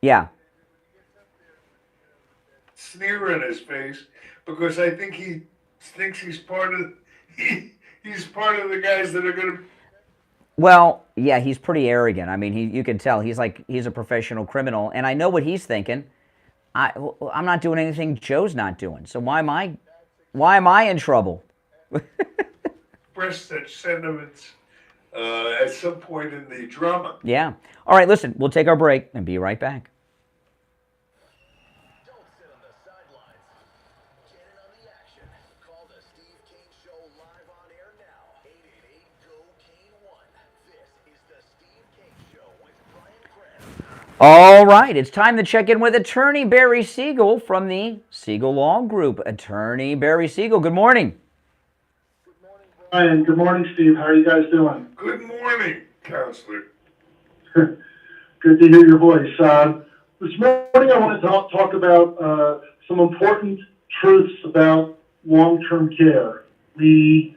Yeah. Sneer in his face because I think he thinks he's part of he's part of the guys that are going to. Well, yeah, he's pretty arrogant. I mean, you can tell he's a professional criminal, and I know what he's thinking. I'm not doing anything Joe's not doing, so why am I in trouble? Express such sentiments at some point in the drama. Yeah. All right, listen, we'll take our break and be right back. Don't sit on the sidelines. Get in on the action. Call the Steve Kane Show live on air now. 888-GO-CANE-1. This is the Steve Kane Show with Brian Krantz. All right, it's time to check in with attorney Barry Siegel from the Siegel Law Group. Attorney Barry Siegel, good morning. Brian, good morning, Steve. How are you guys doing? Good morning, counselor. Good to hear your voice. This morning I want to talk about some important truths about long-term care. We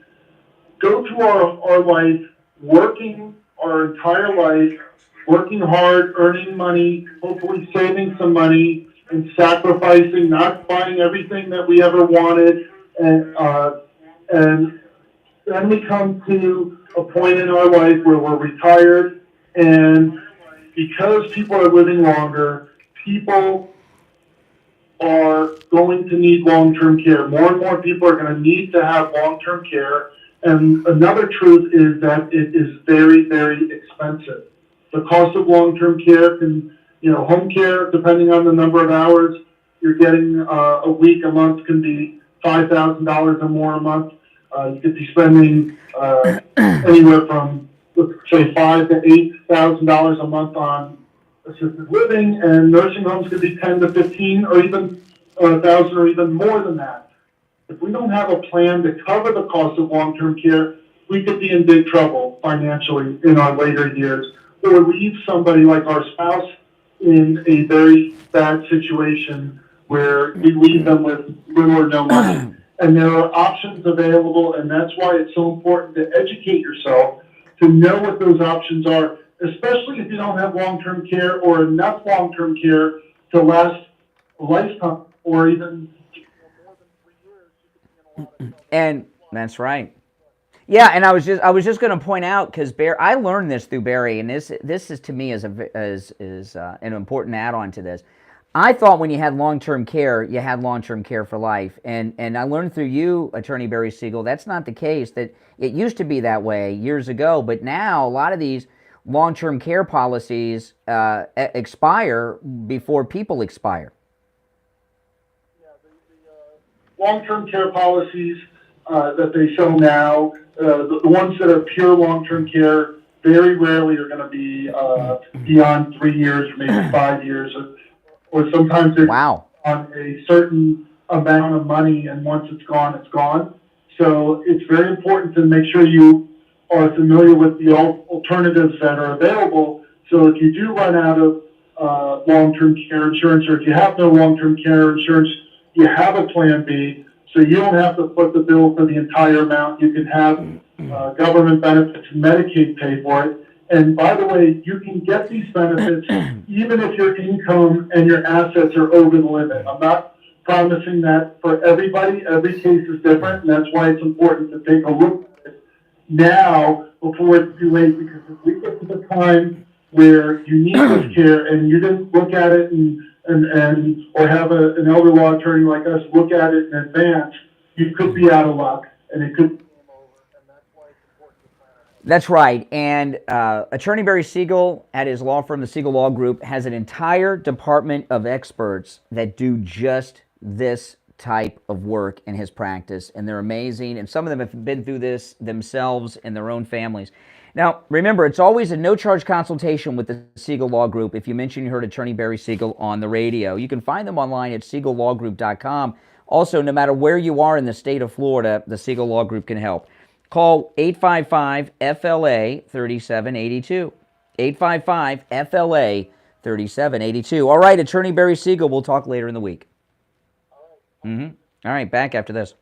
go through our life working our entire life, working hard, earning money, hopefully saving some money, and sacrificing, not buying everything that we ever wanted, and then we come to a point in our life where we're retired, and because people are living longer, people are going to need long-term care. More and more people are going to need to have long-term care. And another truth is that it is very, very expensive. The cost of long-term care can, home care, depending on the number of hours you're getting a week, a month, can be $5,000 or more a month. You could be spending anywhere from, let's say, $5,000 to $8,000 a month on assisted living, and nursing homes could be 10 to 15, or even 1,000, or even more than that. If we don't have a plan to cover the cost of long-term care, we could be in big trouble financially in our later years, or leave somebody like our spouse in a very bad situation where we leave them with little or no money. And there are options available, and that's why it's so important to educate yourself to know what those options are, especially if you don't have long-term care or enough long-term care to last a lifetime or even more than 3 years. And that's right. Yeah, and I was just going to point out, because I learned this through Barry, and this is to me as an important add-on to this. I thought when you had long-term care, you had long-term care for life. And I learned through you, Attorney Barry Siegel, that's not the case. That it used to be that way years ago, but now a lot of these long-term care policies expire before people expire. Yeah, the long-term care policies that they show now, the ones that are pure long-term care, very rarely are going to be beyond 3 years or maybe 5 years. Or sometimes they're on a certain amount of money, and once it's gone, it's gone. So it's very important to make sure you are familiar with the alternatives that are available. So if you do run out of long-term care insurance, or if you have no long-term care insurance, you have a plan B, so you don't have to foot the bill for the entire amount. You can have government benefits and Medicaid pay for it. And by the way, you can get these benefits even if your income and your assets are over the limit. I'm not promising that for everybody. Every case is different, and that's why it's important to take a look at it now before it's too late, because if we get to the time where you need this care and you didn't look at it or have an elder law attorney like us look at it in advance, you could be out of luck, and it could. That's right. And Attorney Barry Siegel at his law firm, the Siegel Law Group, has an entire department of experts that do just this type of work in his practice. And they're amazing. And some of them have been through this themselves in their own families. Now, remember, it's always a no-charge consultation with the Siegel Law Group if you mention you heard Attorney Barry Siegel on the radio. You can find them online at siegellawgroup.com. Also, no matter where you are in the state of Florida, the Siegel Law Group can help. Call 855-FLA-3782. 855-FLA-3782. All right, Attorney Barry Siegel, we'll talk later in the week. All right, back after this.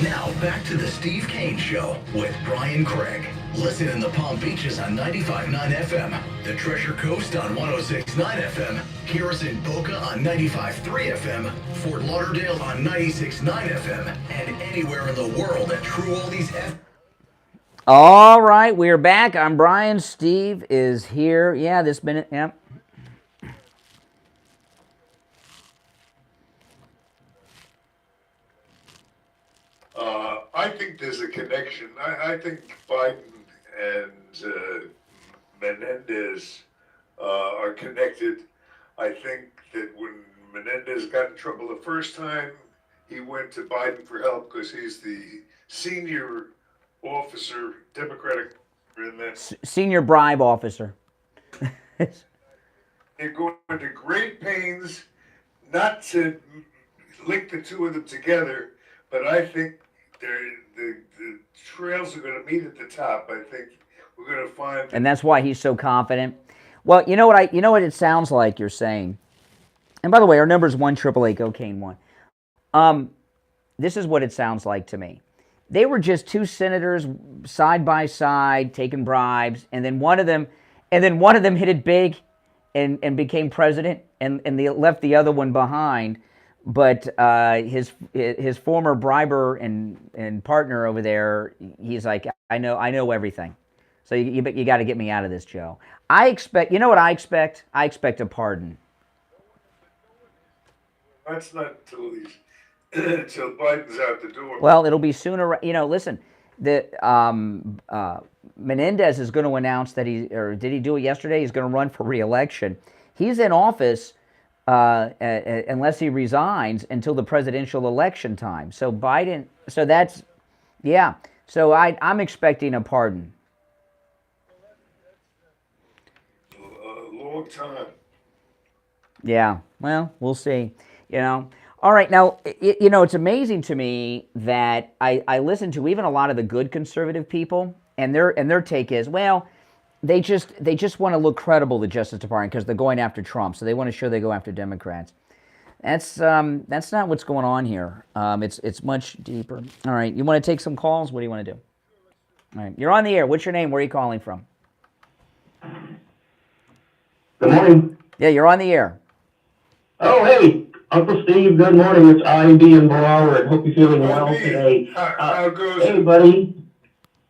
Now back to the Steve Kane Show with Brian Craig. Listen in the Palm Beaches on 95.9 FM, the Treasure Coast on 106.9 FM, hear us in Boca on 95.3 FM, Fort Lauderdale on 96.9 FM, and anywhere in the world at True Oldies FM. All right, we're back. I'm Brian. Steve is here. Yeah, this minute. Yep. I think there's a connection. I think Biden and Menendez are connected. I think that when Menendez got in trouble the first time, he went to Biden for help because he's the senior officer, Democratic, in that. Senior bribe officer. They're going to great pains not to link the two of them together, but I think the trails are going to meet at the top. I think we're going to find. And that's why he's so confident. Well, you know what it sounds like you're saying. And by the way, our number is 1-888-COCAINE-1. This is what it sounds like to me. They were just two senators side by side taking bribes, and then one of them hit it big and became president, and they left the other one behind. But his former briber and partner over there, he's like, I know everything. So you got to get me out of this, Joe. I expect, you know what I expect? I expect a pardon. That's not until Biden's out the door. Well, it'll be sooner. Listen, the Menendez is going to announce that did he do it yesterday? He's going to run for re-election. He's in office unless he resigns until the presidential election time. So Biden, so that's, yeah. So I'm expecting a pardon. A long time. Yeah. Well, we'll see. All right. Now, it's amazing to me that I listen to even a lot of the good conservative people, and their take is, well, they just want to look credible, the Justice Department, because they're going after Trump, so they want to show they go after Democrats. That's not what's going on here. It's much deeper. All right, you want to take some calls? What do you want to do? All right, you're on the air. What's your name? Where are you calling from? Good morning. Yeah, you're on the air. Oh, hey, Uncle Steve. Good morning. It's IB in Broward. Hope you're feeling well today. How goes hey, buddy.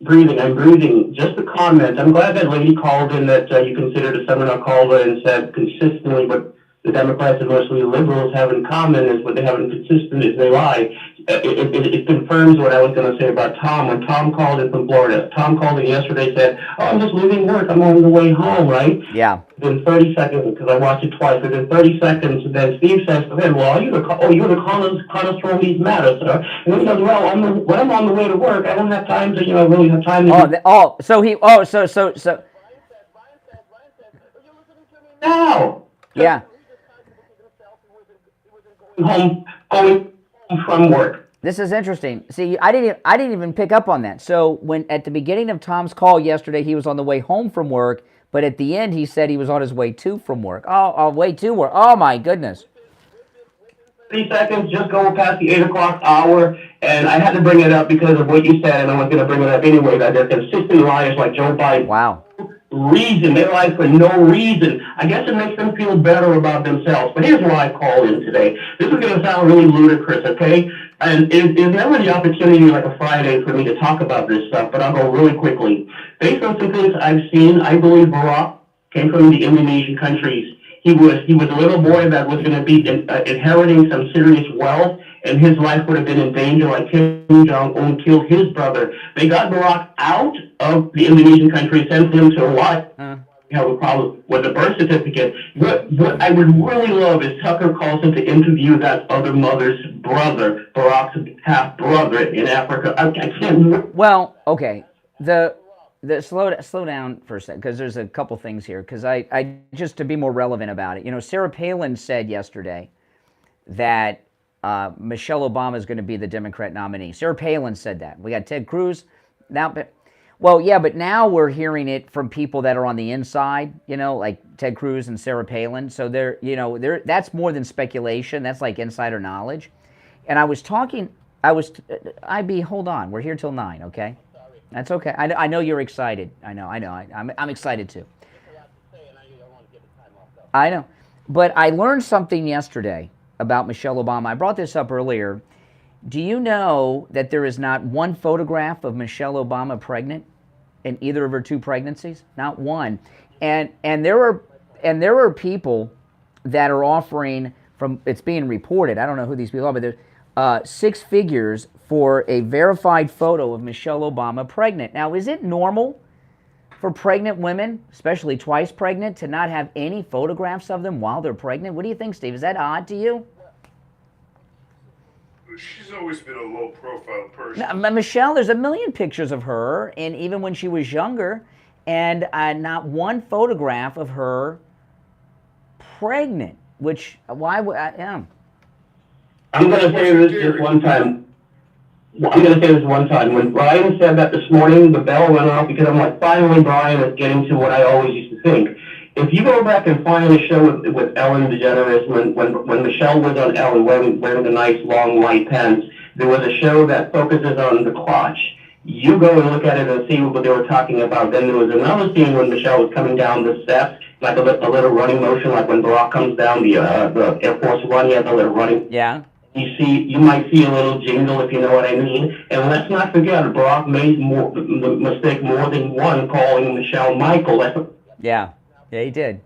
I'm breathing. Just a comment. I'm glad that lady called in that you considered a seminar called in and said consistently what the Democrats and mostly liberals have in common is what they have in consistent is they lie. It confirms what I was going to say about Tom. When Tom called in from Florida, Tom called in yesterday, said, oh, I'm just leaving work. I'm on the way home, right? Yeah. Within 30 seconds, because I watched it twice, within 30 seconds, then Steve says to him, well, you're the connoisseur of these matters, sir. And then he goes, well, when I'm on the way to work, I don't have time to, really have time to... So... Now! Yeah. Going home from work. This is interesting. See, I didn't even pick up on that. So when at the beginning of Tom's call yesterday, he was on the way home from work, but at the end he said he was on his way to from work. Way to work. Oh my goodness. 30 seconds, just go past the 8 o'clock hour, and I had to bring it up because of what you said, and I was going to bring it up anyway, that they're consistent liars like Joe Biden. Wow. Reason. They lie for no reason. I guess it makes them feel better about themselves. But here's why I called in today. This is going to sound really ludicrous, okay? And there's never the opportunity like a Friday for me to talk about this stuff, but I'll go really quickly. Based on some things I've seen, I believe Barack came from the Indonesian countries. He was a little boy that was going to be inheriting some serious wealth, and his life would have been in danger, like Kim Jong Un killed his brother. They got Barack out of the Indonesian country, sent him to Hawaii. We have a problem with the birth certificate. What I would really love is Tucker Carlson to interview that other mother's brother, Barack's half brother in Africa. I can't. Well, okay. The slow down for a second, because there's a couple things here. Because I just to be more relevant about it, Sarah Palin said yesterday that Michelle Obama is going to be the Democrat nominee. Sarah Palin said that. We got Ted Cruz now. Well, yeah, but now we're hearing it from people that are on the inside, like Ted Cruz and Sarah Palin. So that's more than speculation. That's like insider knowledge. And IB, hold on. We're here till 9, okay? That's okay. I know you're excited. I know. I'm excited too. I know. But I learned something yesterday about Michelle Obama. I brought this up earlier. Do you know that there is not one photograph of Michelle Obama pregnant in either of her 2 pregnancies? Not one. And there are people that are offering, it's being reported, I don't know who these people are, but there's 6 figures for a verified photo of Michelle Obama pregnant. Now, is it normal for pregnant women, especially twice pregnant, to not have any photographs of them while they're pregnant? What do you think, Steve? Is that odd to you? She's always been a low-profile person. Now, Michelle, there's a million pictures of her, and even when she was younger, and not one photograph of her pregnant. Which why would I am? I'm going to say this just one time. I'm going to say this one time. When Brian said that this morning, the bell went off because I'm like, finally, Brian is getting to what I always used to think. If you go back and find a show with Ellen DeGeneres, when Michelle was on Ellen wearing the nice long white pants, there was a show that focuses on the crotch. You go and look at it and see what they were talking about. Then there was another scene when Michelle was coming down the steps, like a little running motion, like when Barack comes down the Air Force One, he has a little running. Yeah. You might see a little jingle, if you know what I mean. And let's not forget, Barack made the mistake more than one calling Michelle Michael. Yeah, he did.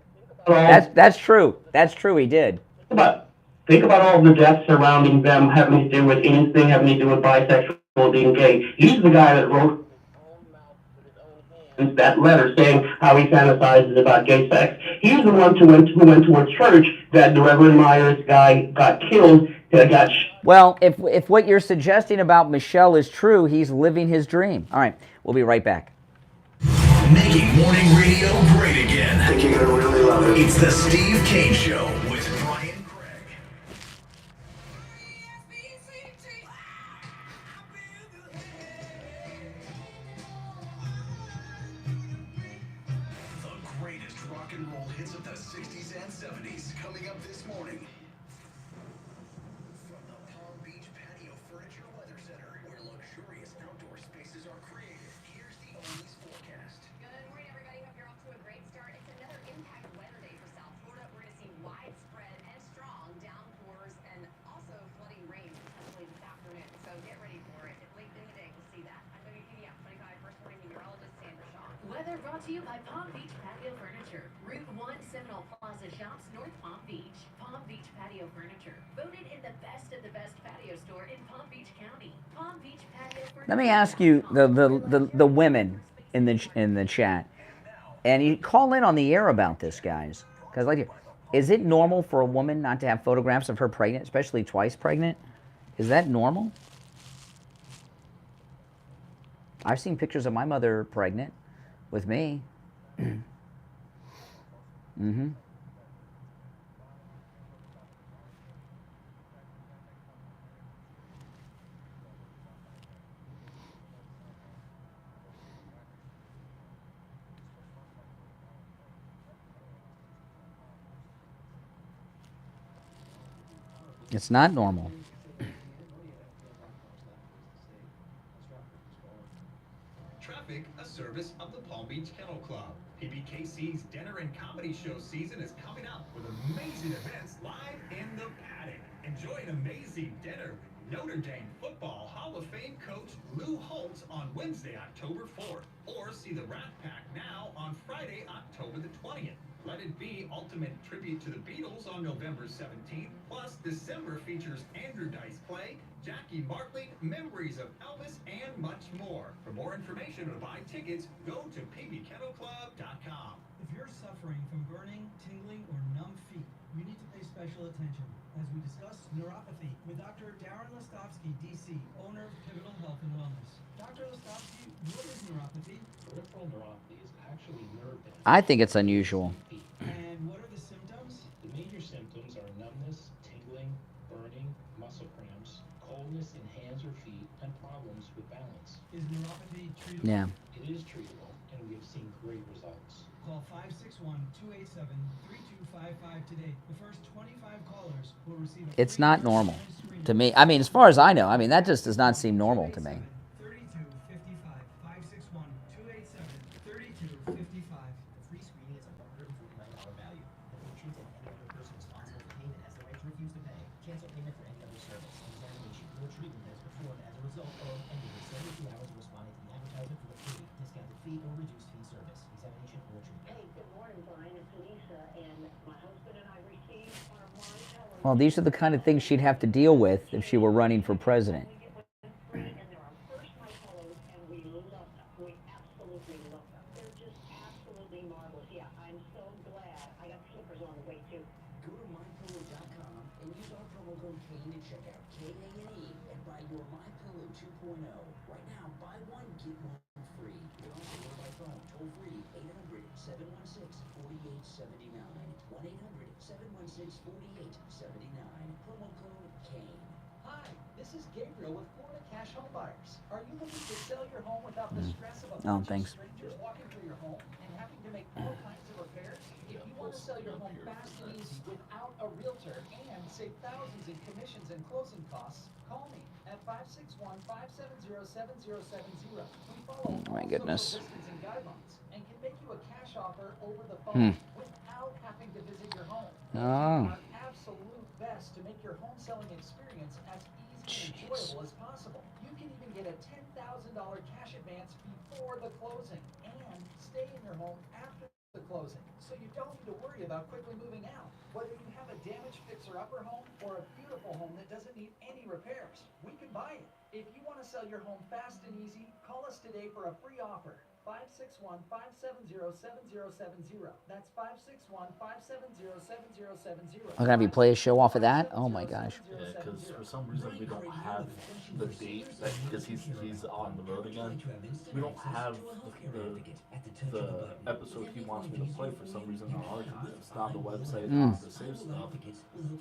That's true. That's true. He did. Think about all the deaths surrounding them, having to do with anything having to do with bisexual, being gay. He's the guy that wrote that letter saying how he fantasizes about gay sex. He's the one who went to a church that the Reverend Myers guy got killed. Well, if what you're suggesting about Michelle is true, he's living his dream. All right, we'll be right back. Making morning radio great again. I think you're gonna really love it. It's the Steve Kane Show with Brian Craig. The greatest rock and roll hits of the 60s and 70s coming up this morning. From the Palm Beach Patio Furniture Weather Center, where luxurious outdoor spaces are created, here's the Oldies forecast. Good morning, everybody. Hope you're off to a great start. It's another impact weather day for South Florida. We're going to see widespread and strong downpours and also flooding rain potentially this afternoon. So get ready for it. Late in the day, we'll see that. I'm WPDF 25 First Morning Meteorologist Sandra Shaw. Weather brought to you by Palm Beach Patio Furniture. Route 1 Seminole Plaza Shops, North Palm Beach. Palm Beach Patio Furniture. Voted in the best of the best patio store in Palm Beach County. Palm Beach Patio Furniture. Let me ask you, the women in the chat, and you call in on the air about this, guys, because is it normal for a woman not to have photographs of her pregnant, especially twice pregnant? Is that normal? I've seen pictures of my mother pregnant with me. Mm-hmm. It's not normal. Traffic, a service of the Palm Beach Kennel Club. PBKC's dinner and comedy show season is coming up with amazing events live in the paddock. Enjoy an amazing dinner with Notre Dame Football Hall of Fame coach Lou Holtz on Wednesday, October 4th. Or see the Rat Pack now on Friday, October the 20th. Let It Be Ultimate Tribute to the Beatles on November 17th. Plus, December features Andrew Dice Clay, Jackie Martling, Memories of Elvis, and much more. For more information or to buy tickets, go to pbkennelclub.com. If you're suffering from burning, tingling, or numb feet, you need to pay special attention as we discuss neuropathy with Dr. Darren Lastovsky, DC, owner of Pivotal Health and Wellness. Dr. Lastovsky, what is neuropathy? Peripheral neuropathy is actually nerve damage. I think it's unusual. And what are the symptoms? The major symptoms are numbness, tingling, burning, muscle cramps, coldness in hands or feet, and problems with balance. Is neuropathy treatable? Yeah. It is treatable, and we have seen great results. Call 561-287-3255 today. The first 25 callers will receive a It's free not normal to me. I mean, as far as I know, I mean, that just does not seem normal to me. 3255 561-287-3255. The free screening is a $149 value. The patient and any other person responsible for payment has the right to refuse to pay, cancel payment for any other service, examination, or treatment that is performed as a result of ending in 72 hours of responding to the advertisement for the free, discounted fee, or reduced fee service, examination, or treatment. Hey, good morning, Brian. It's Lisa, and my husband and I received our My Well, these are the kind of things she'd have to deal with if she were running for president. free, and they're our first My Pillows, and we love them. We absolutely love them. They're just absolutely marvelous. Yeah, I'm so glad. I got slippers on the way too. Go to mypillow.com and use our promo code Kane at checkout, K-A-N-E, and buy your My Pillow 2.0. Right now, buy one, get one free. You can also order by phone, toll free, 800-716-4879. 1-800-716-4879. Promo code Kane. Hi, this is Gabriel with Florida Cash Home Buyers. Are you looking to sell your home without the stress of a Oh, bunch thanks. of strangers walking through your home and having to make all kinds of repairs? If you want to sell your home fast and easy without a realtor and save thousands in commissions and closing costs, call me at 561-570-7070. We follow Oh, my all goodness. social distance and guidelines and can make you a cash offer over the phone without having to visit your home. Oh. Our absolute best to make your home selling experience as easy and enjoyable as possible. You can even get a $10,000 cash advance before the closing and stay in your home after the closing, so you don't need to worry about quickly moving out. Whether you have a damaged fixer-upper home or a beautiful home that doesn't need any repairs, we can buy it. If you want to sell your home fast and easy, call us today for a free offer. 561-570-7070. That's 561-570-7070. I'm gonna have you play a show off of that? Oh my gosh. Yeah, because for some reason we don't have the date because he's on the road again. We don't have the episode he wants me to play for some reason on archive. It's not on the website, it's not the save stuff.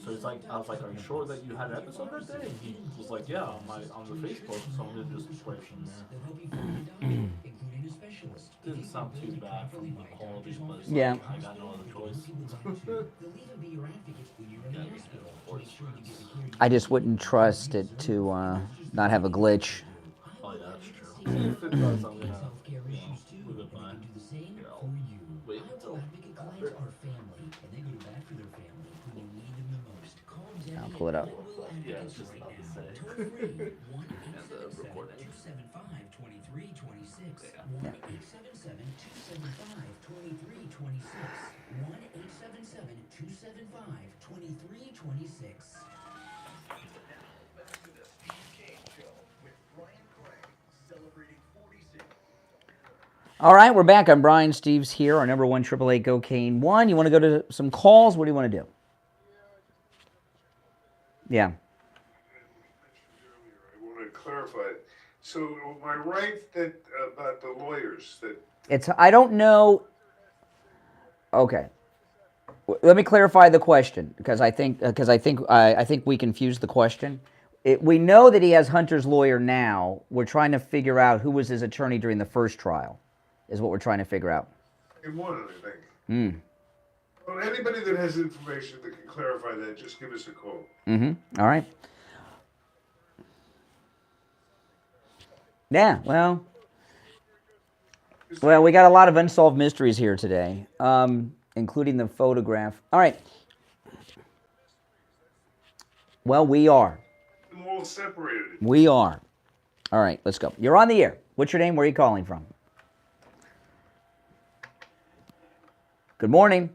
So he's like, I was like, are you sure that you had an episode that day? And he was like, yeah, on the Facebook. So I'm gonna just play from there. Didn't sound too bad from the quality, but it's Yeah. like, I got no other choice. I just wouldn't trust it to not have a glitch. Oh yeah, that's true. If it does, I'm gonna move it by. Wait until after. I'll pull it up. Yeah, it's just about to say. And the recording. Yeah. 1-877-275-2326. All right, we're back. I'm Brian. Steve's here. Our number one 888 Go Kane 1. You want to go to some calls? What do you want to do? Yeah. I want to clarify it. So am I right that about the lawyers that It's. I don't know. Okay. Let me clarify the question because I think we confused the question. We know that he has Hunter's lawyer now. We're trying to figure out who was his attorney during the first trial, is what we're trying to figure out. in one, I think? Hmm. Well, anybody that has information that can clarify that, just give us a call. Mm-hmm. All right. Yeah. Well, we got a lot of unsolved mysteries here today, including the photograph. All right. Well, we are. And all all separated. We are. All right, let's go. You're on the air. What's your name? Where are you calling from? Good morning.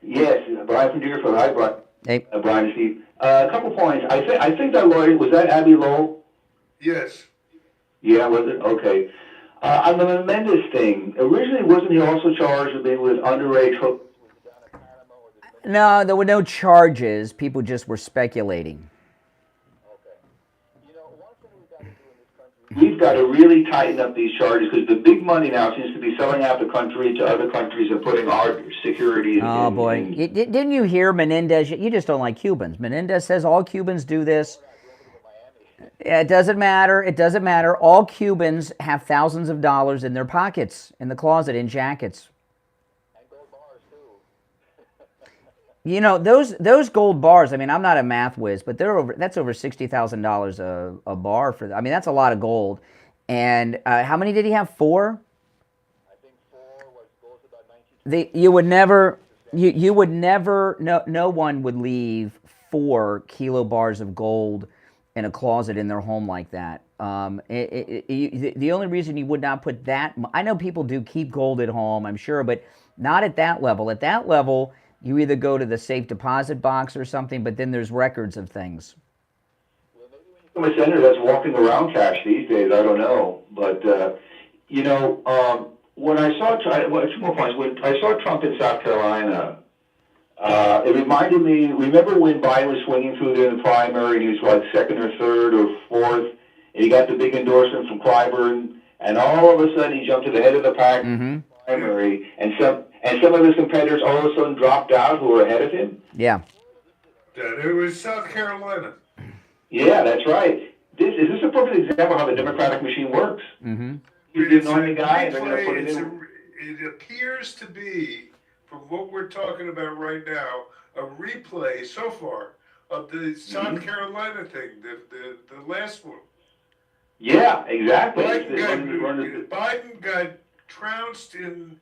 Yes, Brian from Deerfield. Hi, Brian. Hey. Brian and Steve. A couple points. I think that lawyer, was that Abby Lowell? Yes. Yeah, was it? Okay. On the Menendez thing, originally wasn't he also charged with being with underage hook? No, there were no charges. People just were speculating. We've got to really tighten up these charges because the big money now seems to be selling out the country to other countries and putting our security in. Oh, boy. Didn't you hear Menendez? You just don't like Cubans. Menendez says all Cubans do this. Yeah, it doesn't matter. It doesn't matter. All Cubans have thousands of dollars in their pockets, in the closet, in jackets. You know, those gold bars, I mean, I'm not a math whiz, but that's over $60,000 a bar for, I mean, that's a lot of gold. And how many did he have? 4? I think 4 goes about 19. You would never, no one would leave 4 kilo bars of gold in a closet in their home like that. The only reason you would not put that, I know people do keep gold at home, I'm sure, but not at that level. At that level, you either go to the safe deposit box or something, but then there's records of things. I'm a senator that's walking around cash these days. I don't know, but you know, when I saw 2 more points. When I saw Trump in South Carolina, it reminded me. Remember when Biden was swinging through there in the primary, and he was like 2nd or 3rd or 4th, and he got the big endorsement from Clyburn, and all of a sudden he jumped to the head of the pack primary, and some of his competitors all of a sudden dropped out who were ahead of him. Yeah. It was South Carolina. Yeah, that's right. Is this a perfect example of how the Democratic machine works? Mm-hmm. You didn't know any guy, and they're going to put it in. It appears to be, from what we're talking about right now, a replay so far of the South Carolina thing, the last one. Yeah, exactly. Biden got trounced in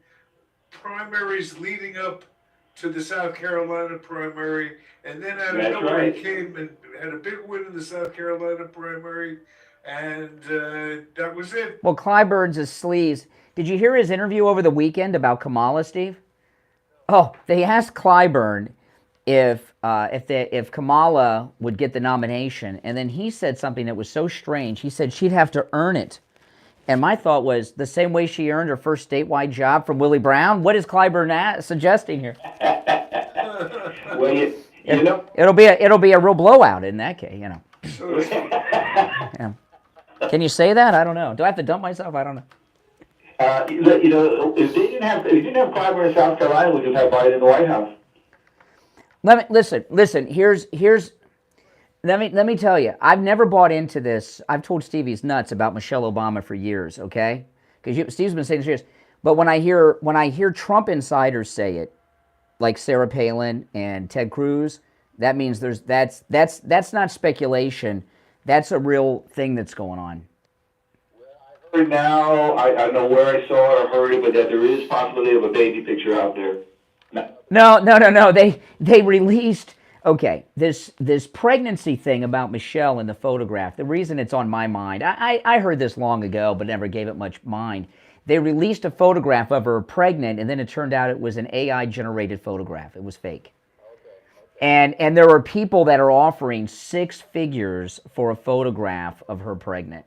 primaries leading up to the South Carolina primary, and then out of nowhere he came and had a big win in the South Carolina primary, and that was it. Well, Clyburn's a sleaze. Did you hear his interview over the weekend about Kamala, Steve? Oh, they asked Clyburn if Kamala would get the nomination, and then he said something that was so strange. He said she'd have to earn it. And my thought was, the same way she earned her first statewide job from Willie Brown, what is Clyburn suggesting here? Well, you know, it'll be a real blowout in that case, you know. Yeah. Can you say that? I don't know. Do I have to dump myself? I don't know. You know, if they didn't have Clyburn in South Carolina, we just have Biden in the White House. Listen. Let me tell you. I've never bought into this. I've told Steve he's nuts about Michelle Obama for years. Okay, because Steve's been saying this for years. But when I hear Trump insiders say it, like Sarah Palin and Ted Cruz, that means that's not speculation. That's a real thing that's going on. Now, I don't know where I saw it or heard it, but that there is possibility of a baby picture out there. No. They released, okay, this pregnancy thing about Michelle in the photograph. The reason it's on my mind, I heard this long ago, but never gave it much mind. They released a photograph of her pregnant, and then it turned out it was an AI-generated photograph. It was fake. And there are people that are offering 6 figures for a photograph of her pregnant.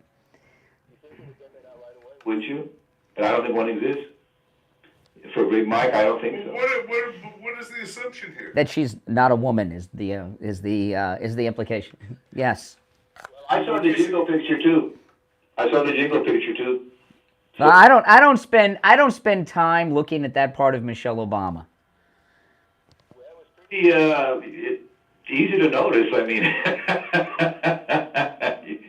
Wouldn't you? And I don't think one exists. For Big Mike, I don't think so. What is the assumption here? That she's not a woman is the implication. Yes. I saw the jingle picture too. So I don't spend time looking at that part of Michelle Obama. Pretty easy to notice. I mean,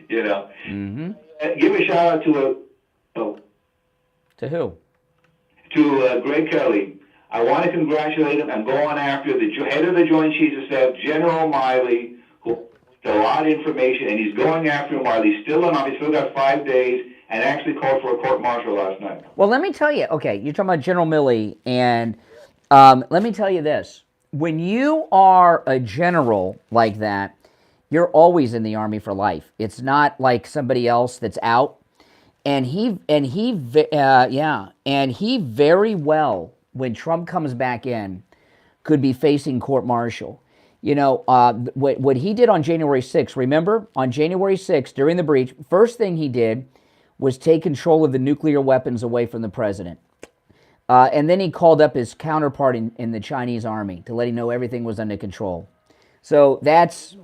you know. Mm-hmm. Give a shout out to To who? To Greg Kelly. I want to congratulate him and go on after the head of the Joint Chiefs of Staff, General Miley, who has a lot of information, and he's going after him while he's still on. He's still got 5 days, and actually called for a court-martial last night. Well, let me tell you. Okay, you're talking about General Milley, and let me tell you this. When you are a general like that, You're always in the Army for life. It's not like somebody else that's out. And he very well, when Trump comes back in, could be facing court-martial. You know, what he did on January 6th, remember? On January 6th, during the breach, first thing he did was take control of the nuclear weapons away from the president. And then he called up his counterpart in the Chinese army to let him know everything was under control. So that's,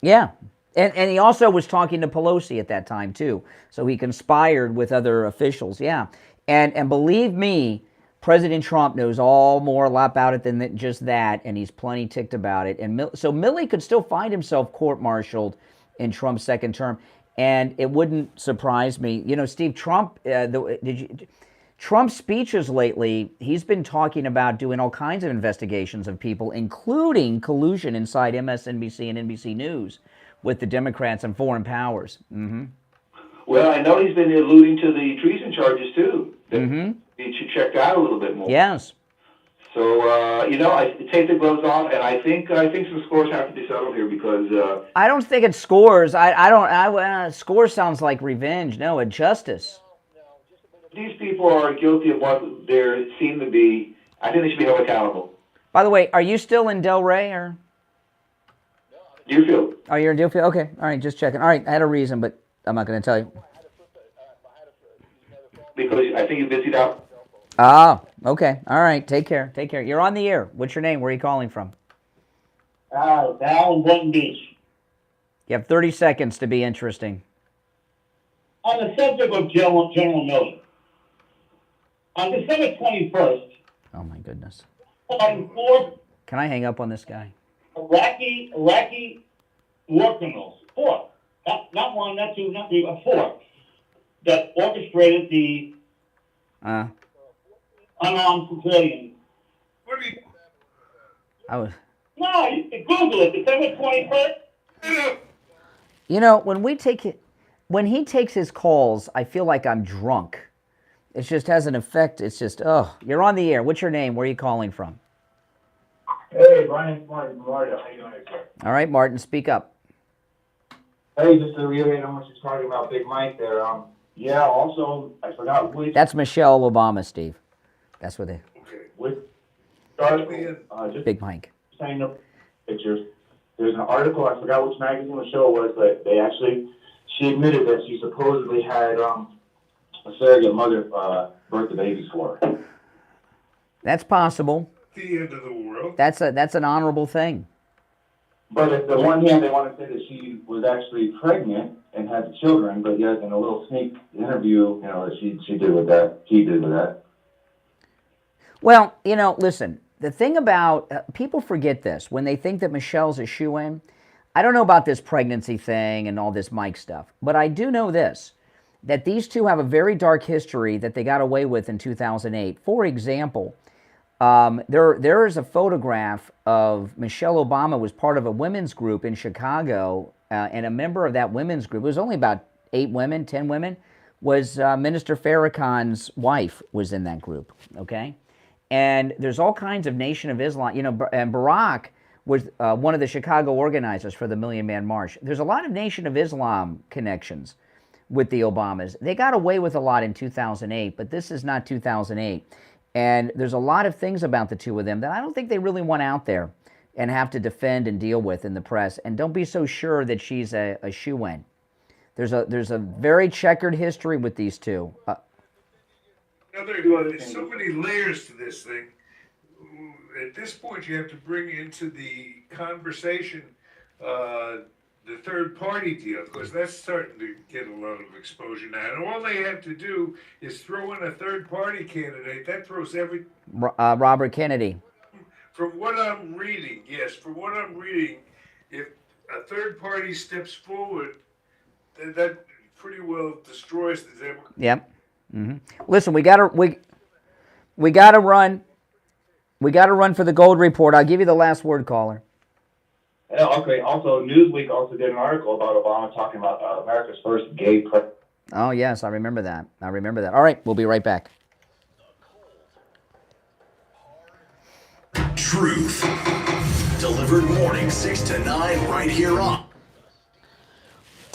yeah. And he also was talking to Pelosi at that time, too. So he conspired with other officials, yeah. And believe me, President Trump knows a lot about it than just that, and he's plenty ticked about it. And so Milley could still find himself court-martialed in Trump's second term, and it wouldn't surprise me. You know, Steve, Trump, Trump's speeches lately, he's been talking about doing all kinds of investigations of people, including collusion inside MSNBC and NBC News with the Democrats and foreign powers. Mm-hmm. Well, I know he's been alluding to the treason charges, too. Mm-hmm. He should check that a little bit more. Yes. So, you know, I take the gloves off, and I think some scores have to be settled here because... I don't think it's scores. Score sounds like revenge. No, it's justice. These people are guilty of what they seem to be. I think they should be held accountable. By the way, are you still in Delray or? Deerfield. Oh, you're in Deerfield? Okay. All right, just checking. All right, I had a reason, but I'm not going to tell you. Because I think you busied out. Ah, okay. All right, take care. Take care. You're on the air. What's your name? Where are you calling from? Al in Boynton Beach. You have 30 seconds to be interesting. On the subject of General Miller, on December 21st, oh my goodness. on 4 Can I hang up on this guy? Iraqi war criminals, 4, not 1, not 2, not 3, but 4, that orchestrated the unarmed civilians. What do you... I was... No, you can Google it, December 21st. You know, when he takes his calls, I feel like I'm drunk. It just has an effect. It's just, oh, you're on the air. What's your name? Where are you calling from? Hey, Brian, Martin, Florida. How you doing, sir? All right, Martin, speak up. Hey, just to reiterate on what you're talking about, Big Mike there. Yeah, also, I forgot which... That's Michelle Obama, Steve. That's what they... Okay, which article, just Big Mike. saying the pictures. There's an article, I forgot which magazine the show was, but she admitted that she supposedly had a surrogate mother birth the babies for her. That's possible. The end of the world. That's an honorable thing. But at the one hand, they want to say that she was actually pregnant and had the children, but yet in a little sneak interview, you know, that she did with that, he did with that. Well, you know, listen, the thing about, people forget this, when they think that Michelle's a shoo-in. I don't know about this pregnancy thing and all this Mike stuff, but I do know this, that these two have a very dark history that they got away with in 2008. For example, there is a photograph of Michelle Obama was part of a women's group in Chicago, and a member of that women's group, it was only about 8 women, 10 women, was Minister Farrakhan's wife was in that group, okay? And there's all kinds of Nation of Islam, you know, and Barack was one of the Chicago organizers for the Million Man March. There's a lot of Nation of Islam connections with the Obamas. They got away with a lot in 2008, but this is not 2008. And there's a lot of things about the two of them that I don't think they really want out there and have to defend and deal with in the press. And don't be so sure that she's a shoo-in. There's a very checkered history with these two. There's so many layers to this thing. At this point, you have to bring into the conversation the third-party deal, because that's starting to get a lot of exposure now. And all they have to do is throw in a third-party candidate. That throws every... Robert Kennedy. From what I'm reading, yes, from what I'm reading, if a third party steps forward, then that pretty well destroys the Democrats. Yep. Mm-hmm. Listen, we gotta run. We gotta run for the Gold Report. I'll give you the last word, caller. Yeah, okay. Also, Newsweek also did an article about Obama talking about America's first gay president. Oh yes, I remember that. All right, we'll be right back. Truth, Delivered morning 6 to 9 right here on.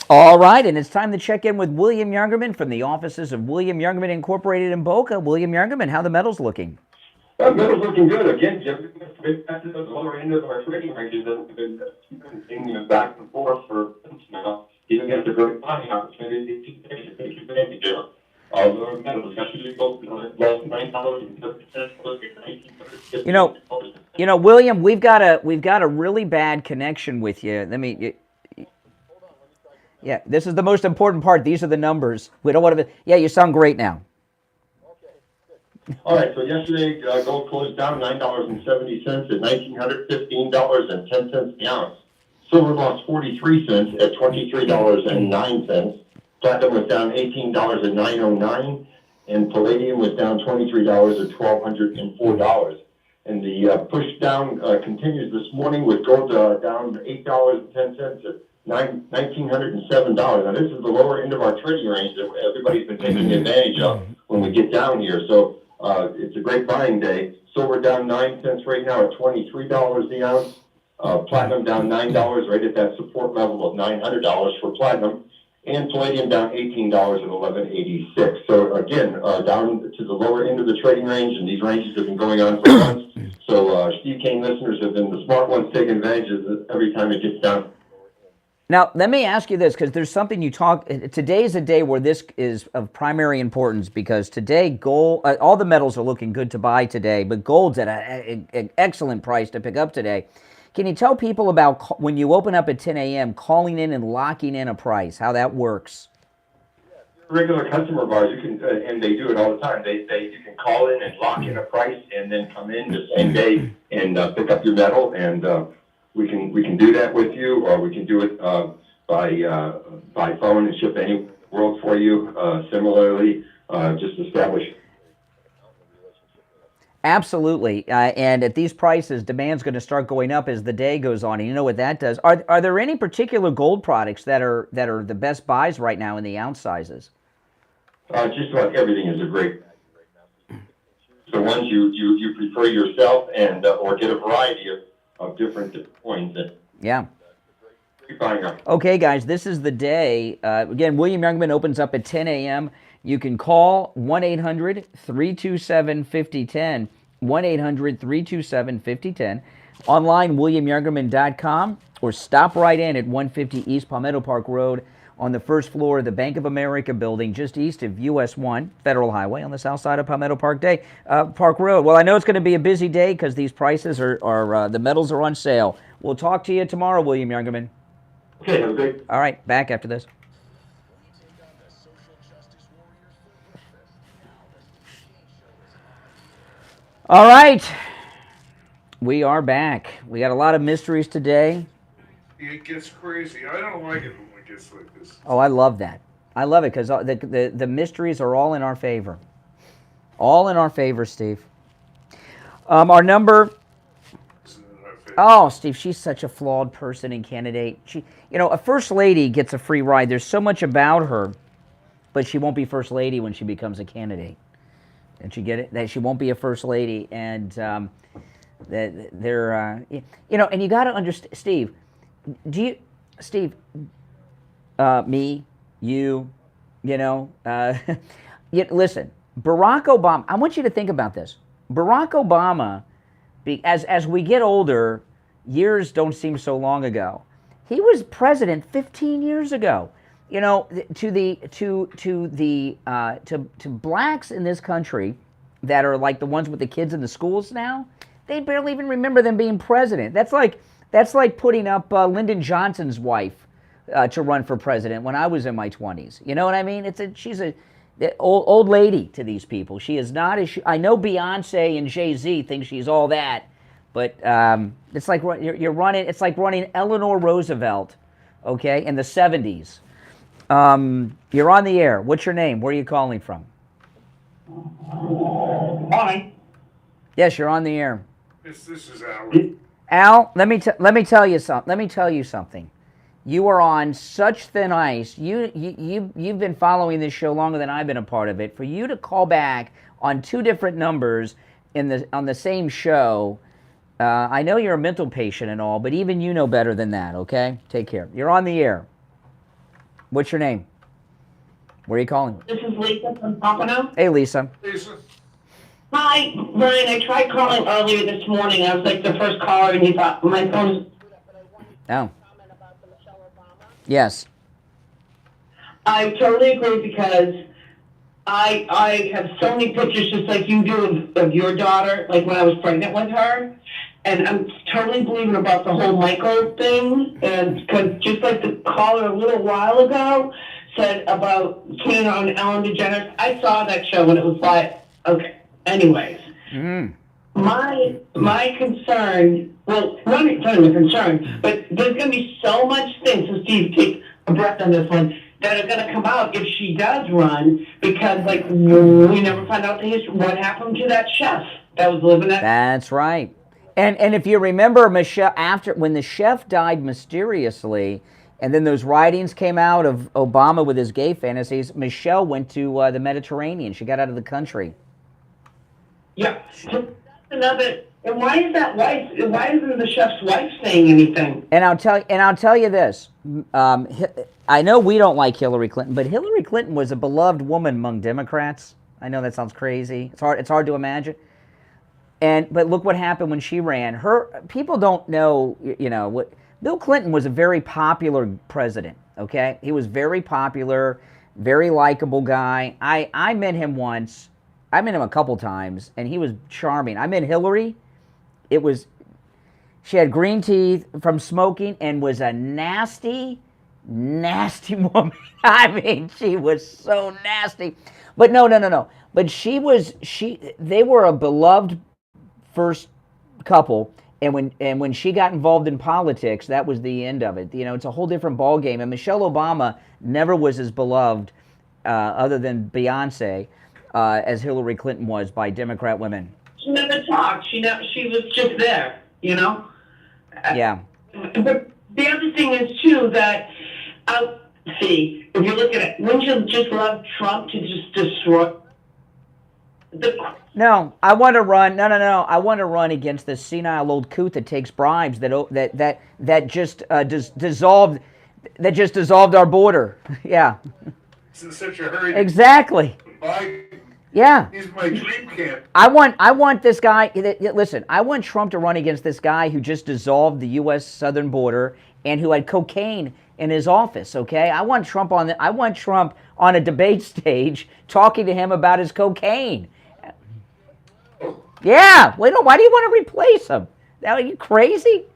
All right, and it's time to check in with William Youngerman from the offices of William Youngerman Incorporated in Boca. William Youngerman, how the metals looking? Metal's looking good. Again, Jim, back to the lower end of our trading ranges that have been continuing back and forth for months now. Even against a great buying opportunity to take advantage of. Lower metals, yesterday both lost $9.50. You know, William, we've got a really bad connection with you. Yeah, this is the most important part. These are the numbers. We don't want to. Yeah, you sound great now. All right, so yesterday gold closed down $9.70 at $1,915.10 the ounce. Silver lost 43 cents at $23.09. Platinum was down $18 at $9.09, and palladium was down $23 at $1,204. And the push down continues this morning with gold down $8.10 at $1,907. Now this is the lower end of our trading range that everybody's been taking advantage of when we get down here. So it's a great buying day. Silver down 9 cents right now at $23 the ounce. Platinum down $9 right at that support level of $900 for platinum. And palladium down $18 at $11.86. So again, down to the lower end of the trading range, and these ranges have been going on for months. So Steve Kane listeners have been the smart ones taking advantage of it every time it gets down. Now, let me ask you this, because there's something you talk. Today is a day where this is of primary importance, because today gold, all the metals are looking good to buy today, but gold's at an excellent price to pick up today. Can you tell people about when you open up at 10 a.m., calling in and locking in a price, how that works? Regular customer of ours, you can, and they do it all the time. You can call in and lock in a price, and then come in the same day and pick up your metal, and we can do that with you, or we can do it by phone and ship anywhere in the world for you. Similarly, just establish. Absolutely, and at these prices, demand's going to start going up as the day goes on, and you know what that does. Are there any particular gold products that are the best buys right now in the ounce sizes? Just about everything is a great value right now. The ones you prefer yourself, and or get a variety of different coins. Yeah. Okay, guys, this is the day. Again, William Youngerman opens up at 10 a.m. You can call 1-800-327-5010, 1-800-327-5010, online, williamyoungerman.com, or stop right in at 150 East Palmetto Park Road on the first floor of the Bank of America building just east of US 1 Federal Highway on the south side of Palmetto Park Park Road. Well, I know it's going to be a busy day because these prices are the metals are on sale. We'll talk to you tomorrow, William Youngerman. Okay, have a great. All right, back after this. All right, we are back. We got a lot of mysteries today. It gets crazy. I don't like it when it gets like this. Oh, I love that. I love it because the mysteries are all in our favor. All in our favor, Steve. Our number. Oh, Steve, she's such a flawed person and candidate. A first lady gets a free ride. There's so much about her, but she won't be first lady when she becomes a candidate. And you get it? That she won't be a first lady, and and you got to understand, Steve. Steve, me, you, listen, Barack Obama. I want you to think about this. Barack Obama, as we get older, years don't seem so long ago. He was president 15 years ago. To blacks in this country that are like the ones with the kids in the schools now, they barely even remember them being president. That's like putting up Lyndon Johnson's wife to run for president when I was in my 20s. You know what I mean? She's a old lady to these people. She is not. I know Beyonce and Jay-Z think she's all that, but it's like you're running. It's like running Eleanor Roosevelt, okay, in the 70s. You're on the air. What's your name? Where are you calling from? Morning. Yes, you're on the air. This is Al. Al, let me tell you something. Let me tell you something. You are on such thin ice. You've been following this show longer than I've been a part of it. For you to call back on two different numbers on the same show, I know you're a mental patient and all, but even you know better than that, okay? Take care. You're on the air. What's your name? Where are you calling? This is Lisa from Pompano. Hey, Lisa. Lisa. Hi, Brian. I tried calling earlier this morning. I was like the first caller, and you thought my phone. Oh. Yes. I totally agree because I have so many pictures just like you do of your daughter, like when I was pregnant with her. And I'm totally believing about the whole Michael thing. And because just like the caller a little while ago said about Kane on Ellen DeGeneres, I saw that show and it was like, okay. Anyways, my concern, well, not even a concern, but there's going to be so much things, so Steve, take a breath on this one, that are going to come out if she does run, because, like, we never found out the history, what happened to that chef that was living at... That's right. And if you remember, Michelle, when the chef died mysteriously, and then those writings came out of Obama with his gay fantasies, Michelle went to the Mediterranean. She got out of the country. Yeah, that's another. And why is that wife? Why isn't the chef's wife saying anything? And I'll tell you this. I know we don't like Hillary Clinton, but Hillary Clinton was a beloved woman among Democrats. I know that sounds crazy. It's hard to imagine. But look what happened when she ran. People don't know. What Bill Clinton was a very popular president. Okay, he was very popular, very likable guy. I met him once. I met him a couple times, and he was charming. I met Hillary. She had green teeth from smoking and was a nasty, nasty woman. I mean, she was so nasty. But no. But they were a beloved first couple, and when she got involved in politics, that was the end of it. It's a whole different ballgame. And Michelle Obama never was as beloved, other than Beyonce, as Hillary Clinton was by Democrat women. She never talked. She was just there, Yeah. But the other thing is, too, that, see, if you look at it, wouldn't you just love Trump to just destroy No, I want to run. No. I want to run against this senile old coot that takes bribes that just dissolved our border. Yeah. It's in such a hurry. Exactly. Yeah. He's my dream camp. I want this guy. Listen, I want Trump to run against this guy who just dissolved the U.S. southern border and who had cocaine in his office. Okay, I want Trump on a debate stage talking to him about his cocaine. Yeah. Why do you want to replace him? Are you crazy?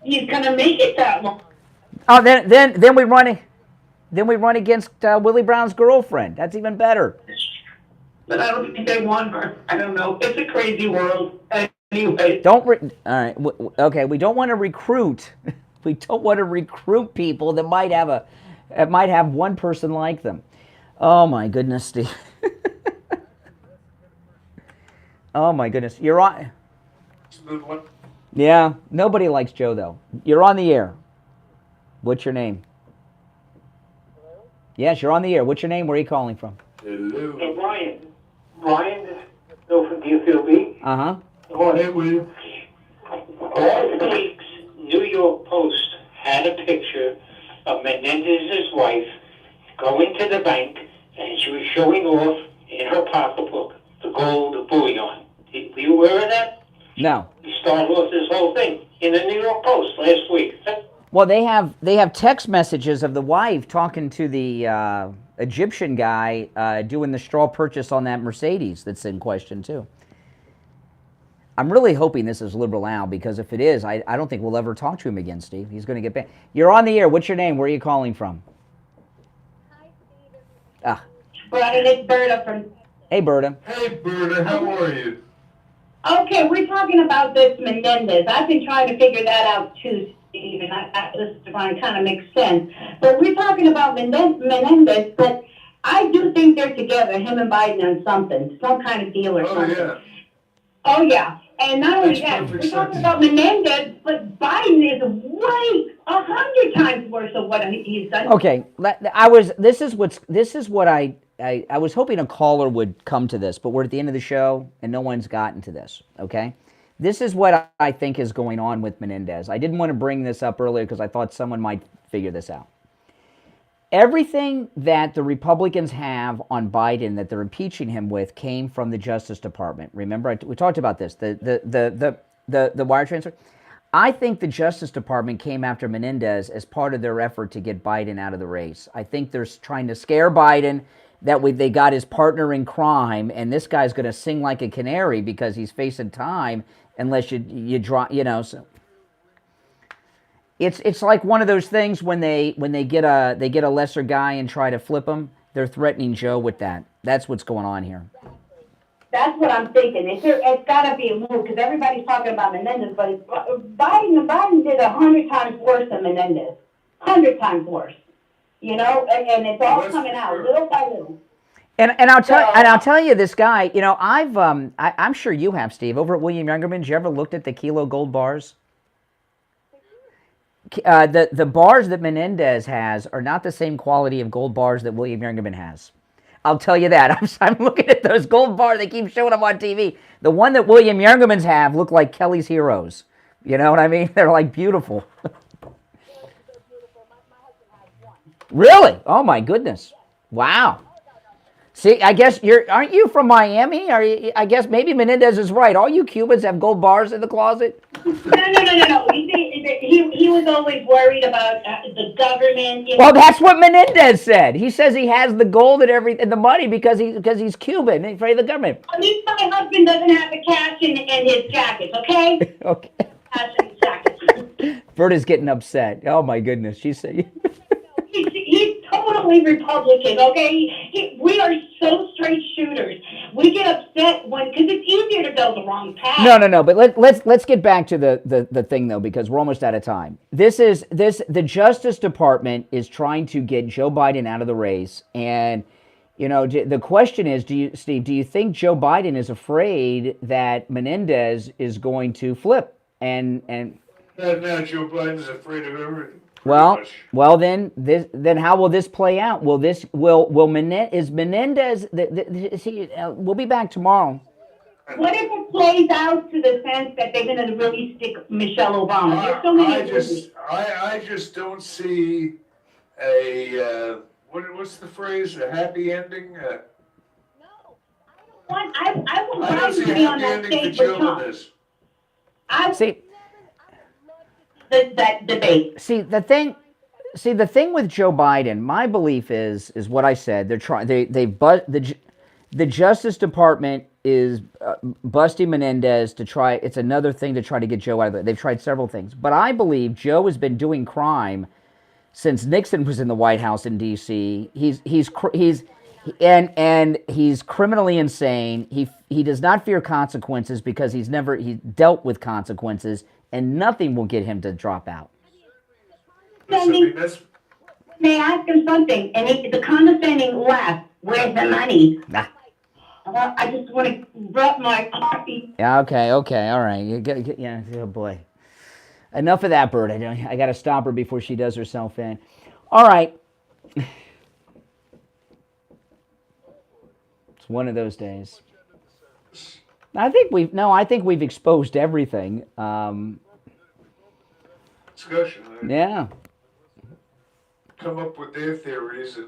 He's gonna make it that long. Oh, then we run. Then we run against Willie Brown's girlfriend. That's even better. But I don't think they want her. I don't know. It's a crazy world. Anyway. All right. Okay. We don't want to recruit. We don't want to recruit people that might have one person like them. Oh my goodness, Steve. Oh my goodness. You're on. Smooth one. Yeah. Nobody likes Joe though. You're on the air. What's your name? Yes, you're on the air. What's your name? Where are you calling from? Hello. Hey, Brian, Bill from DFLB. Uh-huh. Hey, William. Last week's New York Post had a picture of Menendez's wife going to the bank, and she was showing off in her pocketbook the gold bullion. Were you aware of that? No. We started off this whole thing in the New York Post last week. Well, they have text messages of the wife talking to the Egyptian guy doing the straw purchase on that Mercedes that's in question too. I'm really hoping this is Liberal Al, because if it is, I don't think we'll ever talk to him again, Steve. He's going to get banned. You're on the air. What's your name? Where are you calling from? Hi, Steve. Brian, it's Berta from... Hey, Berta. Hey, Berta. How are you? Okay, we're talking about this Menendez. I've been trying to figure that out too, Steve, and this kind of makes sense. But we're talking about Menendez, but I do think they're together, him and Biden, on something, some kind of deal or something. Yeah. Oh, yeah. And not only that, we're talking about Menendez, but Biden is way 100 times worse of what he's done. Okay, this is what I was hoping a caller would come to this, but we're at the end of the show and no one's gotten to this, okay? this is what I think is going on with Menendez. I didn't want to bring this up earlier because I thought someone might figure this out. Everything that the Republicans have on Biden that they're impeaching him with came from the Justice Department. Remember, we talked about this, the wire transfer. I think the Justice Department came after Menendez as part of their effort to get Biden out of the race. I think they're trying to scare Biden that they got his partner in crime, and this guy's going to sing like a canary because he's facing time unless you draw, so. It's like one of those things when they get a lesser guy and try to flip him, they're threatening Joe with that. That's what's going on here. That's what I'm thinking. It's got to be a move because everybody's talking about Menendez, but Biden did 100 times worse than Menendez. 100 times worse. And it's all coming out little by little. And I'll tell you, this guy. I'm sure you have, Steve, over at William Youngerman's. You ever looked at the kilo gold bars? The bars that Menendez has are not the same quality of gold bars that William Youngerman has. I'll tell you that. I'm looking at those gold bars. They keep showing them on TV. The one that William Youngerman's have look like Kelly's Heroes. You know what I mean? They're like beautiful. Really? Oh my goodness! Wow. See, I guess aren't you from Miami? I guess maybe Menendez is right. All you Cubans have gold bars in the closet? No. He was always worried about the government. Well, that's what Menendez said. He says he has the gold and everything, the money because he's Cuban and afraid of the government. At least my husband doesn't have the cash in his jackets, okay? Okay. Cash in his jackets. Berta's getting upset. Oh my goodness, she said. He's totally Republican, okay? We are so straight shooters. We get upset because it's easier to go the wrong path. No. But let's get back to the thing though, because we're almost out of time. The Justice Department is trying to get Joe Biden out of the race, and the question is, Steve, do you think Joe Biden is afraid that Menendez is going to flip and? Now Joe Biden's afraid of everything. Well, then how will this play out? Will Menendez? We'll be back tomorrow. What if it plays out to the sense that they're going to really stick Michelle Obama? There's so many. I just don't see a what's the phrase? A happy ending. I would like to be on that stage with Trump. That debate. See the thing with Joe Biden. My belief is what I said. They're trying. The Justice Department is busting Menendez to try. It's another thing to try to get Joe out of it. They've tried several things, but I believe Joe has been doing crime since Nixon was in the White House in D.C. He's criminally insane. He does not fear consequences because he dealt with consequences. And nothing will get him to drop out. May I ask him something? And the condescending laugh. Where's the money? Nah. I just want to rub my coffee. Yeah. Okay. All right. Yeah. Oh boy. Enough of that, Bert. I got to stop her before she does herself in. All right. It's one of those days. I think we've exposed everything. Discussion. Yeah. Come up with their theories and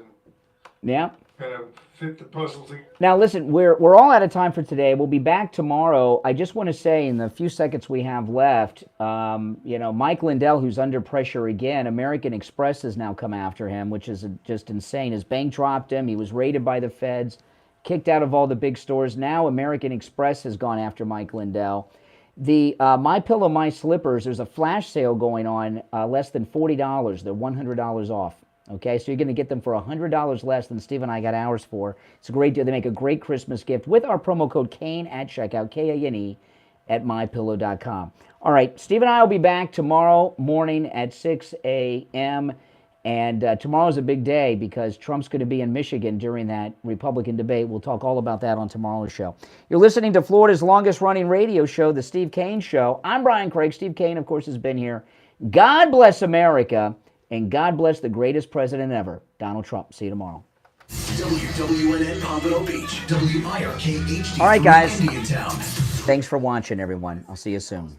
kind of fit the puzzle together. Now listen, we're all out of time for today. We'll be back tomorrow. I just want to say in the few seconds we have left, Mike Lindell, who's under pressure again, American Express has now come after him, which is just insane. His bank dropped him. He was raided by the feds, kicked out of all the big stores. Now American Express has gone after Mike Lindell. The My Pillow, My Slippers, there's a flash sale going on, less than $40. They're $100 off. Okay, so you're going to get them for $100 less than Steve and I got ours for. It's a great deal. They make a great Christmas gift with our promo code KANE at checkout, KANE, at mypillow.com. All right, Steve and I will be back tomorrow morning at 6 a.m., and tomorrow's a big day because Trump's going to be in Michigan during that Republican debate. We'll talk all about that on tomorrow's show. You're listening to Florida's longest-running radio show, The Steve Kane Show. I'm Brian Craig. Steve Kane, of course, has been here. God bless America, and God bless the greatest president ever, Donald Trump. See you tomorrow. WWNN Pompano Beach, WIRK HD. All right, guys. Indiantown. Thanks for watching, everyone. I'll see you soon.